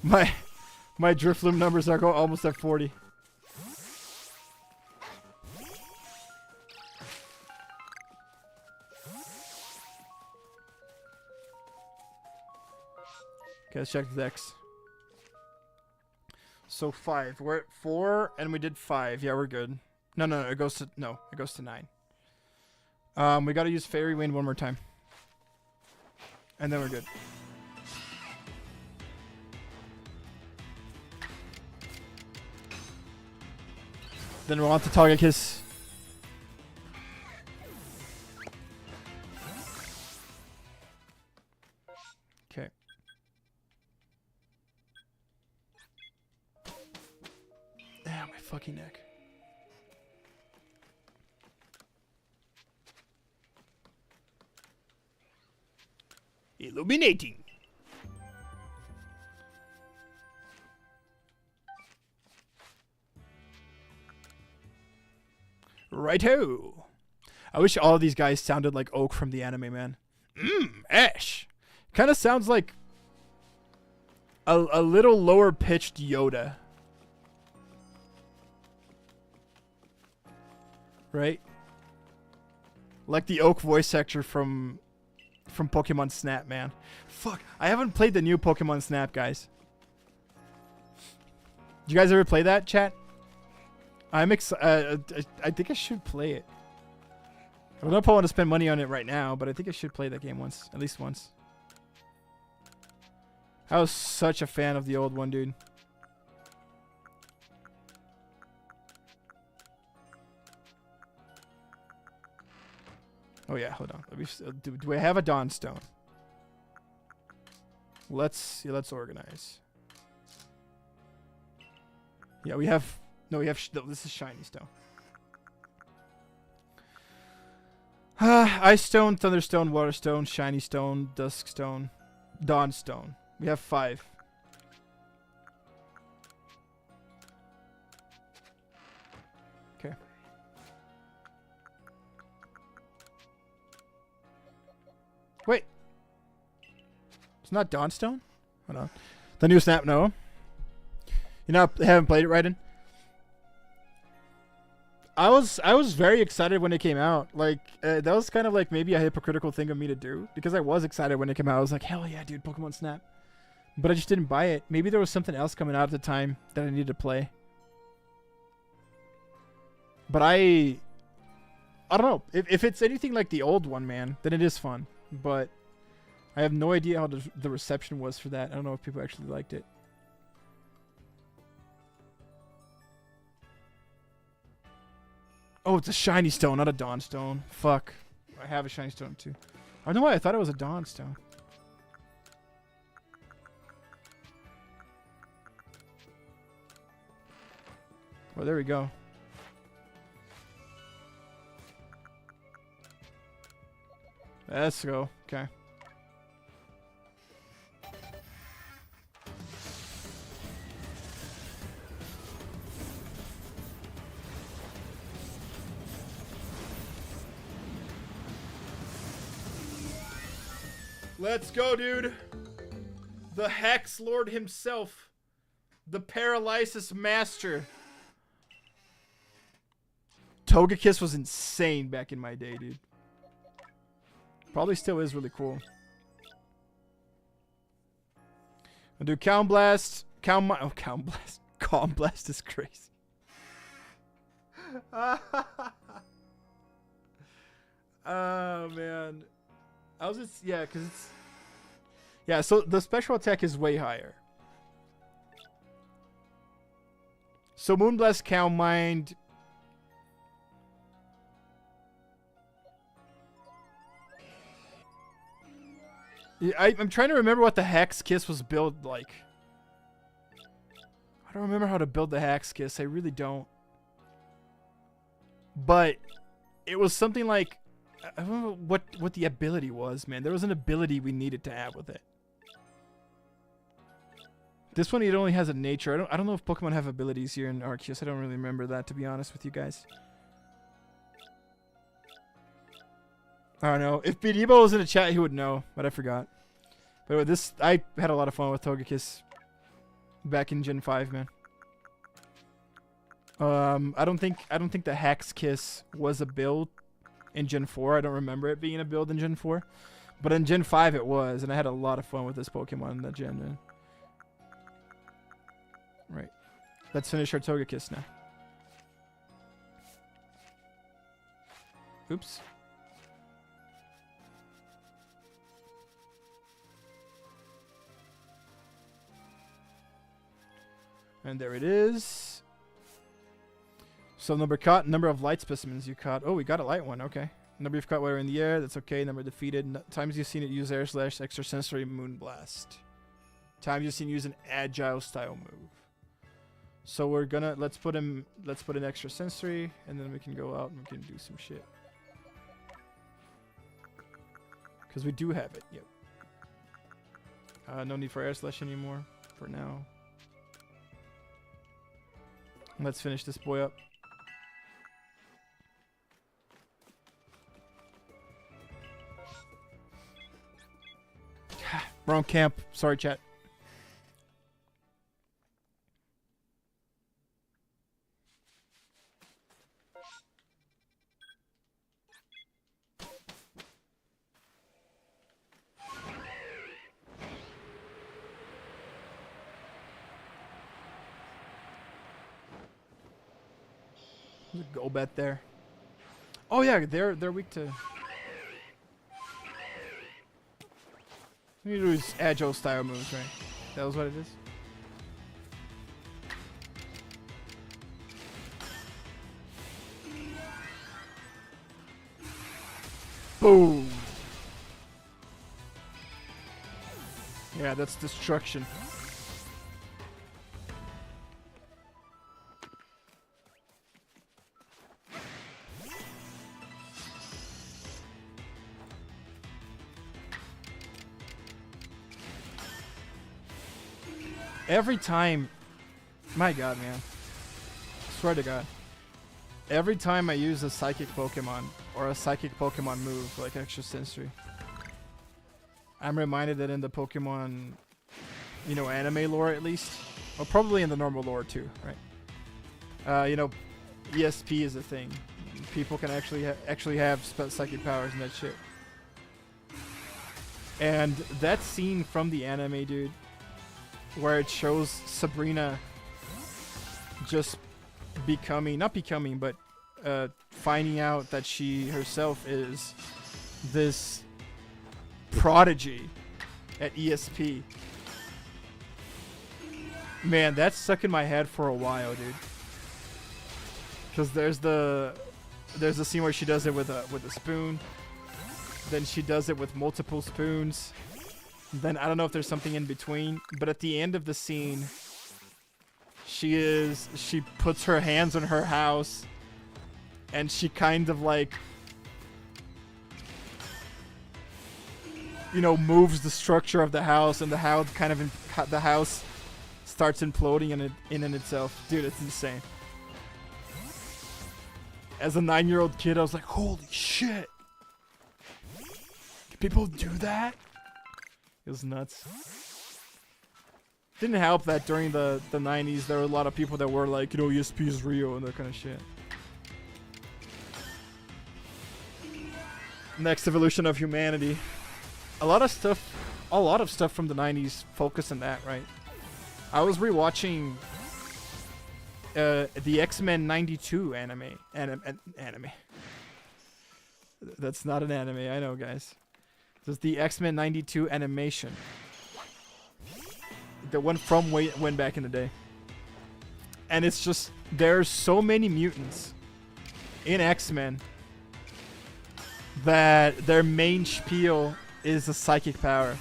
My Drifloom numbers are almost at 40. Okay, let's check the Dex. So 5. We're at 4 and we did 5. Yeah, we're good. No, it goes to 9. We gotta use Fairy Wind one more time. And then we're good. Then we'll have to Togekiss. Okay. Ah, my fucking neck. Illuminating. Righto. I wish all of these guys sounded like Oak from the anime, man. Ash. Kind of sounds like a little lower pitched Yoda. Right? Like the Oak voice actor from Pokemon Snap, man. Fuck, I haven't played the new Pokemon Snap, guys. Did you guys ever play that, chat? I'm excited. I think I should play it. I don't know if I want to spend money on it right now, but I think I should play that game once. At least once. I was such a fan of the old one, dude. Oh yeah, hold on. Let me. Do I have a Dawn Stone? Let's see. Let's organize. Yeah, we have. No, we have. No, this is shiny stone. Ice stone, thunderstone, water stone, shiny stone, dusk stone, dawn stone. We have 5. Okay. Wait. It's not dawn stone? Hold on. The new snap, no. You know, I haven't played it right in. I was very excited when it came out. Like that was kind of like maybe a hypocritical thing of me to do because I was excited when it came out. I was like, hell yeah, dude, Pokemon Snap. But I just didn't buy it. Maybe there was something else coming out at the time that I needed to play. But I don't know. If it's anything like the old one, man, then it is fun. But I have no idea how the reception was for that. I don't know if people actually liked it. Oh, it's a shiny stone, not a dawn stone. Fuck. I have a shiny stone too. I don't know why I thought it was a dawn stone. Oh, there we go. Let's go. Okay. Let's go, dude. The Hex Lord himself. The Paralysis Master. Togekiss was insane back in my day, dude. Probably still is really cool. I'll do Calm Blast. Calm Blast. Calm Blast is crazy. Oh, man. I was just, yeah, because it's, yeah, so the special attack is way higher. So Moonblast, Calm Mind. Yeah, I'm trying to remember what the Hex Kiss was built like. I don't remember how to build the Hex Kiss. I really don't. But it was something like, I don't know what the ability was, man. There was an ability we needed to have with it. This one, it only has a nature. I don't know if Pokemon have abilities here in Arceus. I don't really remember that, to be honest with you guys. I don't know. If Bedibo was in the chat, he would know, but I forgot. But this, I had a lot of fun with Togekiss back in Gen 5, man. I don't think the Hex Kiss was a build in Gen 4. I don't remember it being a build in Gen 4. But in Gen 5 it was, and I had a lot of fun with this Pokemon in that gen, man. Right. Let's finish our Togekiss now. Oops. And there it is. So number caught, number of light specimens you caught. Oh, we got a light one. Okay. Number you've caught while in the air. That's okay. Number defeated. Times you've seen it use air slash extrasensory moonblast. Times you've seen use an agile style move. So we're gonna let's put in extrasensory, and then we can go out and we can do some shit. Because we do have it. Yep. No need for air slash anymore for now. Let's finish this boy up. Wrong camp. Sorry, chat. There's a Golbat there. Oh yeah, they're weak to. We need to do his agile style moves, right? That was what it is. Boom. Yeah, that's destruction. Every time, my god, man. Swear to god. Every time I use a psychic Pokemon or a psychic Pokemon move like extra sensory, I'm reminded that in the Pokemon, you know, anime lore at least, or probably in the normal lore too, right? You know, ESP is a thing. People can actually have psychic powers and that shit. And that scene from the anime, dude, where it shows Sabrina just finding out that she herself is this prodigy at ESP. Man, that stuck in my head for a while, dude. Because there's the scene where she does it with a spoon. Then she does it with multiple spoons. Then I don't know if there's something in between, but at the end of the scene, she puts her hands on her house, and she kind of like, you know, moves the structure of the house, and the house the house starts imploding in itself. Dude, it's insane. As a 9-year-old kid, I was like, holy shit. Can people do that? It was nuts. Didn't help that during the 90s, there were a lot of people that were like, you know, ESP is real and that kind of shit. Next evolution of humanity. A lot of stuff from the 90s focus on that, right? I was rewatching the X-Men 92 anime. Anime. That's not an anime, I know, guys. This is the X-Men 92 animation. The one from way back in the day. And it's just, there's so many mutants in X-Men that their main spiel is a psychic power.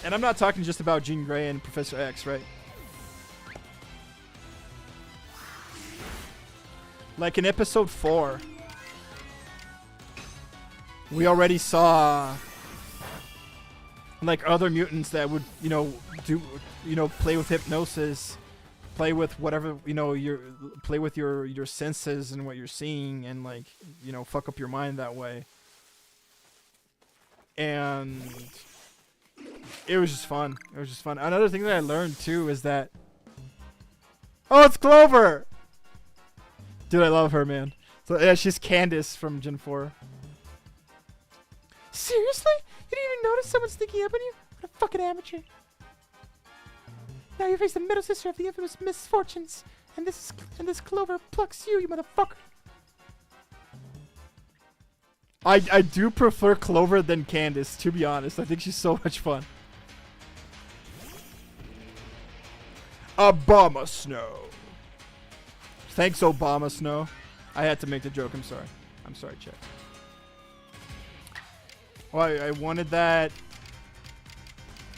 And I'm not talking just about Jean Grey and Professor X, right? Like in episode 4, we already saw like other mutants that would, you know, play with hypnosis, play with whatever, you know, play with your senses and what you're seeing, and like, you know, fuck up your mind that way. And it was just fun. It was just fun. Another thing that I learned too is that, oh, it's Clover. Dude, I love her, man. So yeah, she's Candace from Gen 4. Seriously? You didn't even notice someone sneaking up on you? What a fucking amateur. Now you face the middle sister of the infamous misfortunes, and this Clover plucks you, you motherfucker. I do prefer Clover than Candace, to be honest. I think she's so much fun. Obama Snow. Thanks, Obama Snow. I had to make the joke. I'm sorry. I'm sorry, chat. Well, I wanted that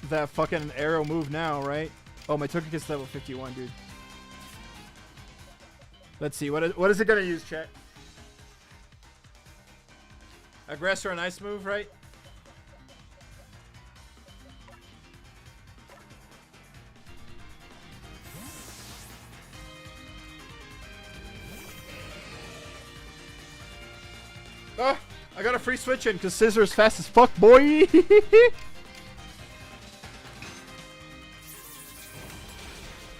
fucking arrow move now, right? Oh, my Togekiss level 51, dude. Let's see. What is it gonna use, chat? Aggressor and ice move, right? Oh, I got a free switch in because Scissor's fast as fuck, boy.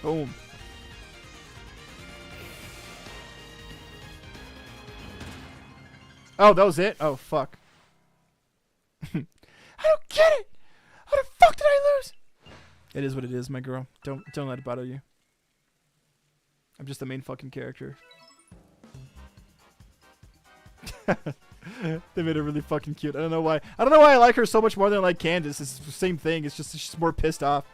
Boom. Oh, that was it? Oh, fuck. I don't get it! How the fuck did I lose? It is what it is, my girl. Don't let it bother you. I'm just the main fucking character. They made her really fucking cute. I don't know why. I don't know why I like her so much more than I like Candace. It's the same thing. It's just she's more pissed off.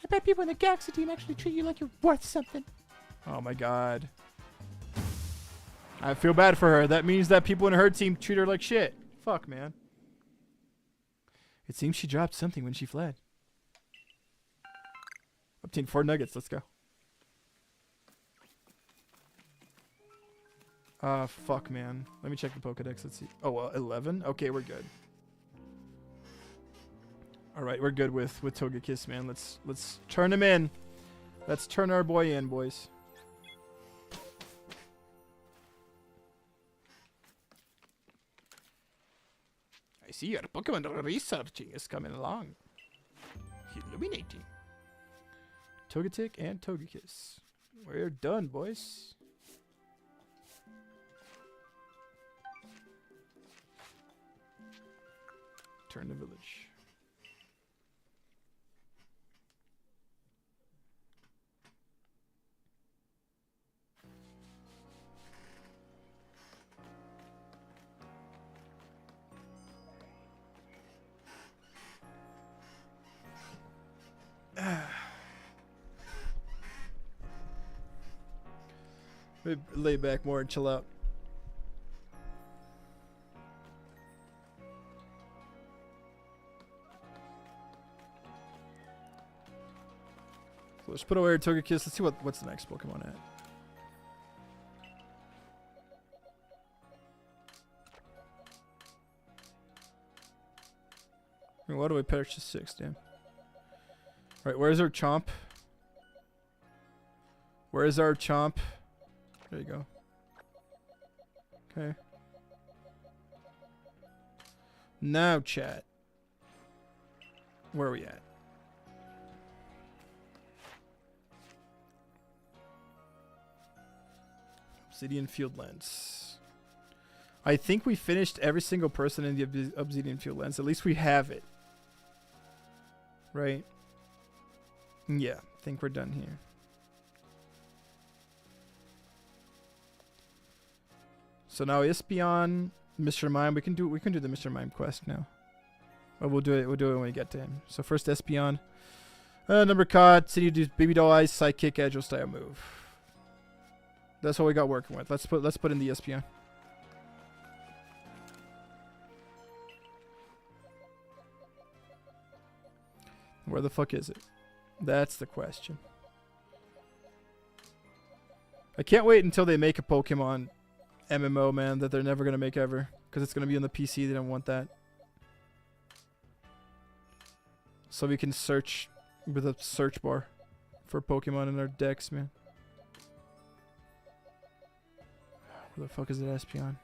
I bet people in the Gacha team actually treat you like you're worth something. Oh my god. I feel bad for her. That means that people in her team treat her like shit. Fuck, man. It seems she dropped something when she fled. Obtained 4 nuggets. Let's go. Fuck, man. Let me check the Pokedex. Let's see. Oh, well, 11? Okay, we're good. Alright, we're good with Togekiss, man. Let's turn him in. Let's turn our boy in, boys. I see your Pokemon researching is coming along. Illuminating. Togetic and Togekiss. We're done, boys. Turn the village. Lay back more and chill out. So let's put away our Togekiss. Let's see what's the next Pokemon at. I mean, why do I purchase 6? Damn. Right, where's our Chomp? Where's our Chomp? There you go. Okay. Now, chat. Where are we at? Obsidian Fieldlands. I think we finished every single person in the Obsidian Fieldlands. At least we have it. Right? Yeah, I think we're done here. So now Espeon, Mr. Mime. We can do the Mr. Mime quest now. But we'll do it when we get to him. So first Espeon. Number Cod, City do Baby Doll Eyes, Psychic, Agile style move. That's what we got working with. Let's put in the Espeon. Where the fuck is it? That's the question. I can't wait until they make a Pokemon MMO, man, that they're never going to make ever. Because it's going to be on the PC. They don't want that. So we can search with a search bar for Pokemon in our decks, man. Where the fuck is it, Espeon?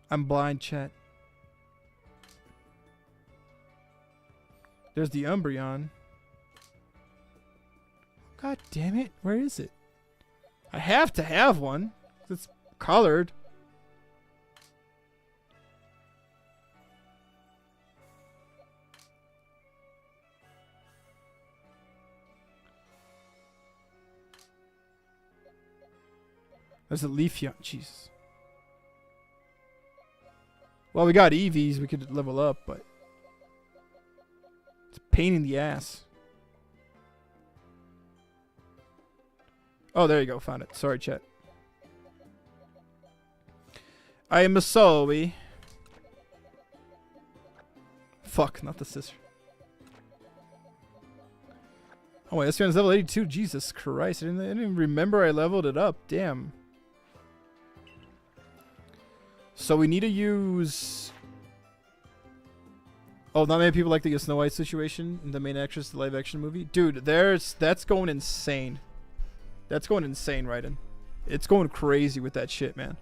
I'm blind, chat. There's the Umbreon. God damn it. Where is it? I have to have one. It's colored. There's a Leafeon. Jesus. Well, we got EVs. We could level up, but it's a pain in the ass. Oh, there you go. Found it. Sorry, chat. I am a Zoe. Fuck, not the sister. Oh, wait, this one's level 82. Jesus Christ. I didn't even remember I leveled it up. Damn. So we need to use... Oh, not many people like the Snow White situation in the main actress, the live action movie. Dude, that's going insane. That's going insane, Raiden. It's going crazy with that shit, man.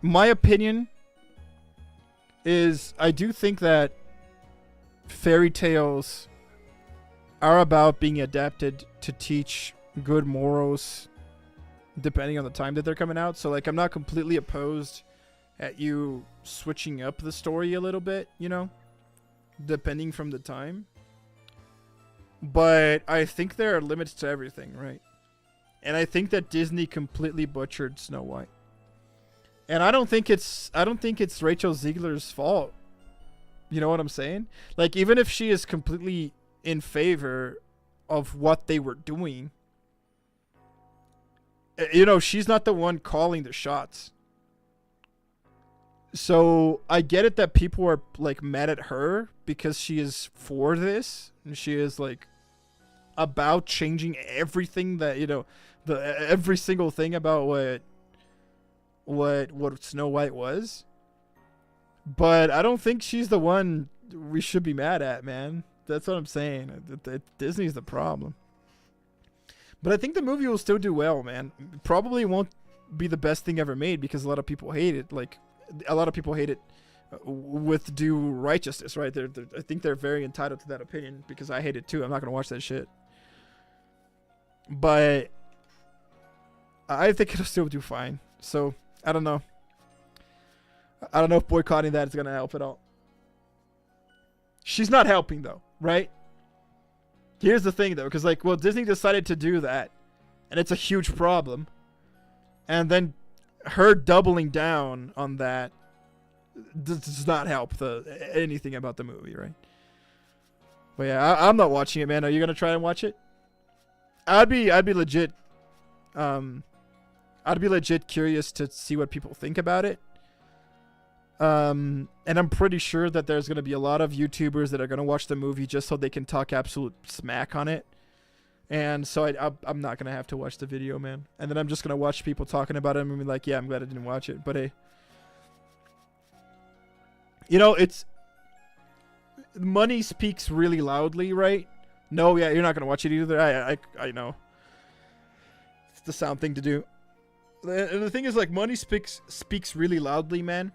My opinion is I do think that fairy tales are about being adapted to teach good morals depending on the time that they're coming out. So, like, I'm not completely opposed at you switching up the story a little bit, you know, depending from the time. But I think there are limits to everything, right? And I think that Disney completely butchered Snow White. And I don't think it's Rachel Ziegler's fault. You know what I'm saying? Like, even if she is completely in favor of what they were doing, you know, she's not the one calling the shots. So I get it that people are like mad at her because she is for this and she is like about changing everything that, you know, every single thing about what Snow White was. But I don't think she's the one we should be mad at, man. That's what I'm saying. Disney's the problem. But I think the movie will still do well, man. Probably won't be the best thing ever made because a lot of people hate it. Like, a lot of people hate it with due righteousness, right? I think they're very entitled to that opinion because I hate it too. I'm not going to watch that shit. But I think it'll still do fine. So, I don't know. I don't know if boycotting that is going to help at all. She's not helping, though, right? Here's the thing, though, because, like, well, Disney decided to do that, and it's a huge problem. And then her doubling down on that does not help anything about the movie, right? But yeah, I'm not watching it, man. Are you gonna try and watch it? I'd be legit. I'd be legit curious to see what people think about it. And I'm pretty sure that there's going to be a lot of YouTubers that are going to watch the movie just so they can talk absolute smack on it. And so I'm not going to have to watch the video, man. And then I'm just going to watch people talking about it and be like, yeah, I'm glad I didn't watch it. But hey, you know, money speaks really loudly, right? No, yeah, you're not going to watch it either. I know. It's the sound thing to do. And the thing is, like, money speaks really loudly, man.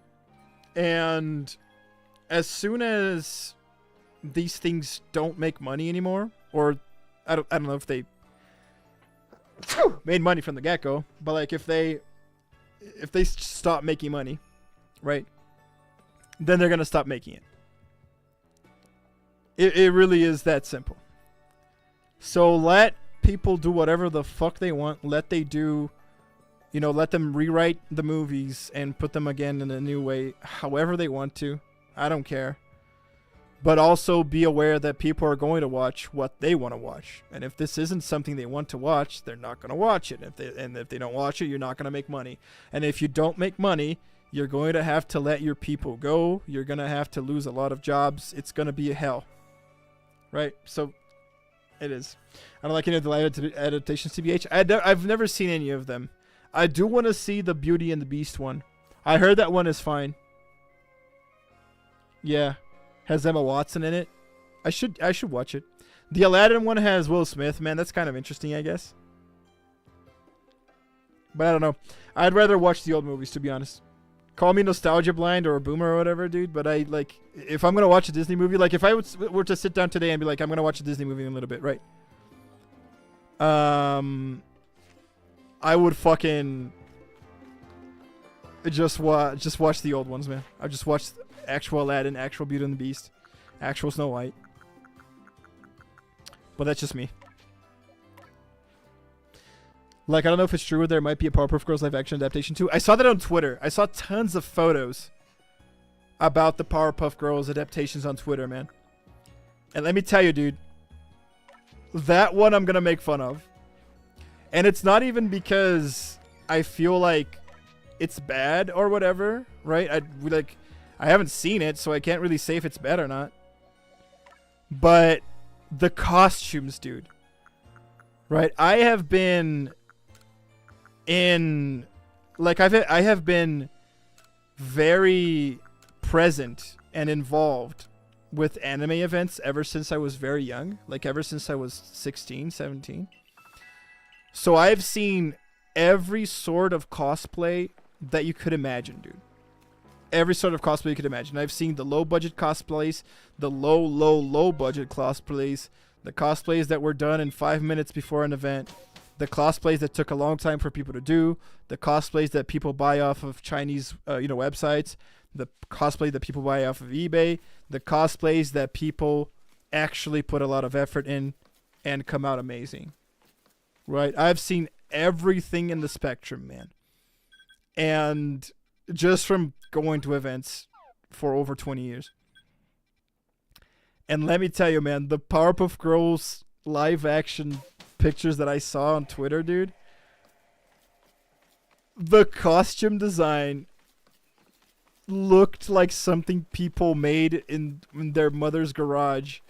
And as soon as these things don't make money anymore, or I don't know if they made money from the get-go, but like if they stop making money, right, then they're gonna stop making it. It really is that simple. So let people do whatever the fuck they want. Let them rewrite the movies and put them again in a new way, however they want to. I don't care. But also be aware that people are going to watch what they want to watch. And if this isn't something they want to watch, they're not going to watch it. If they don't watch it, you're not going to make money. And if you don't make money, you're going to have to let your people go. You're going to have to lose a lot of jobs. It's going to be a hell. Right? So, it is. I don't like any of the live adaptations, TBH. I've never seen any of them. I do want to see the Beauty and the Beast one. I heard that one is fine. Yeah. Has Emma Watson in it. I should watch it. The Aladdin one has Will Smith, man. That's kind of interesting, I guess. But I don't know. I'd rather watch the old movies, to be honest. Call me nostalgia blind or a boomer or whatever, dude. But I, like, if I'm going to watch a Disney movie, like if I were to sit down today and be like, I'm going to watch a Disney movie in a little bit, right? I would fucking just watch the old ones, man. I just watched actual Aladdin, actual Beauty and the Beast, actual Snow White. But that's just me. Like, I don't know if it's true. There might be a Powerpuff Girls live action adaptation too. I saw that on Twitter. I saw tons of photos about the Powerpuff Girls adaptations on Twitter, man. And let me tell you, dude, that one I'm gonna make fun of. And it's not even because I feel like it's bad or whatever, right? I haven't seen it, so I can't really say if it's bad or not. But the costumes, dude. Right? I have been very present and involved with anime events ever since I was very young. Like ever since I was 16, 17. So I've seen every sort of cosplay that you could imagine, dude. Every sort of cosplay you could imagine. I've seen the low-budget cosplays, the low-budget cosplays, the cosplays that were done in 5 minutes before an event, the cosplays that took a long time for people to do, the cosplays that people buy off of Chinese websites, the cosplay that people buy off of eBay, the cosplays that people actually put a lot of effort in and come out amazing. Right? I've seen everything in the spectrum, man. And just from going to events for over 20 years. And let me tell you, man, the Powerpuff Girls live action pictures that I saw on Twitter, dude. The costume design looked like something people made in their mother's garage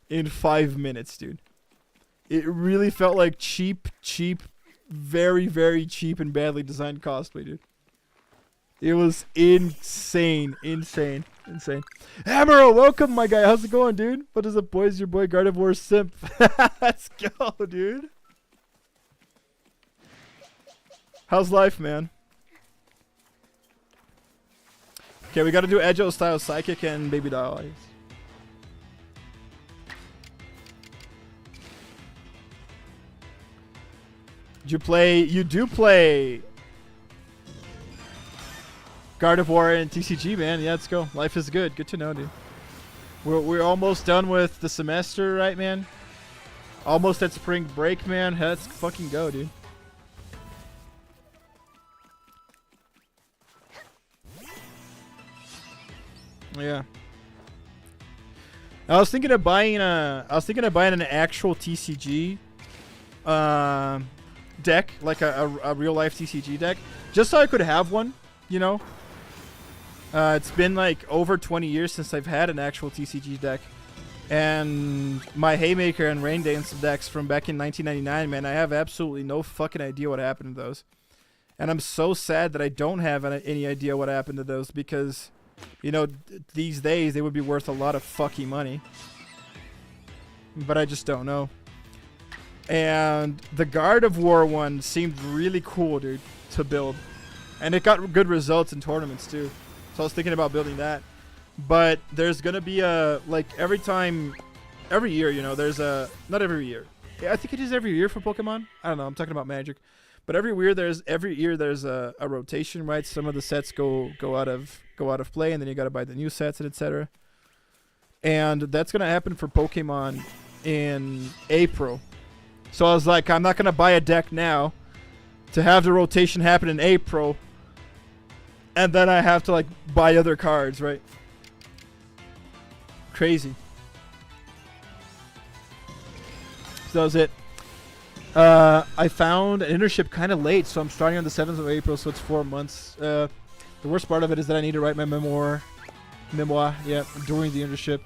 in 5 minutes, dude. It really felt like cheap, very, very cheap and badly designed cosplay, dude. It was insane. Hammer, welcome, my guy. How's it going, dude? What is up, boys? Your boy Gardevoir Simp. Let's go, dude. How's life, man? Okay, we gotta do Agile style Psychic and Baby Doll Eyes. You do play Gardevoir and TCG, man. Yeah, let's go. Life is good. Good to know, dude. We're almost done with the semester, right, man? Almost at spring break, man. Let's fucking go, dude. Yeah. I was thinking of buying an actual TCG deck, like a real life TCG deck, just so I could have one, you know. It's been like over 20 years since I've had an actual TCG deck, and my Haymaker and Rain Dance decks from back in 1999, man, I have absolutely no fucking idea what happened to those, and I'm so sad that I don't have any idea what happened to those, because, you know, these days they would be worth a lot of fucking money, but I just don't know. And the Gardevoir one seemed really cool, dude, to build. And it got good results in tournaments, too. So I was thinking about building that. But there's going to be a, like, every year, you know, there's a, not every year. I think it is every year for Pokemon. I don't know, I'm talking about Magic. But every year there's a rotation, right? Some of the sets go out of play, and then you got to buy the new sets and etc. And that's going to happen for Pokemon in April. So I was like, I'm not going to buy a deck now to have the rotation happen in April, and then I have to, like, buy other cards, right? Crazy. So that was it. I found an internship kind of late, so I'm starting on the 7th of April, so it's 4 months. The worst part of it is that I need to write my memoir, yeah, during the internship.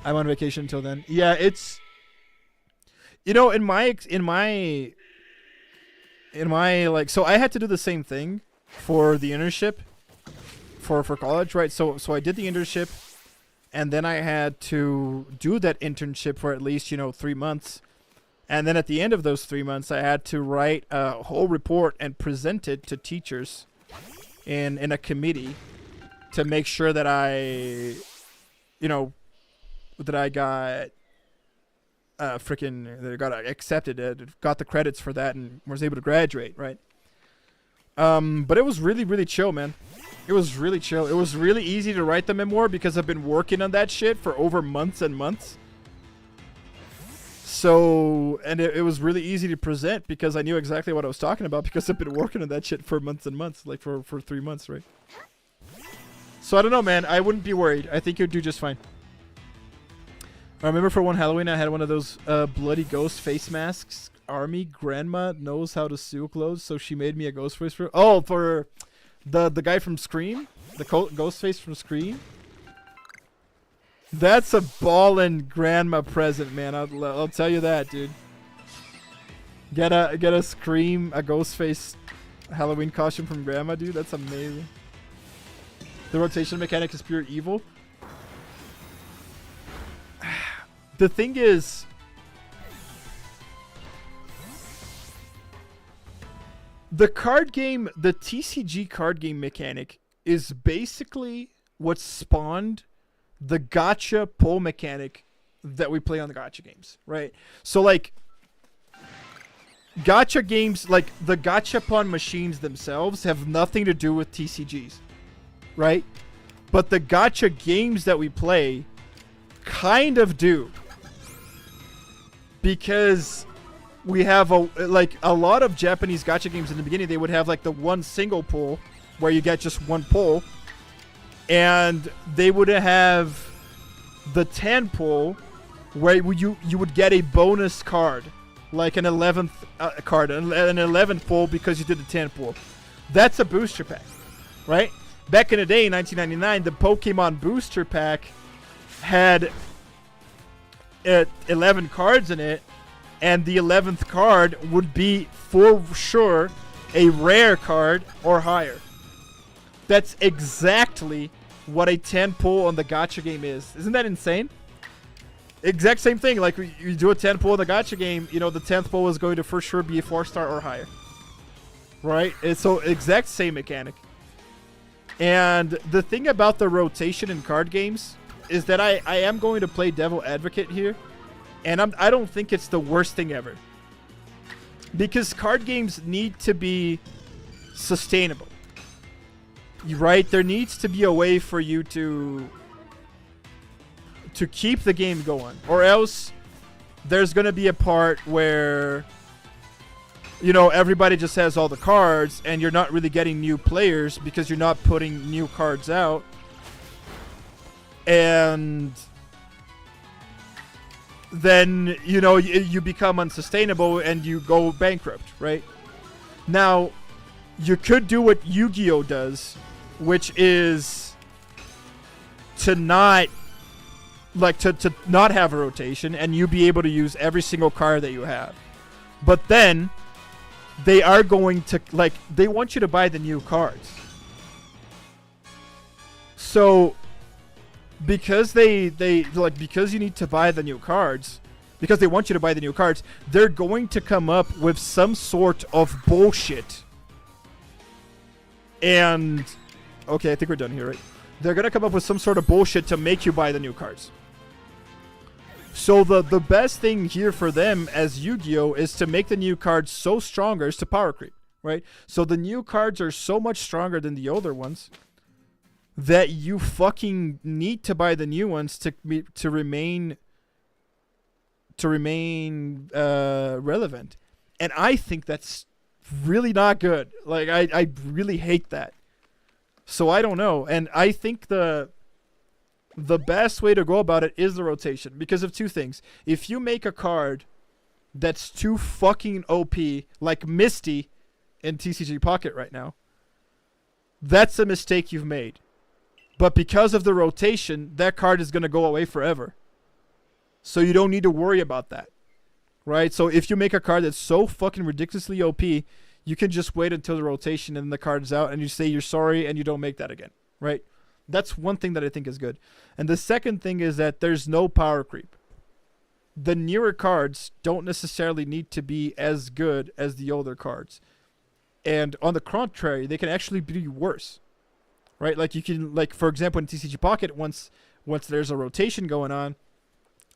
I'm on vacation until then. Yeah, it's... You know, in my like, so I had to do the same thing for the internship for college, right? So I did the internship, and then I had to do that internship for at least, you know, 3 months. And then at the end of those 3 months, I had to write a whole report and present it to teachers in a committee to make sure that I got accepted, got the credits for that, and was able to graduate, right? But it was really, really chill, man. It was really chill. It was really easy to write the memoir because I've been working on that shit for over months and months. So, and it was really easy to present because I knew exactly what I was talking about because I've been working on that shit for months and months, like for 3 months, right? So I don't know, man. I wouldn't be worried. I think you'd do just fine. I remember for one Halloween, I had one of those bloody ghost face masks. Army grandma knows how to sew clothes, so she made me a ghost face for... Oh, for the guy from Scream? The ghost face from Scream? That's a ballin' grandma present, man. I'll tell you that, dude. Get a Scream, a ghost face Halloween costume from grandma, dude. That's amazing. The rotation mechanic is pure evil. The thing is, the card game, the TCG card game mechanic is basically what spawned the gacha pull mechanic that we play on the gacha games, right? So, like, gacha games, like the gachapon machines themselves have nothing to do with TCGs, right? But the gacha games that we play kind of do. Because we have a lot of Japanese gacha games in the beginning, they would have like the one single pull where you get just one pull, and they would have the 10 pull, where you would get a bonus card, like an 11th card, an 11th pull because you did the 10 pull. That's a booster pack, right? Back in the day, in 1999, the Pokemon booster pack had 11 cards in it, and the 11th card would be for sure a rare card or higher. That's exactly what a 10 pull on the Gacha game is. Isn't that insane? Exact same thing. Like, you do a 10 pull in the Gacha game, you know, the 10th pull is going to for sure be a 4-star or higher. Right? It's so exact same mechanic. And the thing about the rotation in card games is that I am going to play devil advocate here. And I don't think it's the worst thing ever. Because card games need to be sustainable. Right? There needs to be a way for you to keep the game going. Or else there's going to be a part where, you know, everybody just has all the cards and you're not really getting new players because you're not putting new cards out. And then, you know, you become unsustainable and you go bankrupt, right? Now, you could do what Yu-Gi-Oh does, which is to not to not have a rotation and you be able to use every single card that you have. But then they are going to, like, they want you to buy the new cards. So because because you need to buy the new cards, because they want you to buy the new cards, they're going to come up with some sort of bullshit. And okay, I think we're done here, right? They're going to come up with some sort of bullshit to make you buy the new cards. So the best thing here for them as Yu-Gi-Oh is to make the new cards so stronger as to power creep, right? So the new cards are so much stronger than the older ones that you fucking need to buy the new ones to remain relevant. And I think that's really not good. Like, I really hate that. So I don't know. And I think the best way to go about it is the rotation because of two things. If you make a card that's too fucking OP, like Misty in TCG Pocket right now, that's a mistake you've made. But because of the rotation, that card is going to go away forever. So you don't need to worry about that. Right? So if you make a card that's so fucking ridiculously OP, you can just wait until the rotation and the card's out and you say you're sorry and you don't make that again. Right? That's one thing that I think is good. And the second thing is that there's no power creep. The newer cards don't necessarily need to be as good as the older cards. And on the contrary, they can actually be worse. Right? Like, you can, like, for example, in TCG Pocket, once there's a rotation going on,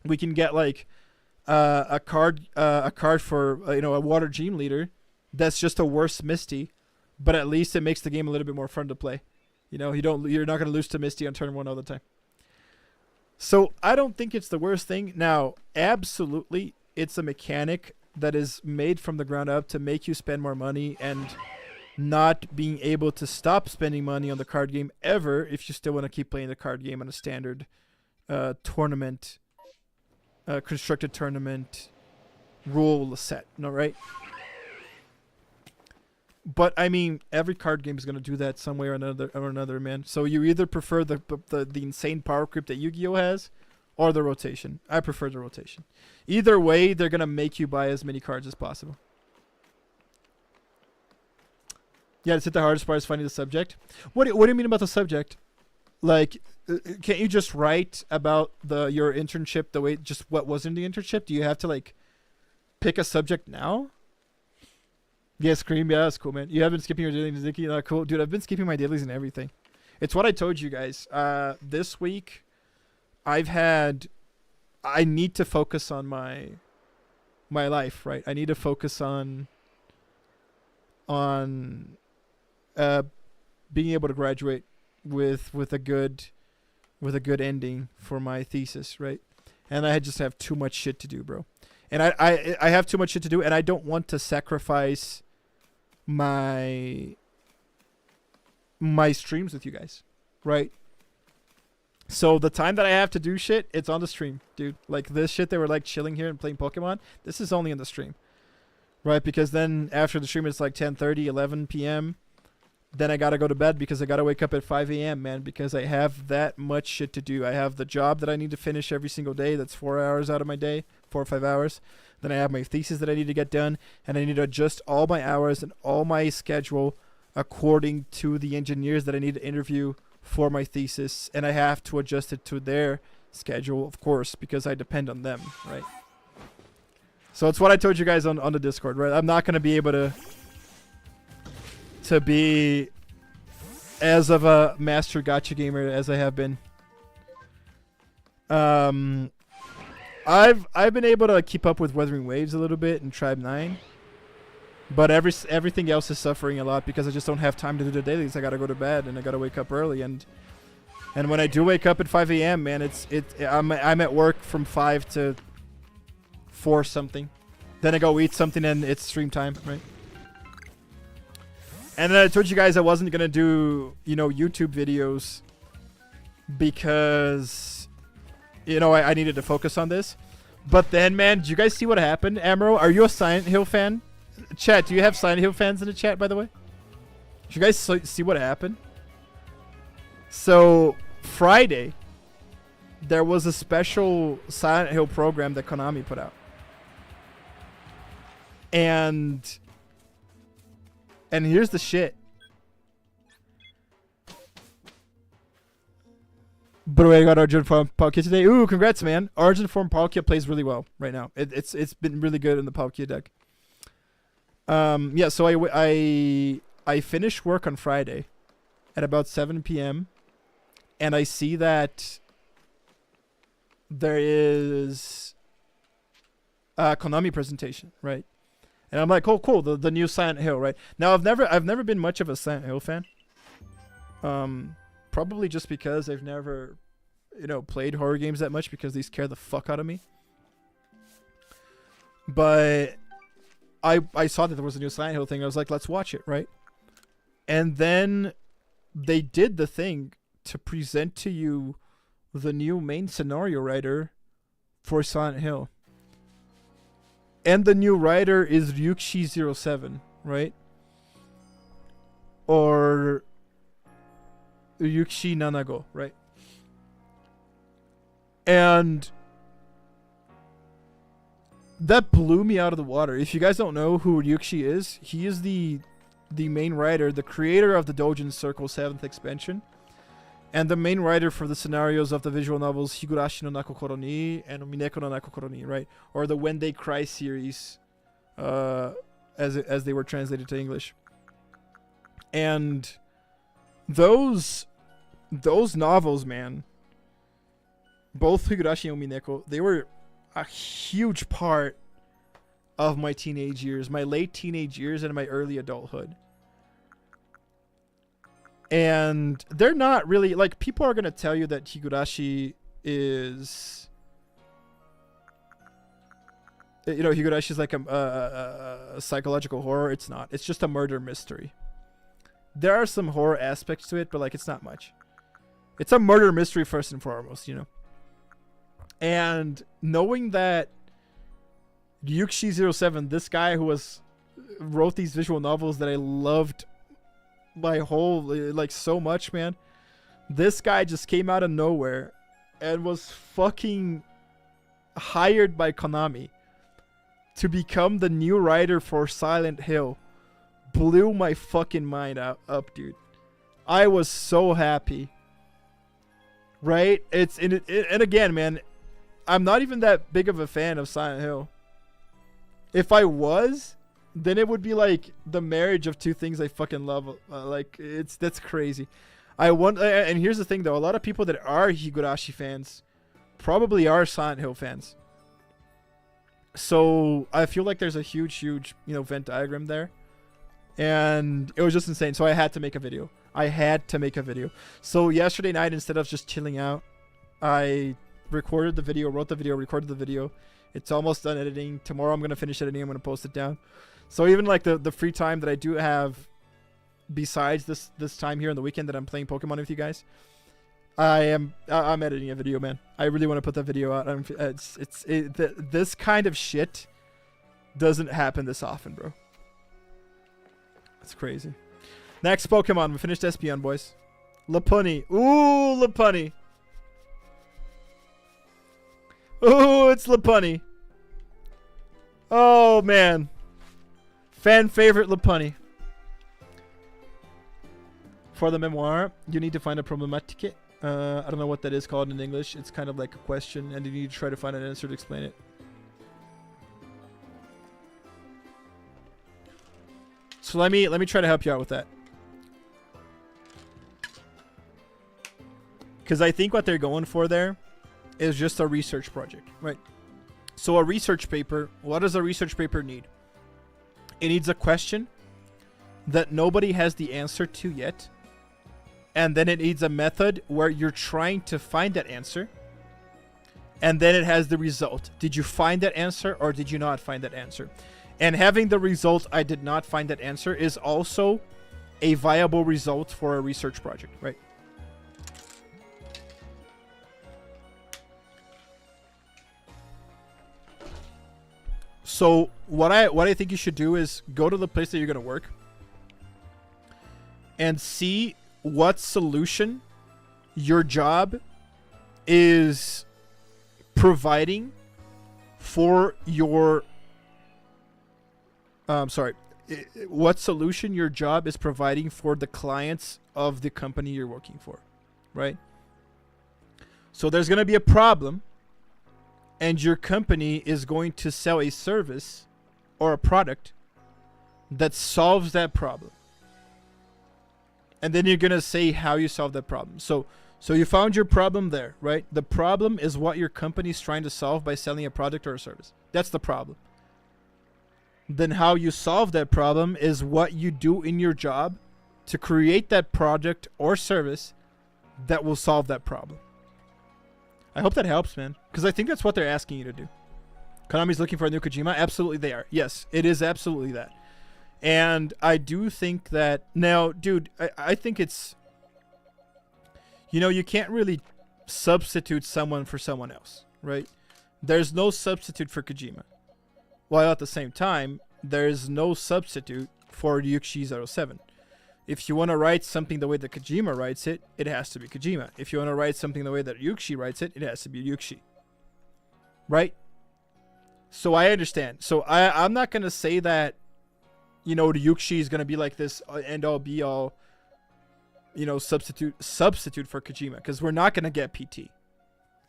we can get like a card for a Water Gym Leader that's just a worse Misty, but at least it makes the game a little bit more fun to play. You know, you're not going to lose to Misty on turn 1 all the time. So I don't think it's the worst thing. Now, absolutely, it's a mechanic that is made from the ground up to make you spend more money and not being able to stop spending money on the card game ever if you still want to keep playing the card game on a standard tournament, constructed tournament rule set. No, right? But I mean, every card game is going to do that some way or another, man. So you either prefer the insane power creep that Yu-Gi-Oh has, or the rotation. I prefer the rotation. Either way, they're going to make you buy as many cards as possible. Yeah, it's the hardest part is finding the subject. What do you mean about the subject? Like, can't you just write about your internship the way just what was in the internship? Do you have to like pick a subject now? Yeah, Scream. Yeah, that's cool, man. You have been skipping your dailies, Nikki. Cool, dude. I've been skipping my dailies and everything. It's what I told you guys. This week, I need to focus on my life, right? I need to focus on being able to graduate with a good ending for my thesis, right? And I just have too much shit to do, bro. And I have too much shit to do, and I don't want to sacrifice my streams with you guys, right? So the time that I have to do shit, it's on the stream, dude. Like this shit that we're like chilling here and playing Pokemon, this is only on the stream. Right? Because then after the stream it's like 10:30, 11 p.m. Then I gotta go to bed because I gotta wake up at 5 a.m., man, because I have that much shit to do. I have the job that I need to finish every single day. That's 4 hours out of my day, 4 or 5 hours. Then I have my thesis that I need to get done, and I need to adjust all my hours and all my schedule according to the engineers that I need to interview for my thesis, and I have to adjust it to their schedule, of course, because I depend on them, right? So it's what I told you guys on the Discord, right? I'm not gonna be able to be as of a master gacha gamer as I have been. I've been able to keep up with Wuthering Waves a little bit and Tribe 9, but everything else is suffering a lot because I just don't have time to do the dailies. I gotta go to bed and I gotta wake up early, and when I do wake up at 5 a.m., man, I'm at work from 5 to 4 something. Then I go eat something and it's stream time, right? And then I told you guys I wasn't gonna do, YouTube videos because, I needed to focus on this. But then, man, did you guys see what happened? Amaro, are you a Silent Hill fan? Chat, do you have Silent Hill fans in the chat, by the way? Did you guys see what happened? So, Friday, there was a special Silent Hill program that Konami put out. And here's the shit. By the way, I got Arjun from Palkia today. Ooh, congrats, man. Arjun from Palkia plays really well right now. It's been really good in the Palkia deck. Yeah, so I finished work on Friday at about 7 p.m. and I see that there is a Konami presentation, right? And I'm like, oh, cool, the new Silent Hill, right? Now, I've never been much of a Silent Hill fan. Probably just because I've never, played horror games that much because they scare the fuck out of me. But I saw that there was a new Silent Hill thing. I was like, let's watch it, right? And then they did the thing to present to you the new main scenario writer for Silent Hill. And the new writer is Ryukishi07, right? Or Ryukishi Nanago, right? And that blew me out of the water. If you guys don't know who Ryukishi is, he is the main writer, the creator of the Dojin Circle 7th expansion, and the main writer for the scenarios of the visual novels Higurashi no Nakokoro ni and Mineko no Nakokoro ni, right? Or the When They Cry series, as they were translated to English. And those novels, man, both Higurashi and Mineko, they were a huge part of my teenage years, my late teenage years and my early adulthood. And they're not really, like, people are going to tell you that Higurashi is, Higurashi is like a psychological horror. It's not. It's just a murder mystery. There are some horror aspects to it, but, like, it's not much. It's a murder mystery first and foremost, And knowing that Ryukishi07, this guy who wrote these visual novels that I loved my whole, like, so much, man. This guy just came out of nowhere and was fucking hired by Konami to become the new writer for Silent Hill. Blew my fucking mind up, dude. I was so happy. Right? And again, man, I'm not even that big of a fan of Silent Hill. If I was, then it would be like the marriage of two things I fucking love. That's crazy. And here's the thing, though. A lot of people that are Higurashi fans probably are Silent Hill fans. So I feel like there's a huge, Venn diagram there. And it was just insane. So I had to make a video. So yesterday night, instead of just chilling out, I recorded the video, wrote the video, recorded the video. It's almost done editing. Tomorrow I'm going to finish editing. I'm going to post it down. So even like the free time that I do have besides this time here on the weekend that I'm playing Pokemon with you guys, I'm editing a video, man. I really want to put that video out. This kind of shit doesn't happen this often, bro. It's crazy. Next Pokemon. We finished Espeon, boys. Lopunny. Ooh, Lopunny. Ooh, it's Lopunny. Oh, man. Fan favorite Lopunny. For the memoir, you need to find a problematique. I don't know what that is called in English. It's kind of like a question, and you need to try to find an answer to explain it. So let me try to help you out with that. Because I think what they're going for there is just a research project, right? So a research paper, what does a research paper need? It needs a question that nobody has the answer to yet. And then it needs a method where you're trying to find that answer. And then it has the result. Did you find that answer or did you not find that answer? And having the result, I did not find that answer, is also a viable result for a research project, right? So what I think you should do is go to the place that you're going to work and see what solution your job is providing for your what solution your job is providing for the clients of the company you're working for, right? So there's going to be a problem, and your company is going to sell a service or a product that solves that problem. And then you're going to say how you solve that problem. So you found your problem there, right? The problem is what your company's trying to solve by selling a product or a service. That's the problem. Then how you solve that problem is what you do in your job to create that product or service that will solve that problem. I hope that helps, man. Because I think that's what they're asking you to do. Konami's looking for a new Kojima? Absolutely they are. Yes, it is absolutely that. And I do think that... Now, dude, I think it's... You know, you can't really substitute someone for someone else, right? There's no substitute for Kojima. While at the same time, there's no substitute for Ryukishi 07. If you want to write something the way that Kojima writes it, it has to be Kojima. If you want to write something the way that Ryukishi writes it, it has to be Ryukishi. Right? So I understand. So I'm not going to say that, you know, Ryukishi is going to be like this end-all be-all, you know, substitute for Kojima, because we're not going to get PT.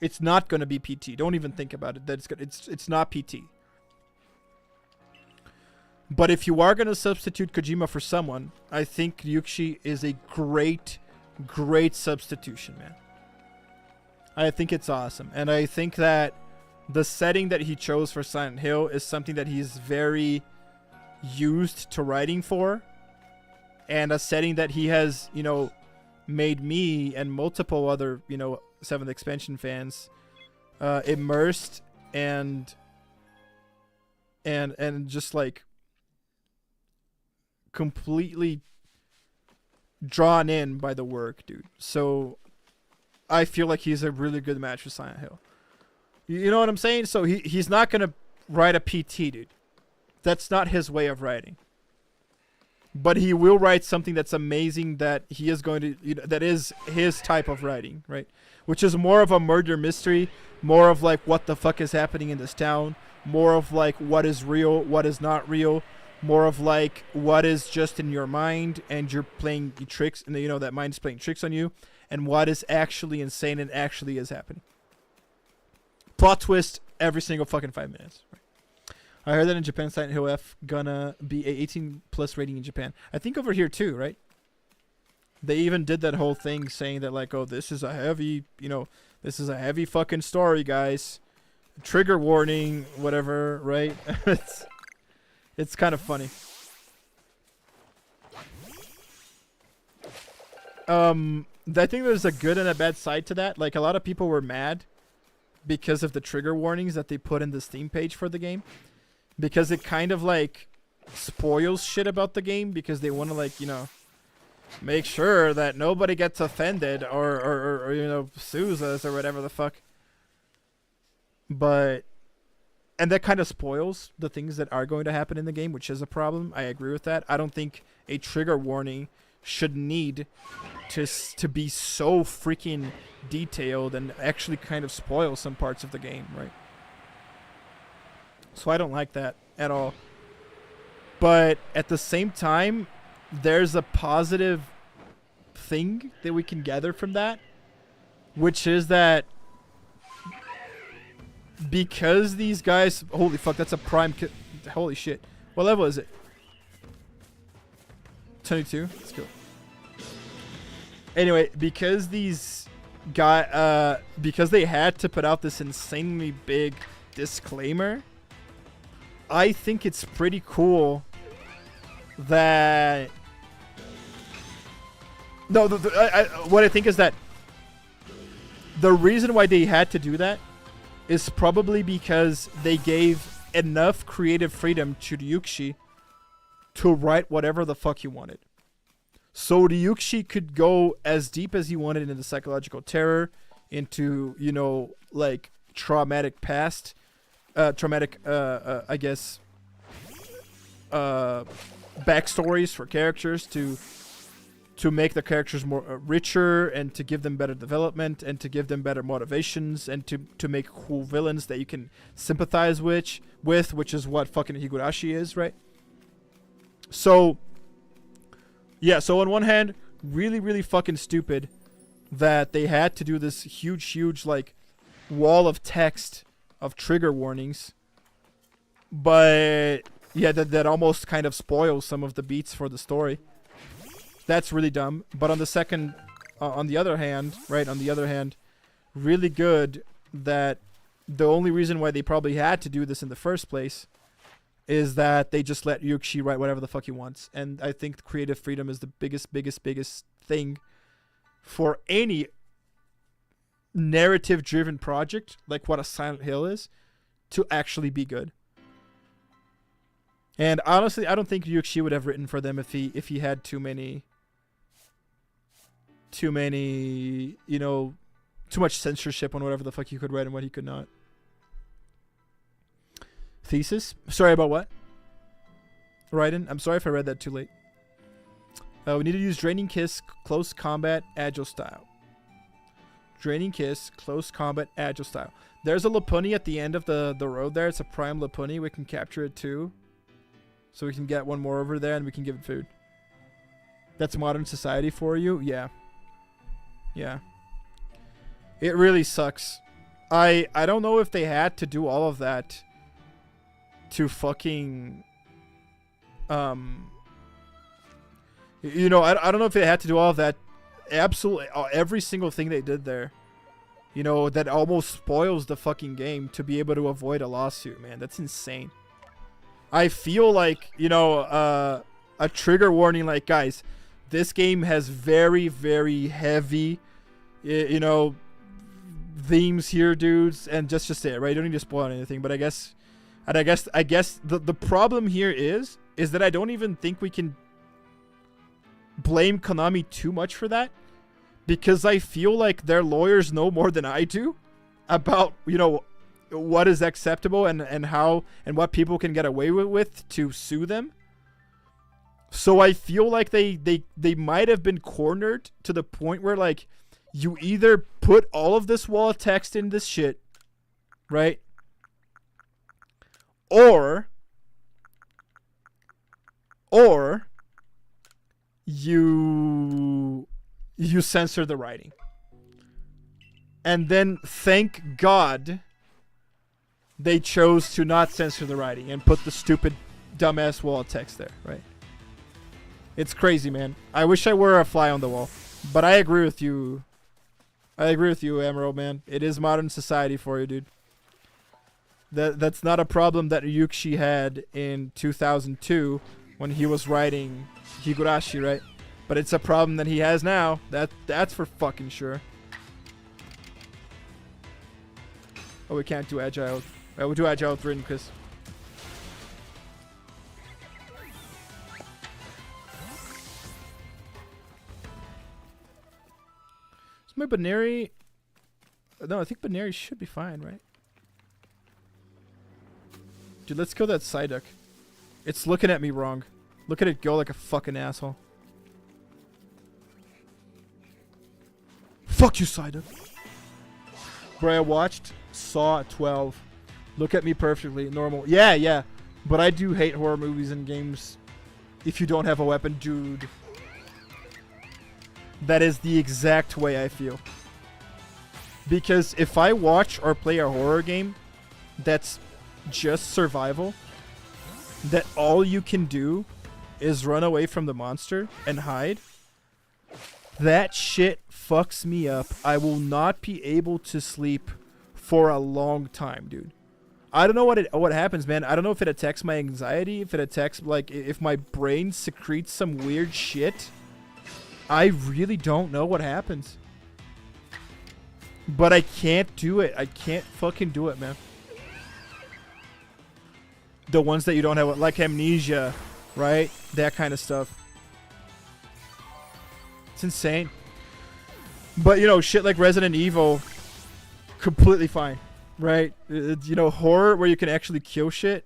It's not going to be PT. Don't even think about it. It's not PT. But if you are going to substitute Kojima for someone, I think Ryukishi is a great, great substitution, man. I think it's awesome. And I think that the setting that he chose for Silent Hill is something that he's very used to writing for. And a setting that he has, you know, made me and multiple other, you know, 7th expansion fans immersed and just like completely drawn in by the work, dude. So I feel like he's a really good match for Silent Hill. You know what I'm saying? So he's not gonna write a PT, dude. That's not his way of writing. But he will write something that's amazing, that he is going to, you know, that is his type of writing, right? Which is more of a murder mystery, more of like what the fuck is happening in this town, more of like what is real, what is not real, more of like what is just in your mind and you're playing tricks, and you know that mind is playing tricks on you, and what is actually insane and actually is happening. Plot twist every single fucking 5 minutes. Right? I heard that in Japan, Silent Hill F gonna be a 18 plus rating in Japan. I think over here too, right? They even did that whole thing saying that like, oh, this is a heavy, you know, this is a heavy fucking story, guys. Trigger warning, whatever, right? It's kind of funny. I think there's a good and a bad side to that. Like, a lot of people were mad because of the trigger warnings that they put in the Steam page for the game. Because it kind of, like, spoils shit about the game. Because they want to, like, you know... make sure that nobody gets offended or you know, sues us or whatever the fuck. But, and that kind of spoils the things that are going to happen in the game, which is a problem. I agree with that. I don't think a trigger warning should need to be so freaking detailed and actually kind of spoil some parts of the game, right? So I don't like that at all. But at the same time, there's a positive thing that we can gather from that, which is that because these guys, holy fuck, that's a prime holy shit. What level is it? 22. Let's go. Anyway, because these because they had to put out this insanely big disclaimer, I think it's pretty cool that what I think is that the reason why they had to do that is probably because they gave enough creative freedom to Ryukishi to write whatever the fuck he wanted. So Ryukishi could go as deep as he wanted into psychological terror, into, you know, like traumatic past, I guess, backstories for characters to make the characters more richer and to give them better development and to give them better motivations and to make cool villains that you can sympathize with, which is what fucking Higurashi is, right? So, yeah, so on one hand, really, really fucking stupid that they had to do this huge, like, wall of text of trigger warnings. But, yeah, that almost kind of spoils some of the beats for the story. That's really dumb. But on the other hand, really good that the only reason why they probably had to do this in the first place is that they just let Ryukishi write whatever the fuck he wants. And I think creative freedom is the biggest thing for any narrative-driven project, like what a Silent Hill is, to actually be good. And honestly, I don't think Ryukishi would have written for them if he had too many, you know, too much censorship on whatever the fuck he could write and what he could not. Thesis? Sorry about what? Raiden? I'm sorry if I read that too late. We need to use Draining Kiss, Close Combat, Agile Style. Draining Kiss, Close Combat, Agile Style. There's a Lopunny at the end of the road there. It's a prime Lopunny. We can capture it too. So we can get one more over there and we can give it food. That's modern society for you? Yeah. Yeah. It really sucks. I don't know if they had to do all of that to fucking you know, I don't know if they had to do all of that. Absolutely every single thing they did there, you know, that almost spoils the fucking game to be able to avoid a lawsuit, man. That's insane. I feel like, you know, a trigger warning like, guys, this game has very, very heavy, you know, themes here, dudes, and just say it, right? You don't need to spoil anything, but I guess the problem here is that I don't even think we can blame Konami too much for that, because I feel like their lawyers know more than I do about, you know, what is acceptable and how and what people can get away with to sue them. So I feel like they might have been cornered to the point where, like, you either put all of this wall of text in this shit, right? Or you censor the writing. And then, thank God, they chose to not censor the writing and put the stupid, dumbass wall of text there, right? It's crazy, man. I wish I were a fly on the wall. But I agree with you. I agree with you, Emerald, man. It is modern society for you, dude. That's not a problem that Ryukishi had in 2002 when he was writing Higurashi, right? But it's a problem that he has now. That's for fucking sure. Oh, we can't do agile. We'll do agile with Rin, Chris. my binary? No, I think binary should be fine, right? Dude, let's kill that Psyduck. It's looking at me wrong. Look at it go like a fucking asshole. Fuck you, Psyduck. Bro, I watched Saw 12. Look at me perfectly. Normal. Yeah, yeah. But I do hate horror movies and games if you don't have a weapon, dude. That is the exact way I feel. Because if I watch or play a horror game that's just survival, that all you can do is run away from the monster and hide, that shit fucks me up. I will not be able to sleep for a long time, dude. I don't know what happens, man. I don't know if it attacks my anxiety, if it attacks, like, if my brain secretes some weird shit. I really don't know what happens. But I can't do it. I can't fucking do it, man. The ones that you don't have, like amnesia, right? That kind of stuff. It's insane. But, you know, shit like Resident Evil, completely fine, right? You know, horror where you can actually kill shit,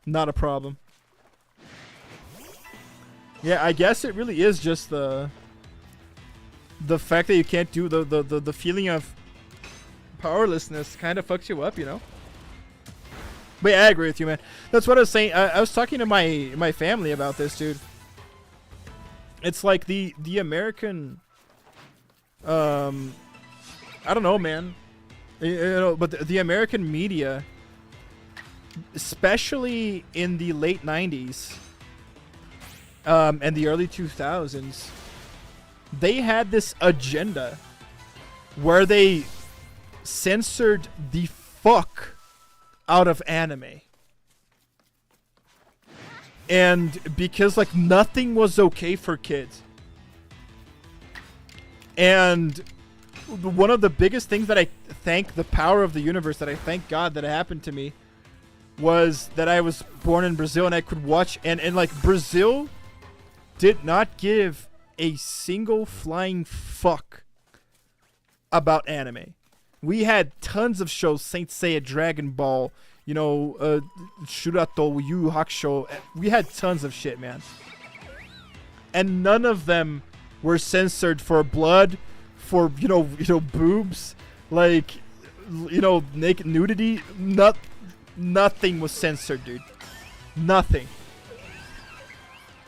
not a problem. Yeah, I guess it really is just the fact that you can't do the feeling of powerlessness kind of fucks you up, you know? But yeah, I agree with you, man. That's what I was saying. I was talking to my family about this, dude. It's like the American, I don't know, man. You know, but the American media, especially in the late 90s and the early 2000s, they had this agenda where they censored the fuck out of anime. And because, like, nothing was okay for kids. And one of the biggest things that I thank the power of the universe, that I thank God that it happened to me, was that I was born in Brazil and I could watch, and like, Brazil did not give a single flying fuck about anime. We had tons of shows, Saint Seiya, Dragon Ball, you know, Shurato, Yu Yu Hakusho. We had tons of shit, man. And none of them were censored for blood, for, you know, boobs, like, you know, naked nudity. Nothing was censored, dude. Nothing.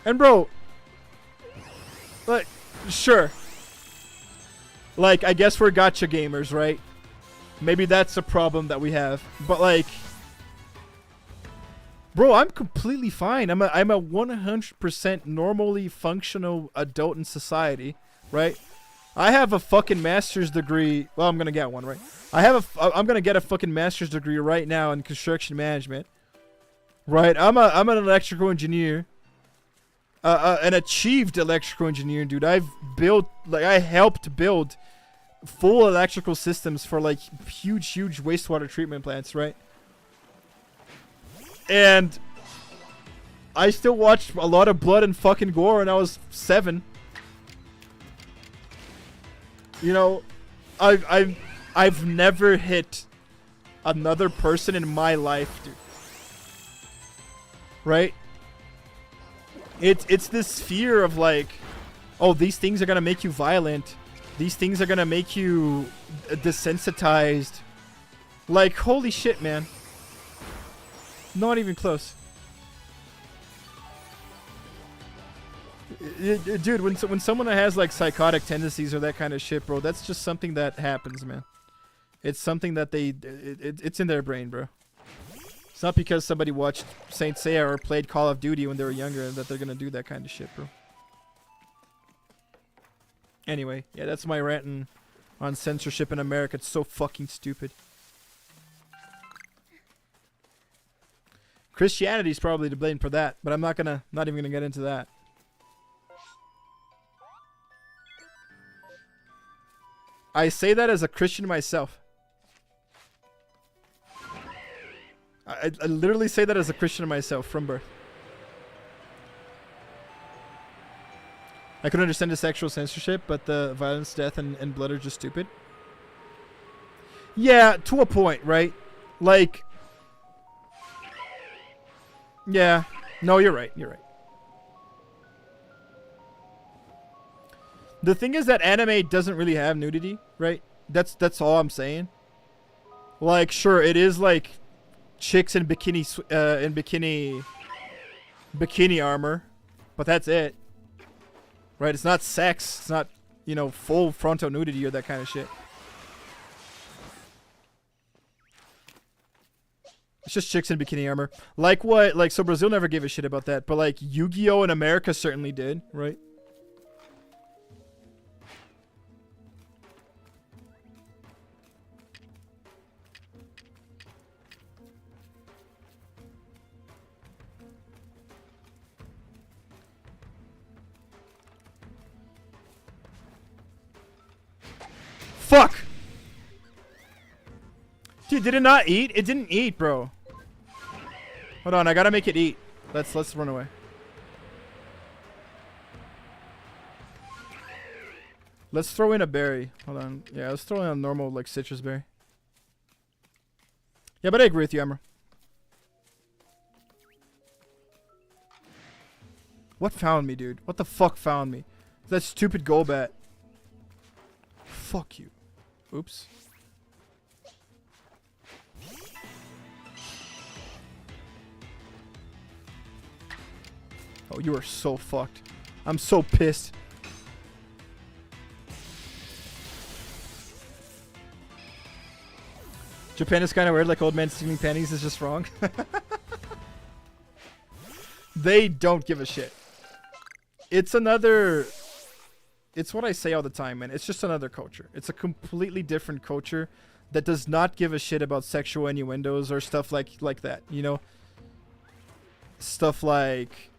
And bro, like, sure. Like, I guess we're gacha gamers, right? Maybe that's a problem that we have. But like, bro, I'm completely fine. I'm a 100% normally functional adult in society, right? I have a fucking master's degree. Well, I'm gonna get one, right? I'm gonna get a fucking master's degree right now in construction management, right? I'm an electrical engineer, an achieved electrical engineer, dude. I helped build full electrical systems for like huge wastewater treatment plants, right? And I still watched a lot of blood and fucking gore when I was 7. You know, I've never hit another person in my life, dude. Right? It's this fear of like, oh, these things are gonna make you violent. These things are gonna make you desensitized. Like, holy shit, man. Not even close. Dude, when someone has like psychotic tendencies or that kind of shit, bro, that's just something that happens, man. It's something that it's in their brain, bro. It's not because somebody watched Saint Seiya or played Call of Duty when they were younger that they're gonna do that kind of shit, bro. Anyway, yeah, that's my rant on censorship in America. It's so fucking stupid. Christianity's probably to blame for that, but I'm not even gonna get into that. I say that as a Christian myself. I literally say that as a Christian myself from birth. I could understand the sexual censorship, but the violence, death, and blood are just stupid. Yeah, to a point, right? Like, yeah. No, you're right. You're right. The thing is that anime doesn't really have nudity, right? That's all I'm saying. Like, sure, it is like chicks in bikini armor, but that's it. Right? It's not sex. It's not, you know, full frontal nudity or that kind of shit. It's just chicks in bikini armor. Like what? Like, so Brazil never gave a shit about that, but like Yu-Gi-Oh! In America certainly did, right? Fuck! Dude, did it not eat? It didn't eat, bro. Hold on, I gotta make it eat. Let's run away. Let's throw in a berry. Hold on. Yeah, let's throw in a normal, like, citrus berry. Yeah, but I agree with you, Emma. What found me, dude? What the fuck found me? That stupid Golbat. Fuck you. Oops. Oh, you are so fucked. I'm so pissed. Japan is kind of weird, like old man stealing panties is just wrong. They don't give a shit. It's another... It's what I say all the time, man. It's just another culture. It's a completely different culture that does not give a shit about sexual innuendos or stuff like that, you know? Stuff like...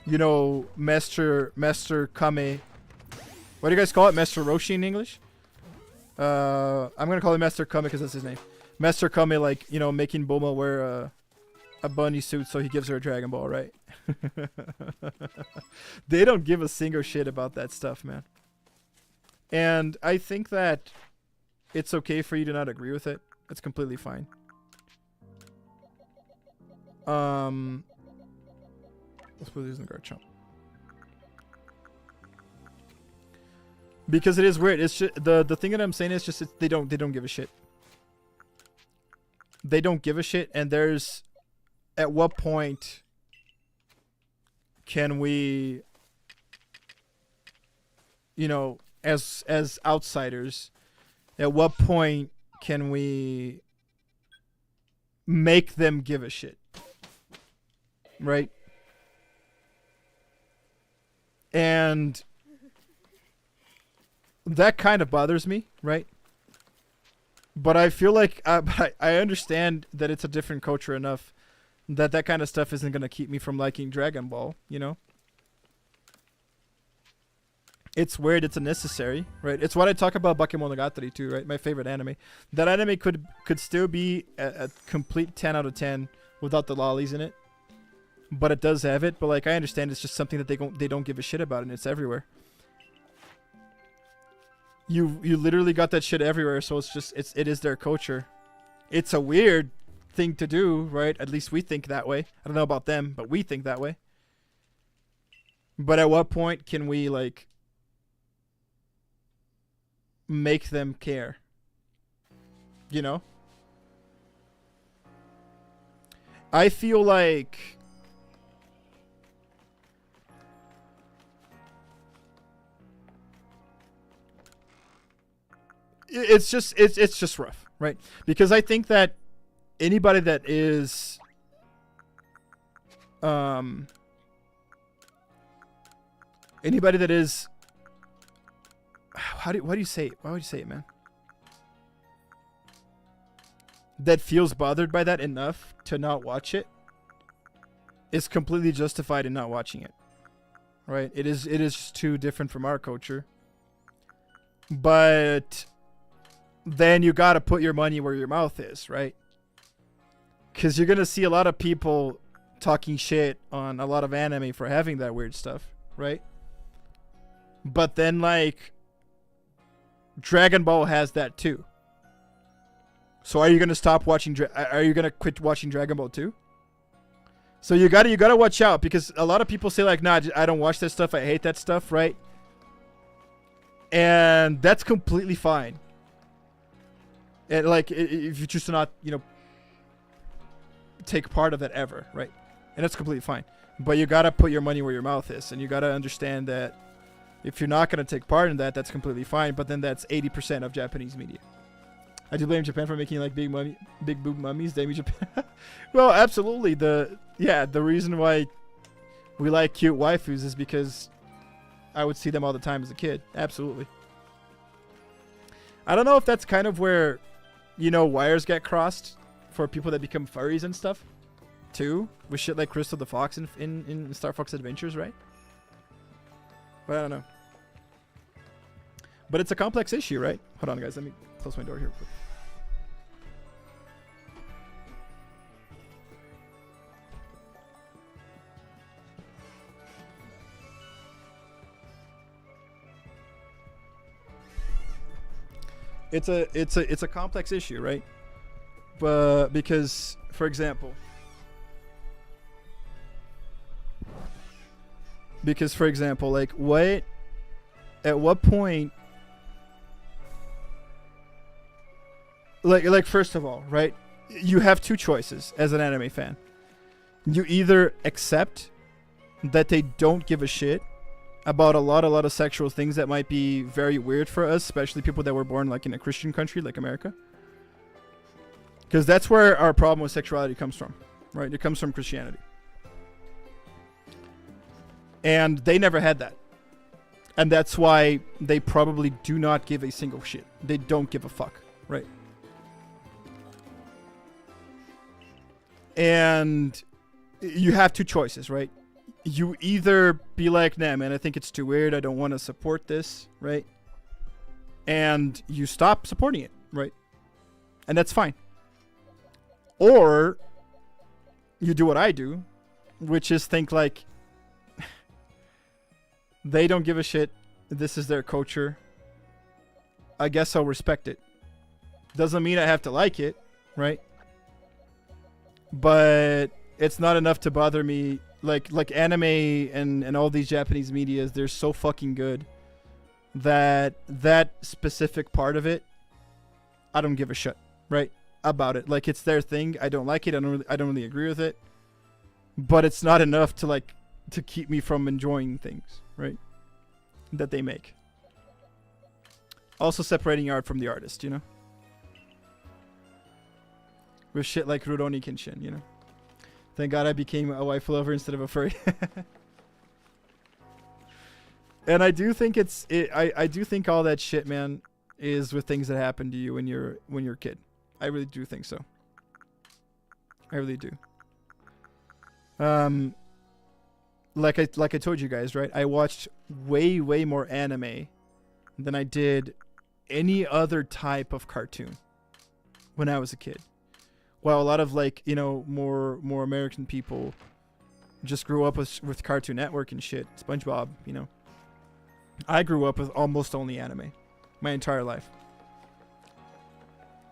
you know, Master Kame. What do you guys call it? Master Roshi in English? I'm gonna call him Master Kame because that's his name. Master Kame, like, you know, making Bulma wear a bunny suit so he gives her a Dragon Ball, right? They don't give a single shit about that stuff, man. And I think that it's okay for you to not agree with it. It's completely fine. Let's put these in the guard chump. Because it is weird. It's just, the thing that I'm saying is just they don't give a shit. They don't give a shit, and there's at what point can we, you know, as outsiders, at what point can we make them give a shit? Right? And that kind of bothers me, right? But I feel like I understand that it's a different culture enough that that kind of stuff isn't going to keep me from liking Dragon Ball, you know? It's weird, it's unnecessary, right? It's what I talk about Bakemonogatari too, right? My favorite anime. That anime could still be a complete 10 out of 10 without the lollies in it. But it does have it, but like I understand it's just something that they don't give a shit about, and it's everywhere. You literally got that shit everywhere, so it's just it is their culture. It's a weird thing to do, right? At least we think that way. I don't know about them, but we think that way. But at what point can we like make them care? You know? I feel like it's just rough, right? Because I think that anybody that is what do you say it? Why would you say it, man? That feels bothered by that enough to not watch it is completely justified in not watching it. Right? It is just too different from our culture. But then you gotta put your money where your mouth is, right? Because you're gonna see a lot of people talking shit on a lot of anime for having that weird stuff, right? But then like Dragon Ball has that too. So are you gonna stop watching? Are you gonna quit watching Dragon Ball too? So you gotta watch out, because a lot of people say like, nah, I don't watch that stuff. I hate that stuff, right? And that's completely fine. And like, if you choose to not, take part of that ever, right? And that's completely fine. But you gotta put your money where your mouth is, and you gotta understand that if you're not gonna take part in that, that's completely fine. But then that's 80% of Japanese media. I do blame Japan for making like big boob mummies. Damn Japan. Well, absolutely. The reason why we like cute waifus is because I would see them all the time as a kid. Absolutely. I don't know if that's kind of where, wires get crossed for people that become furries and stuff, too, with shit like Crystal the Fox in Star Fox Adventures, right? But I don't know. But it's a complex issue, right? Hold on, guys. Let me close my door here. It's a complex issue, right? But because, for example, like at what point, like first of all, right? You have two choices as an anime fan. You either accept that they don't give a shit about a lot of sexual things that might be very weird for us, especially people that were born like in a Christian country like America. Because that's where our problem with sexuality comes from, right? It comes from Christianity. And they never had that. And that's why they probably do not give a single shit. They don't give a fuck, right? And you have two choices, right? You either be like, nah, man, I think it's too weird. I don't want to support this, right? And you stop supporting it, right? And that's fine. Or you do what I do, which is think like, they don't give a shit. This is their culture. I guess I'll respect it. Doesn't mean I have to like it, right? But it's not enough to bother me. Like anime and all these Japanese medias, they're so fucking good that specific part of it, I don't give a shit, right? About it. Like, it's their thing. I don't like it. I don't really agree with it. But it's not enough to keep me from enjoying things, right? That they make. Also separating art from the artist, with shit like Rurouni Kenshin, Thank God I became a wife lover instead of a furry. And I do think I do think all that shit, man, is with things that happen to you when you're a kid. I really do think so. I really do. Like I told you guys, right? I watched way more anime than I did any other type of cartoon when I was a kid. While a lot of more American people just grew up with Cartoon Network and shit, SpongeBob, I grew up with almost only anime my entire life.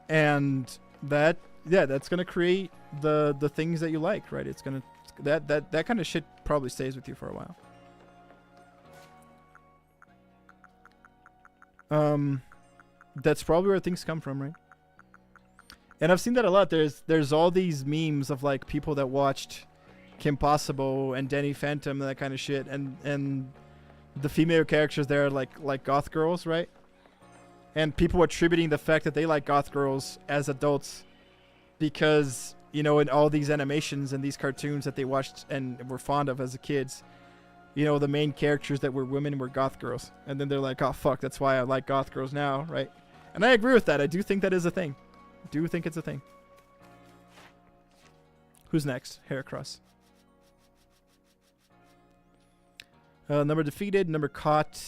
And that's gonna create the things that you like, right? It's gonna that kind of shit probably stays with you for a while. That's probably where things come from, right? And I've seen that a lot. There's all these memes of like people that watched Kim Possible and Danny Phantom and that kind of shit, and the female characters there are like goth girls, right? And people attributing the fact that they like goth girls as adults because, in all these animations and these cartoons that they watched and were fond of as kids, the main characters that were women were goth girls. And then they're like, oh, fuck, that's why I like goth girls now, right? And I agree with that. I do think that is a thing. I do think it's a thing. Who's next? Heracross. Number defeated, number caught,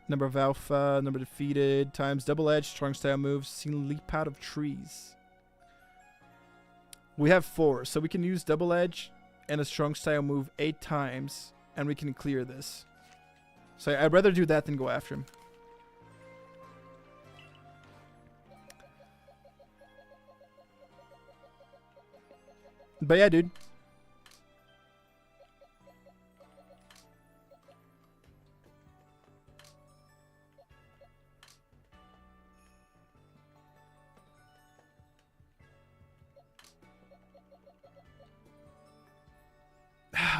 number of alpha, number defeated, times double edge, strong style moves, seen leap out of trees. We have 4, so we can use double edge and a strong style move 8 times, and we can clear this. So I'd rather do that than go after him. But yeah, dude.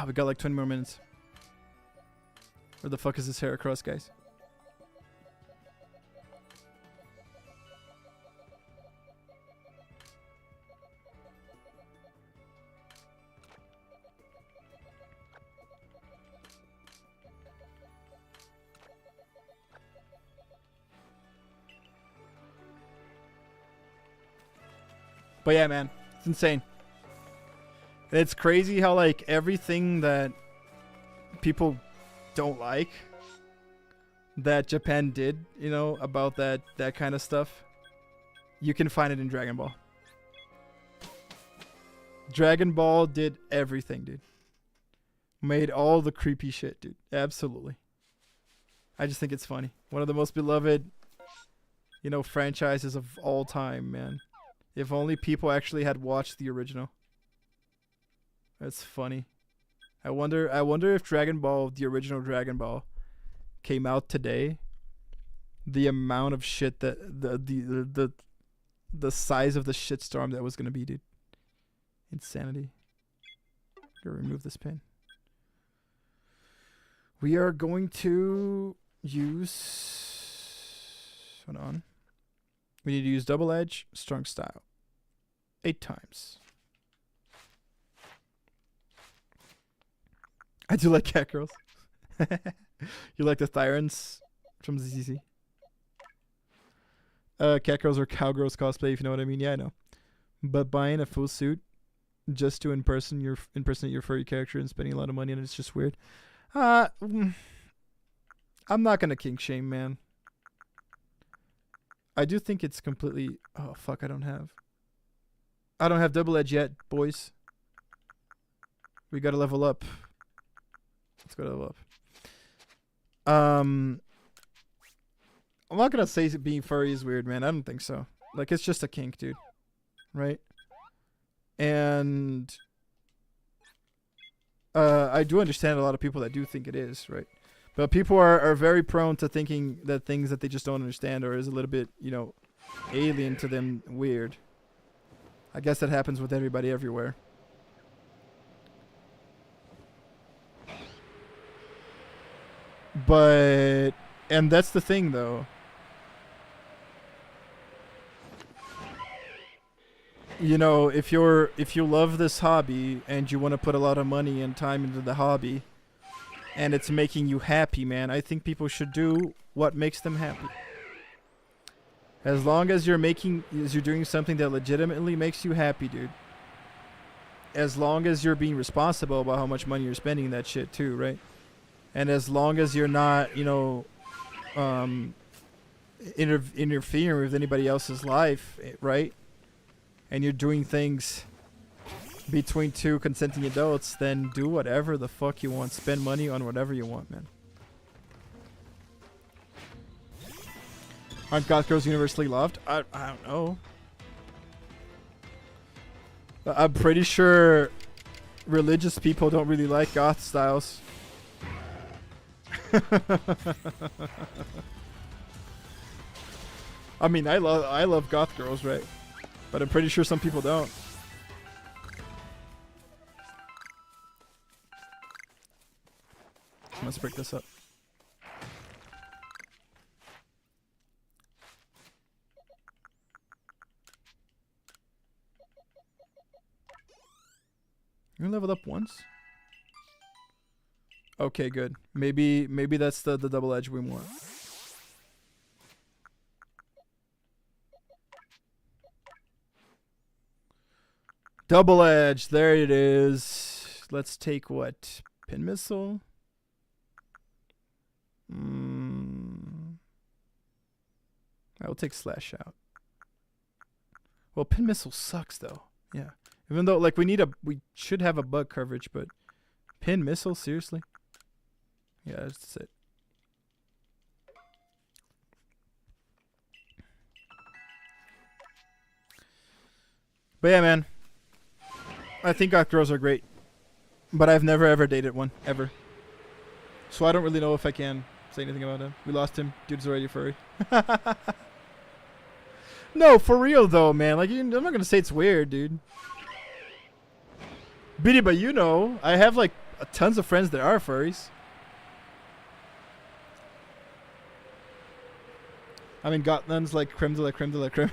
We got like 20 more minutes. Where the fuck is this Heracross, guys? But yeah, man, it's insane. It's crazy how like everything that people don't like that Japan did, you know, about that kind of stuff, you can find it in Dragon Ball. Dragon Ball did everything, dude. Made all the creepy shit, dude. Absolutely. I just think it's funny. One of the most beloved, you know, franchises of all time, man. If only people actually had watched the original. That's funny. I wonder if Dragon Ball, the original Dragon Ball, came out today, the amount of shit that the size of the shitstorm that was gonna be, dude. Insanity. Gotta remove this pin. We are going to use. Hold on. We need to use double edge, strong style. 8 times. I do like cat girls. You like the Thyrans from ZZ? Cat girls or cowgirls cosplay, if you know what I mean. Yeah, I know. But buying a full suit just to impersonate your furry character and spending a lot of money on it's just weird. I'm not gonna kink shame, man. I do think it's completely. Oh fuck! I don't have double edge yet, boys. We gotta level up. Let's go to level up. I'm not gonna say being furry is weird, man. I don't think so. Like, it's just a kink, dude. Right? And I do understand a lot of people that do think it is, right? But people are very prone to thinking that things that they just don't understand or is a little bit, you know, alien to them weird. I guess that happens with everybody everywhere. But, and that's the thing though. You know, if you love this hobby and you want to put a lot of money and time into the hobby and it's making you happy, man, I think people should do what makes them happy. As long as you're doing something that legitimately makes you happy, dude. As long as you're being responsible about how much money you're spending in that shit too, right? And as long as you're not, you know, interfering with anybody else's life, right? And you're doing things between 2 consenting adults, then do whatever the fuck you want. Spend money on whatever you want, man. Aren't goth girls universally loved? I don't know. I'm pretty sure religious people don't really like goth styles. I mean, I love goth girls, right? But I'm pretty sure some people don't. Let's break this up. You leveled up once? Okay, good. Maybe that's the double edge we want. Double edge, there it is. Let's take what? Pin missile? I will take slash out. Well, pin missile sucks though. Yeah. Even though, like, we should have a bug coverage, but pin missile, seriously? Yeah, that's it. But yeah, man. I think goth girls are great. But I've never ever dated one. Ever. So I don't really know if I can say anything about him. We lost him. Dude's already furry. No, for real though, man. Like, I'm not gonna say it's weird, dude. Biddy, but you know, I have like tons of friends that are furries. I mean, Gotland's like creme de la creme de la creme.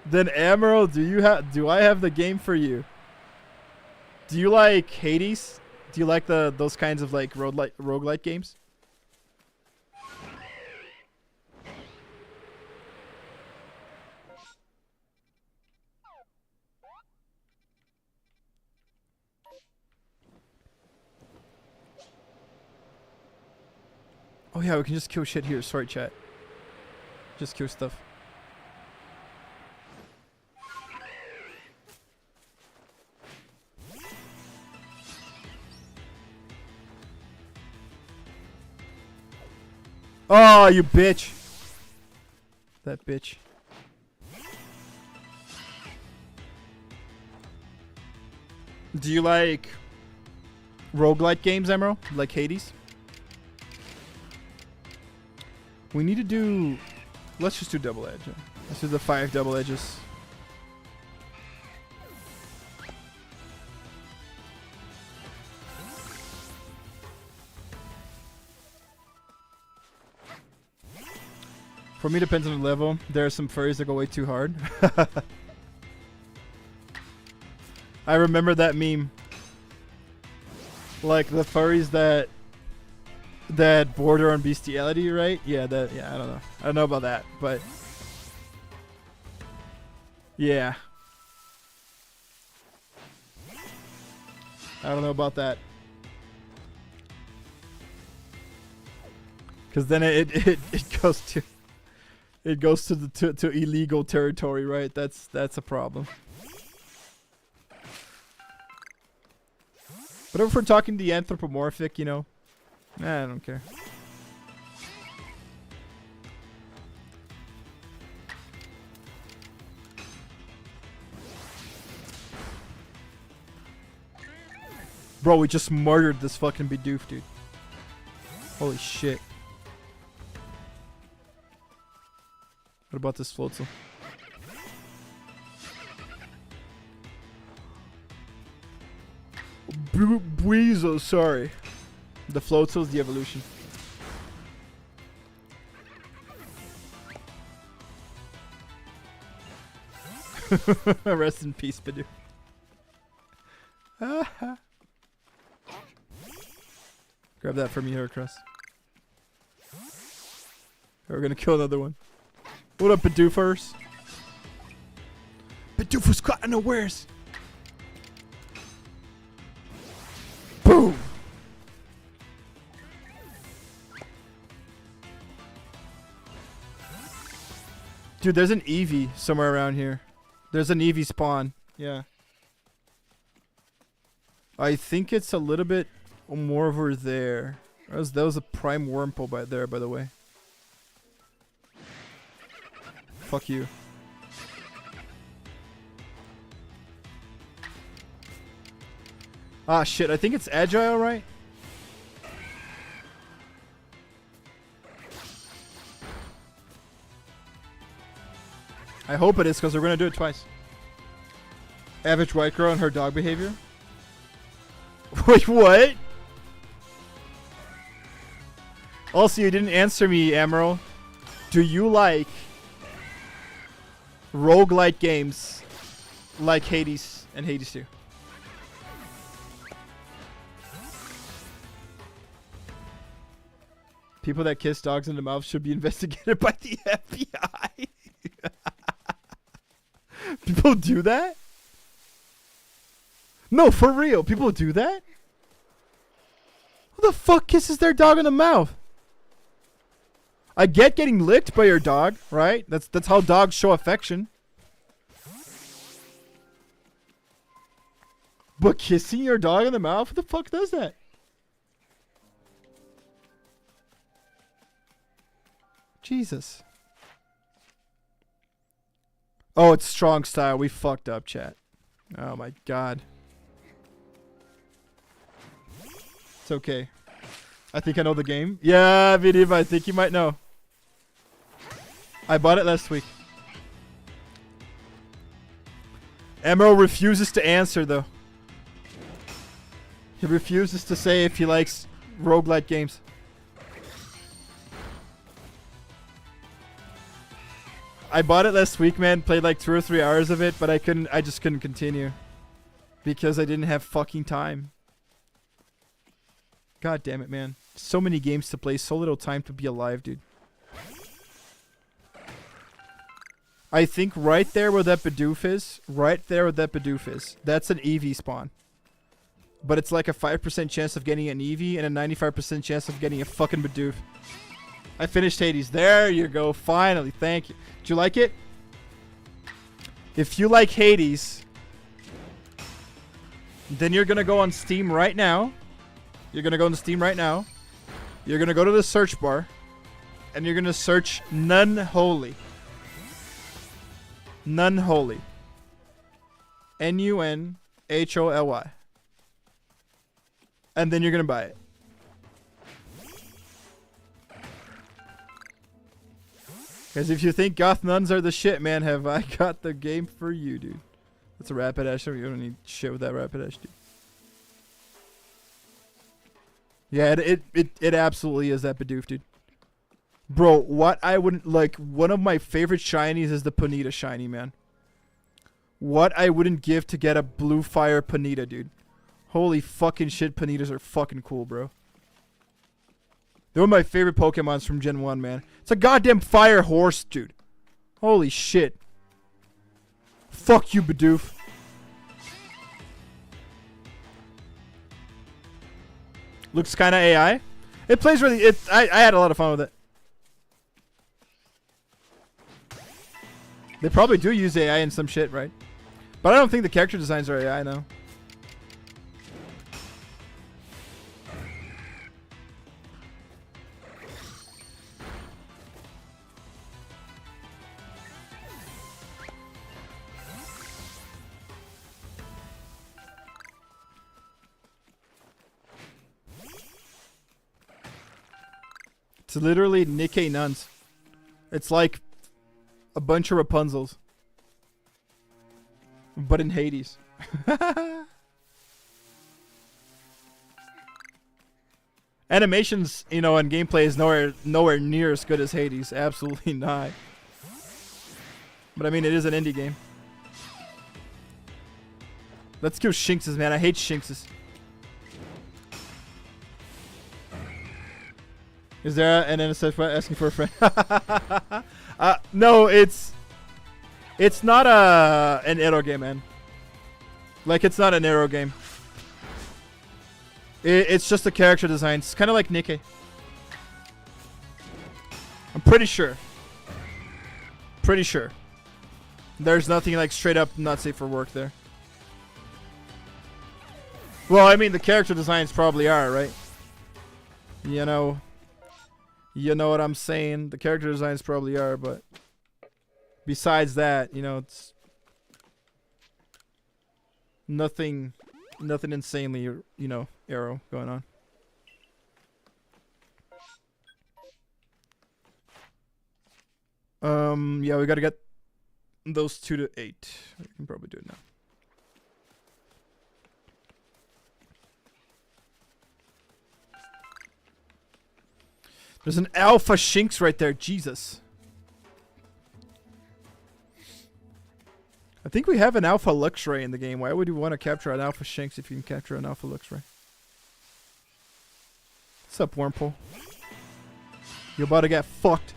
Then Emerald, do I have the game for you? Do you like Hades? Do you like those kinds of like roguelite games? Oh yeah, we can just kill shit here. Sorry, chat. Just kill stuff. Oh, you bitch. That bitch. Do you like roguelite games, Emerald? Like Hades? We need to do... Let's just do double edge. Let's do the 5 double edges. For me, depends on the level. There are some furries that go way too hard. I remember that meme. Like the furries that border on bestiality, right? Yeah, I don't know. I don't know about that, but yeah. I don't know about that. Cuz then it goes to illegal territory, right? That's a problem. But if we're talking the anthropomorphic, you know, I don't care. Bro, we just murdered this fucking Bidoof, dude. Holy shit. What about this Floatzel? Buizo, sorry. The Floatzel's the evolution. Rest in peace, Bidoof. Grab that from me, Heracross. We're gonna kill another one. What up, Bidoofers? Bidoofers caught unawares. Boom! Dude, there's an Eevee somewhere around here. There's an Eevee spawn. Yeah. I think it's a little bit more over there. That was a prime Wurmple by there, by the way. Fuck you. Ah, shit. I think it's Agile, right? I hope it is, because we're going to do it twice. Average white girl and her dog behavior. Wait, what? Also, you didn't answer me, Emerald. Do you like roguelite games like Hades and Hades 2? People that kiss dogs in the mouth should be investigated by the FBI. People do that? No, for real. People do that? Who the fuck kisses their dog in the mouth? I get getting licked by your dog, right? That's how dogs show affection. But kissing your dog in the mouth? What the fuck does that? Jesus. Oh, it's strong style. We fucked up, chat. Oh my god. It's okay. I think I know the game. Yeah, Vidiv, I think you might know. I bought it last week. Emerald refuses to answer, though. He refuses to say if he likes roguelike games. I bought it last week, man. Played like 2 or 3 hours of it, but I just couldn't continue. Because I didn't have fucking time. God damn it, man. So many games to play, so little time to be alive, dude. I think right there where that Bidoof is, that's an EV spawn. But it's like a 5% chance of getting an EV and a 95% chance of getting a fucking Bidoof. I finished Hades. There you go. Finally. Thank you. Did you like it? If you like Hades, then you're going to go on Steam right now. You're going to go on Steam right now. You're going to go to the search bar. And you're going to search None Holy. None Holy. Nunholy. And then you're going to buy it. Because if you think goth nuns are the shit, man, have I got the game for you, dude. That's a Rapidash. You don't need shit with that Rapidash, dude. Yeah, it absolutely is that Bidoof, dude. Bro, what I wouldn't like, one of my favorite shinies is the Ponyta shiny, man. What I wouldn't give to get a blue fire Ponyta, dude. Holy fucking shit, Ponytas are fucking cool, bro. They're one of my favorite Pokemons from Gen 1, man. It's a goddamn fire horse, dude. Holy shit. Fuck you, Bidoof. Looks kind of AI. It plays really... I had a lot of fun with it. They probably do use AI in some shit, right? But I don't think the character designs are AI, though. It's literally Nikkei nuns. It's like a bunch of Rapunzels. But in Hades. Animations, you know, and gameplay is nowhere near as good as Hades. Absolutely not. But I mean, it is an indie game. Let's kill Shinxes, man. I hate Shinxes. Is there an NSF asking for a friend? No, it's not an arrow game, man. Like, it's not an arrow game. It's just a character design. It's kind of like Nikkei. I'm pretty sure. Pretty sure. There's nothing like straight up not safe for work there. Well, I mean, the character designs probably are, right? You know what I'm saying? The character designs probably are, but besides that, you know, it's nothing insanely, you know, arrow going on. Yeah, we gotta get those 2 to 8. We can probably do it now. There's an alpha Shinx right there. Jesus. I think we have an alpha Luxray in the game. Why would you want to capture an alpha Shinx if you can capture an alpha Luxray? What's up, Wormhole? You're about to get fucked.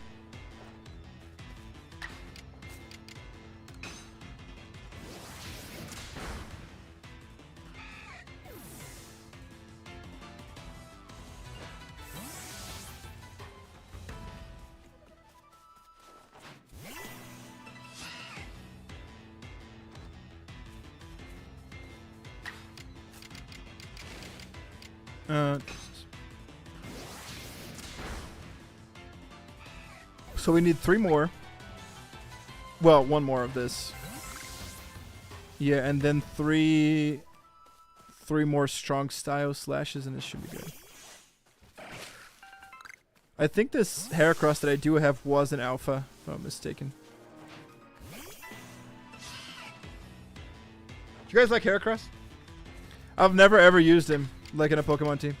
So we need 3 more. Well, 1 more of this. Yeah, and then 3 more strong style slashes, and this should be good. I think this Heracross that I do have was an alpha, if I'm not mistaken. Do you guys like Heracross? I've never ever used him, like in a Pokemon team.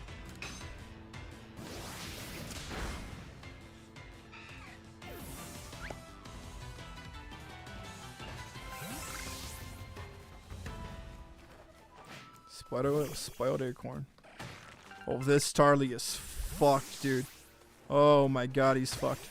Spoiled acorn. Oh, this Starly is fucked, dude. Oh my god, he's fucked.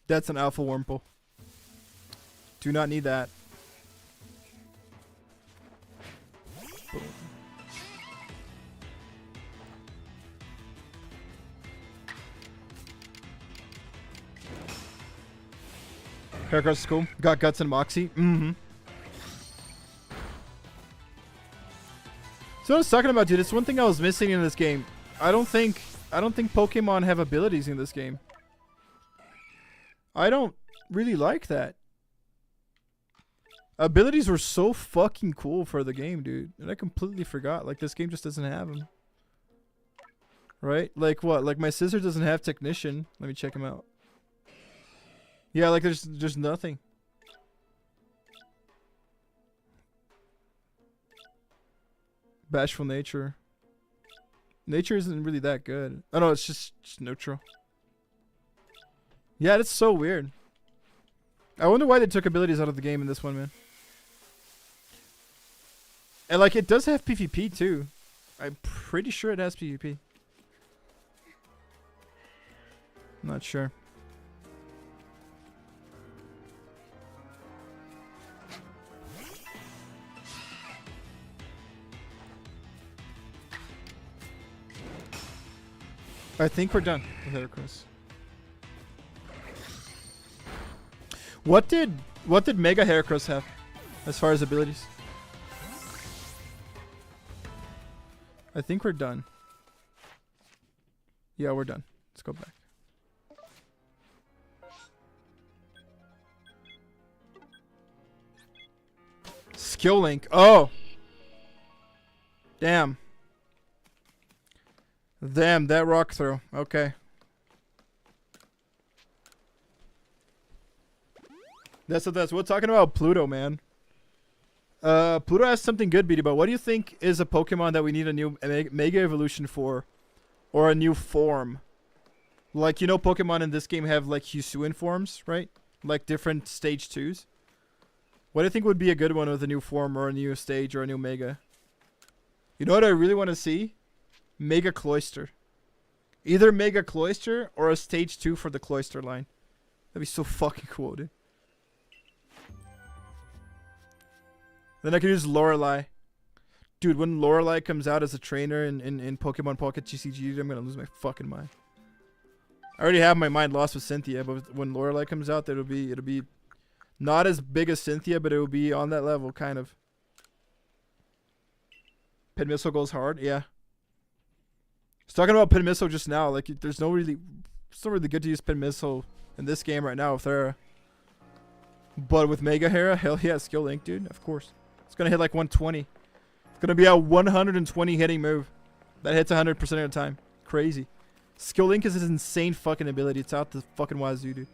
That's an alpha Wurmple. Do not need that. Heracross is cool. Got Guts and Moxie. Mm-hmm. So what I was talking about, dude, it's one thing I was missing in this game. I don't think Pokemon have abilities in this game. I don't really like that. Abilities were so fucking cool for the game, dude. And I completely forgot. Like, this game just doesn't have them. Right? Like, what? Like, my Scizor doesn't have Technician. Let me check him out. Yeah, like, there's nothing. Bashful Nature. Nature isn't really that good. Oh, no, it's just neutral. Yeah, that's so weird. I wonder why they took abilities out of the game in this one, man. And, like, it does have PvP, too. I'm pretty sure it has PvP. I'm not sure. I think we're done with Heracross. What did Mega Heracross have as far as abilities? I think we're done. Yeah, we're done. Let's go back. Skill Link. Oh! Damn. Damn, that rock throw. Okay. That's what that's. We're talking about Pluto, man. Pluto has something good, Beatty, but what do you think is a Pokemon that we need a new Mega Evolution for? Or a new form? Like, you know, Pokemon in this game have, like, Hisuian forms, right? Like, different stage 2s. What do you think would be a good one with a new form or a new stage or a new Mega? You know what I really want to see? Mega Cloyster. Either Mega Cloyster or a stage 2 for the Cloyster line. That'd be so fucking cool, dude. Then I can use Lorelei. Dude, when Lorelei comes out as a trainer in Pokemon Pocket GCG, I'm gonna lose my fucking mind. I already have my mind lost with Cynthia, but when Lorelei comes out, it'll be not as big as Cynthia, but it will be on that level, kind of. Pin Missile goes hard, yeah. I was talking about Pin Missile just now. Like, it's not really good to use Pin Missile in this game right now with Thera. But with Mega Hera, hell yeah, Skill Link, dude. Of course. It's going to hit like 120. It's going to be a 120 hitting move. That hits 100% of the time. Crazy. Skill Link is this insane fucking ability. It's out the fucking wazoo, dude.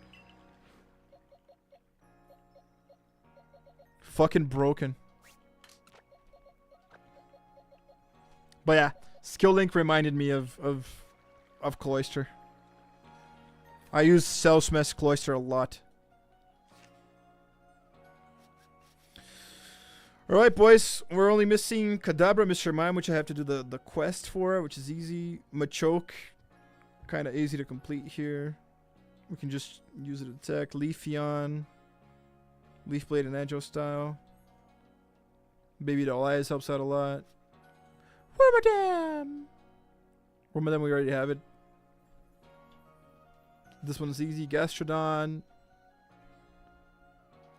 Fucking broken. But yeah, Skill Link reminded me of Cloyster. I use Cell Smash Cloyster a lot. Alright, boys. We're only missing Kadabra, Mr. Mime, which I have to do the quest for, which is easy. Machoke, kind of easy to complete here. We can just use it to attack. Leafeon. Leaf Blade and Agile style. Baby Doll Eyes helps out a lot. Wormadam! Wormadam, we already have it. This one's easy. Gastrodon.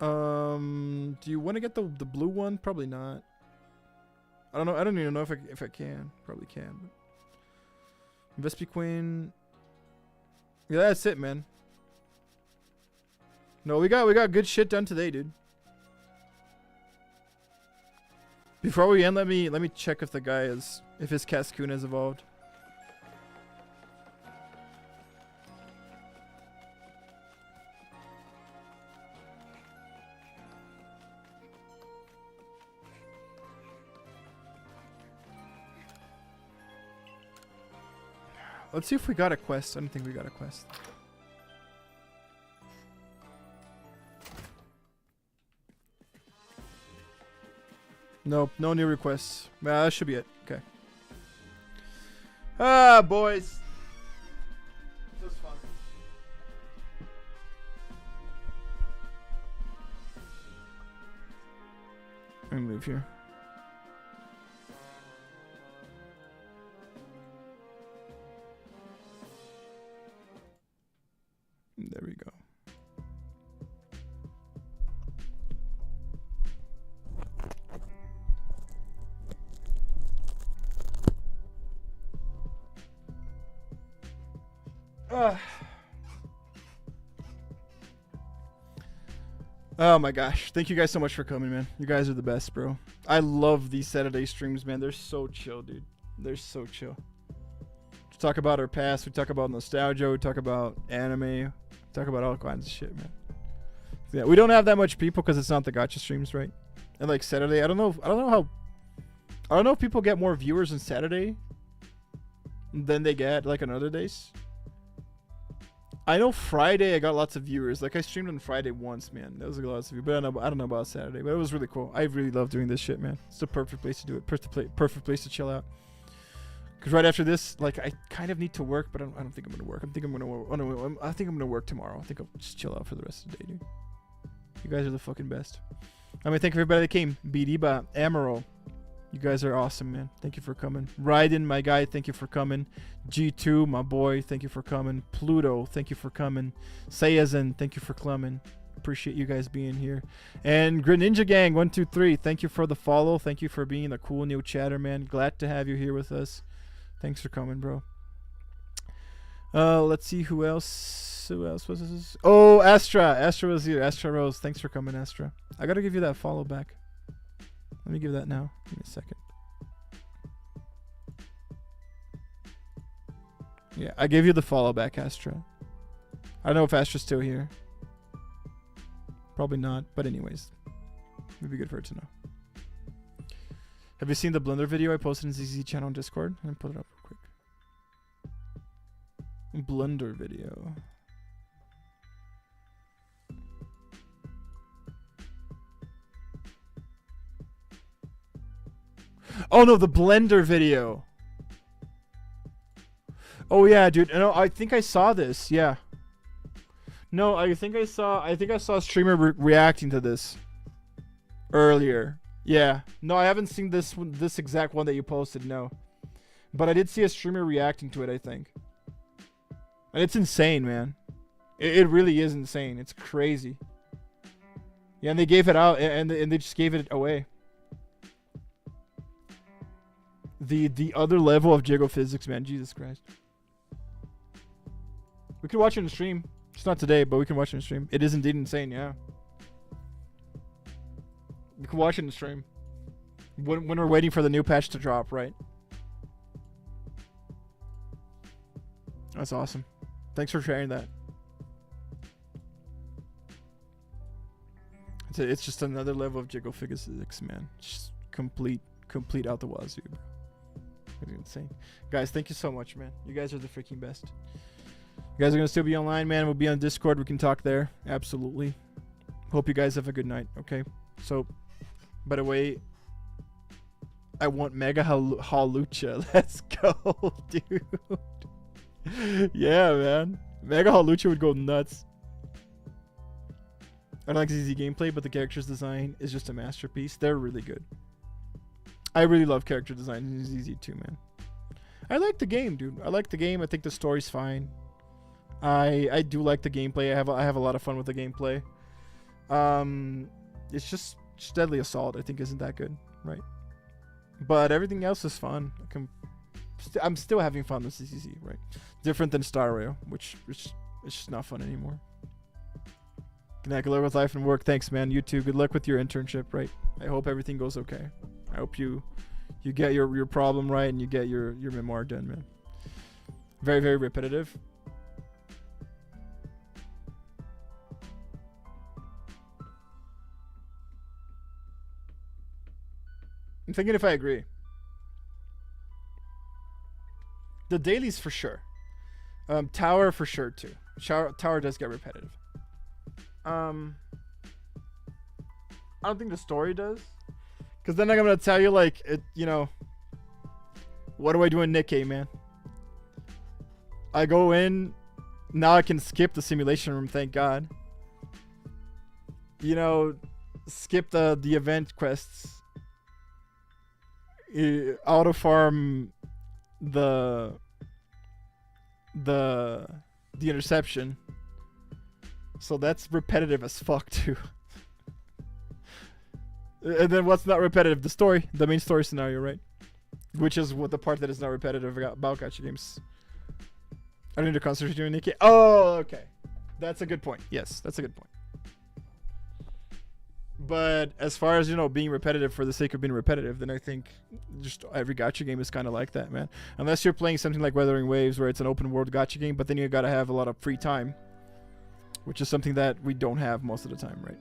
Do you want to get the blue one? Probably not. I don't know. I don't even know if I can. Probably can. But Vespiquen. Yeah, that's it, man. No, we got good shit done today, dude. Before we end, let me check if if his Cascoon has evolved. Let's see if we got a quest. I don't think we got a quest. Nope, no new requests. That should be it. Okay. Ah, boys. This was fun. Let me move here. There we go. Oh my gosh. Thank you guys so much for coming, man. You guys are the best, bro. I love these Saturday streams, man. They're so chill, dude. They're so chill. We talk about our past. We talk about nostalgia. We talk about anime. We talk about all kinds of shit, man. Yeah, we don't have that much people because it's not the Gacha streams, right? And like Saturday, I don't know if people get more viewers on Saturday than they get like on other days. I know Friday I got lots of viewers. Like I streamed on Friday once, man. That was like lots of viewers. But I don't know about Saturday. But it was really cool. I really love doing this shit, man. It's the perfect place to do it. Perfect place to chill out. Because right after this, like I kind of need to work, but I don't think I'm gonna work. I think I'm gonna work tomorrow. I think I'll just chill out for the rest of the day, dude. You guys are the fucking best. I mean, thank everybody that came. Bidiba, Amaral. You guys are awesome, man. Thank you for coming. Raiden, my guy, thank you for coming. G2, my boy, thank you for coming. Pluto, thank you for coming. Saiyazin, thank you for coming. Appreciate you guys being here. And Greninja Gang 123, thank you for the follow. Thank you for being a cool new chatter, man. Glad to have you here with us. Thanks for coming, bro. Let's see who else. Who else was this? Oh, Astra. Astra was here. Astra Rose. Thanks for coming, Astra. I gotta give you that follow back. Let me give that now. Give me a second. Yeah, I gave you the follow back, Astra. I don't know if Astra's still here. Probably not, but anyways. It'd be good for her to know. Have you seen the Blender video I posted in ZZ channel on Discord? Let me put it up real quick. Blender video. Oh no, the Blender video. Oh yeah, dude. No, I think I saw this. Yeah. No, I think I saw a streamer reacting to this earlier. Yeah. No, I haven't seen this exact one that you posted. No, but I did see a streamer reacting to it. I think. And it's insane, man. It really is insane. It's crazy. Yeah, and they gave it out, and they just gave it away. The other level of jiggle physics, man. Jesus Christ. We can watch it in stream. It's not today, but we can watch it in stream. It is indeed insane, yeah. We can watch it in stream. When we're waiting for the new patch to drop, right? That's awesome. Thanks for sharing that. It's just another level of jiggle physics, man. Just complete out the wazoo, bro. It's insane. Guys, thank you so much, man. You guys are the freaking best. You guys are going to still be online, man. We'll be on Discord. We can talk there. Absolutely. Hope you guys have a good night, okay? So, by the way, I want Mega Halucha. Let's go, dude. Yeah, man. Mega Halucha would go nuts. I don't like ZZ gameplay, but the character's design is just a masterpiece. They're really good. I really love character design in ZZ too, man. I like the game, dude. I like the game. I think the story's fine. I do like the gameplay. I have a lot of fun with the gameplay. It's just Deadly Assault, I think, isn't that good, right? But everything else is fun. I'm still having fun with CCC, right? Different than Star Rail, which it's just not fun anymore. Good night, good luck with life and work. Thanks, man. You too. Good luck with your internship, right? I hope everything goes okay. I hope you get your problem right and you get your memoir done, man. Very, very repetitive. I'm thinking if I agree. The dailies for sure. Tower for sure too. Tower does get repetitive. I don't think the story does. Because then I'm going to tell you, like, what do I do in Nikkei, man? I go in. Now I can skip the simulation room, thank God. Skip the event quests. Auto farm the interception. So that's repetitive as fuck too. And then what's not repetitive? The story, the main story scenario, right? Which is what the part that is not repetitive about gacha games. I don't need to concentrate on Nikkei. Oh, okay. That's a good point. Yes, that's a good point. But as far as, being repetitive for the sake of being repetitive, then I think just every gacha game is kind of like that, man. Unless you're playing something like Weathering Waves, where it's an open world gacha game, but then you gotta have a lot of free time, which is something that we don't have most of the time, right?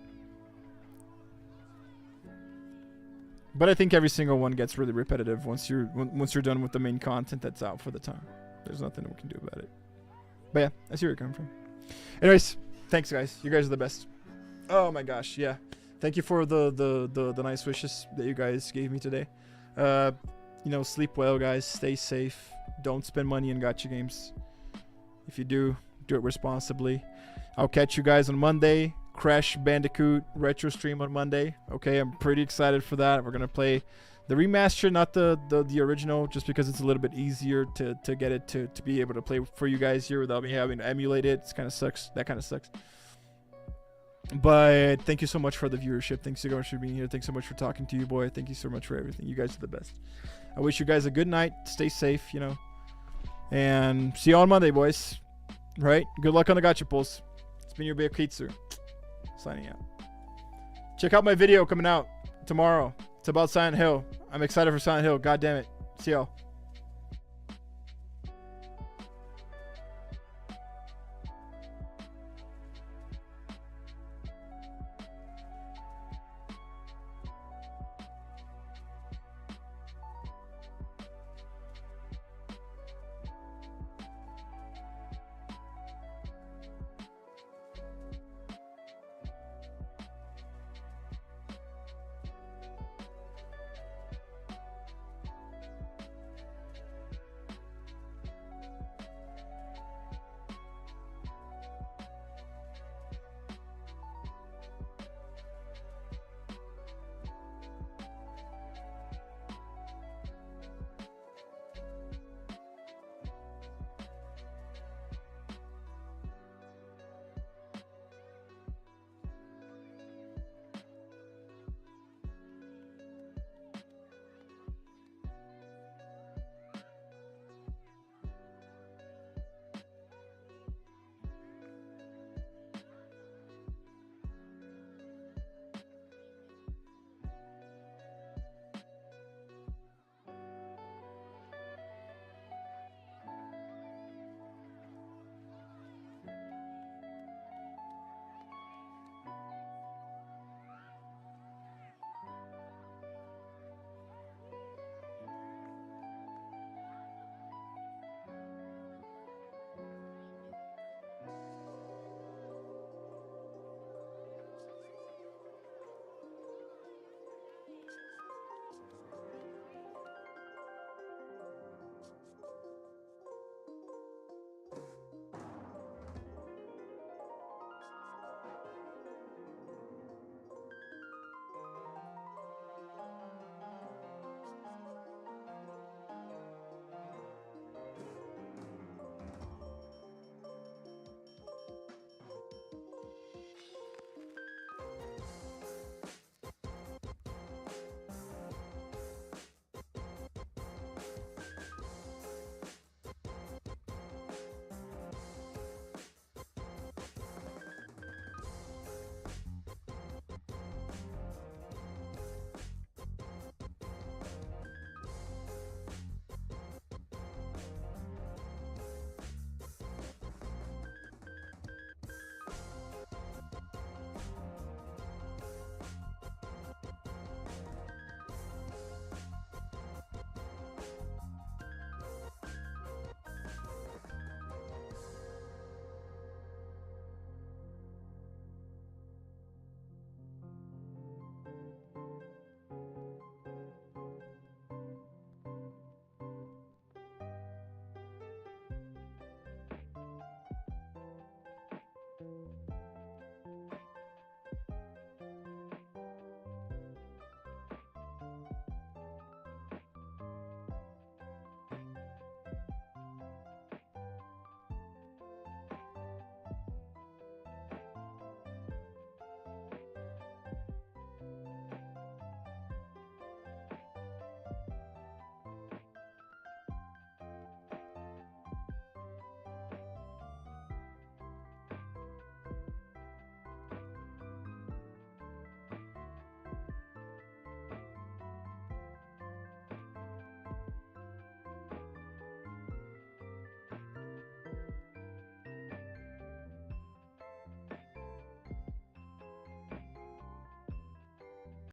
But I think every single one gets really repetitive once you're done with the main content that's out for the time. There's nothing we can do about it. But yeah, I see where you're coming from. Anyways, thanks guys. You guys are the best. Oh my gosh, yeah. Thank you for the nice wishes that you guys gave me today. Sleep well, guys. Stay safe. Don't spend money in gacha games. If you do, do it responsibly. I'll catch you guys on Monday. Crash Bandicoot retro stream on Monday. Okay, I'm pretty excited for that. We're gonna play the remaster, not the original, just because it's a little bit easier to get it to be able to play for you guys here without me having to emulate it. It kind of sucks. That kind of sucks. But thank you so much for the viewership. Thanks so much for being here. Thanks so much for talking to you, boy. Thank you so much for everything. You guys are the best. I wish you guys a good night. Stay safe, and see you on Monday, boys. Right? Good luck on the gacha pulls. It's been your Backlog. Signing out. Check out my video coming out tomorrow. It's about Silent Hill. I'm excited for Silent Hill. God damn it. See y'all.